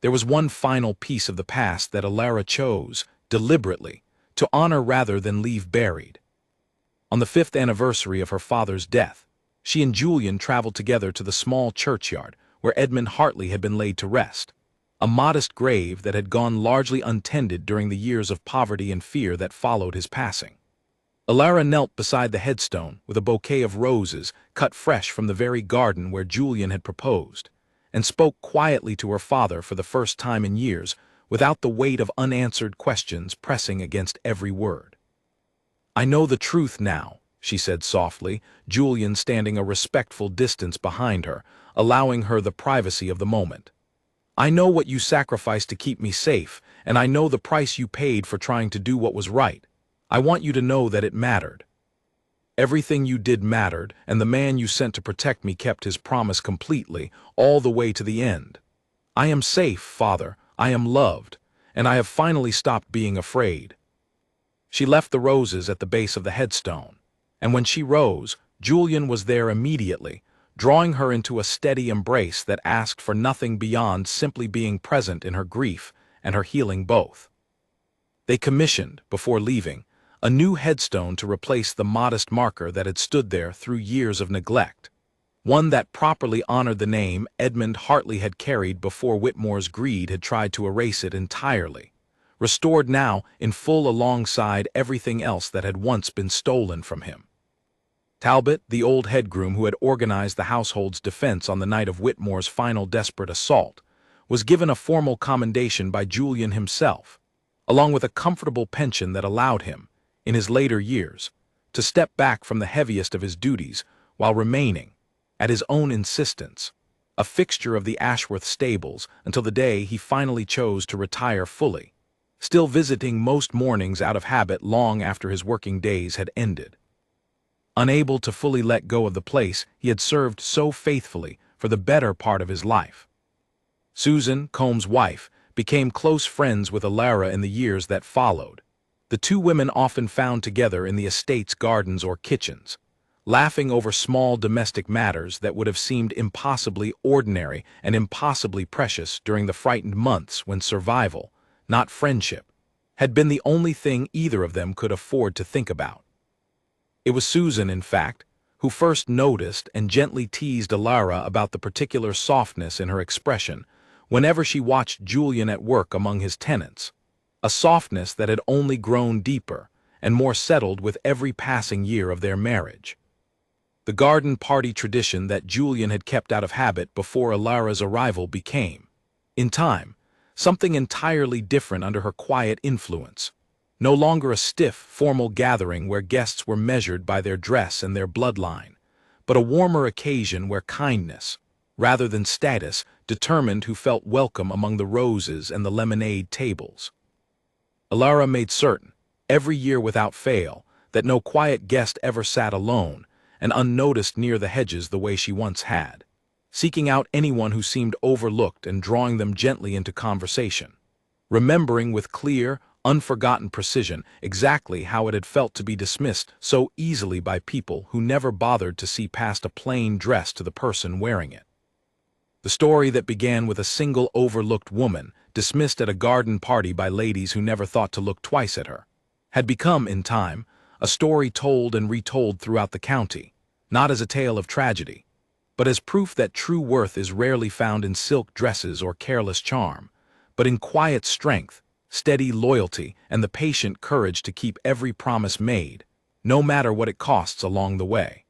There was one final piece of the past that Alara chose, deliberately, to honor rather than leave buried. On the 5th anniversary of her father's death, she and Julian traveled together to the small churchyard where Edmund Hartley had been laid to rest, a modest grave that had gone largely untended during the years of poverty and fear that followed his passing. Alara knelt beside the headstone with a bouquet of roses cut fresh from the very garden where Julian had proposed, and spoke quietly to her father for the first time in years, without the weight of unanswered questions pressing against every word. "I know the truth now," she said softly, Julian standing a respectful distance behind her, allowing her the privacy of the moment. "I know what you sacrificed to keep me safe, and I know the price you paid for trying to do what was right. I want you to know that it mattered. Everything you did mattered, and the man you sent to protect me kept his promise completely, all the way to the end. I am safe, Father, I am loved, and I have finally stopped being afraid." She left the roses at the base of the headstone, and when she rose, Julian was there immediately, drawing her into a steady embrace that asked for nothing beyond simply being present in her grief and her healing both. They commissioned, before leaving, a new headstone to replace the modest marker that had stood there through years of neglect, one that properly honored the name Edmund Hartley had carried before Whitmore's greed had tried to erase it entirely, restored now in full alongside everything else that had once been stolen from him. Talbot, the old head groom who had organized the household's defense on the night of Whitmore's final desperate assault, was given a formal commendation by Julian himself, along with a comfortable pension that allowed him, in his later years, to step back from the heaviest of his duties while remaining, at his own insistence, a fixture of the Ashworth stables until the day he finally chose to retire fully, still visiting most mornings out of habit long after his working days had ended. Unable to fully let go of the place he had served so faithfully for the better part of his life. Susan, Combe's wife, became close friends with Alara in the years that followed, the two women often found together in the estate's gardens or kitchens, laughing over small domestic matters that would have seemed impossibly ordinary and impossibly precious during the frightened months when survival, not friendship, had been the only thing either of them could afford to think about. It was Susan, in fact, who first noticed and gently teased Alara about the particular softness in her expression whenever she watched Julian at work among his tenants, a softness that had only grown deeper and more settled with every passing year of their marriage. The garden party tradition that Julian had kept out of habit before Alara's arrival became, in time, something entirely different under her quiet influence. No longer a stiff, formal gathering where guests were measured by their dress and their bloodline, but a warmer occasion where kindness, rather than status, determined who felt welcome among the roses and the lemonade tables. Alara made certain, every year without fail, that no quiet guest ever sat alone and unnoticed near the hedges the way she once had, seeking out anyone who seemed overlooked and drawing them gently into conversation, remembering with clear, unforgotten precision exactly how it had felt to be dismissed so easily by people who never bothered to see past a plain dress to the person wearing it. The story that began with a single overlooked woman, dismissed at a garden party by ladies who never thought to look twice at her, had become, in time, a story told and retold throughout the county, not as a tale of tragedy, but as proof that true worth is rarely found in silk dresses or careless charm, but in quiet strength, steady loyalty, and the patient courage to keep every promise made, no matter what it costs along the way.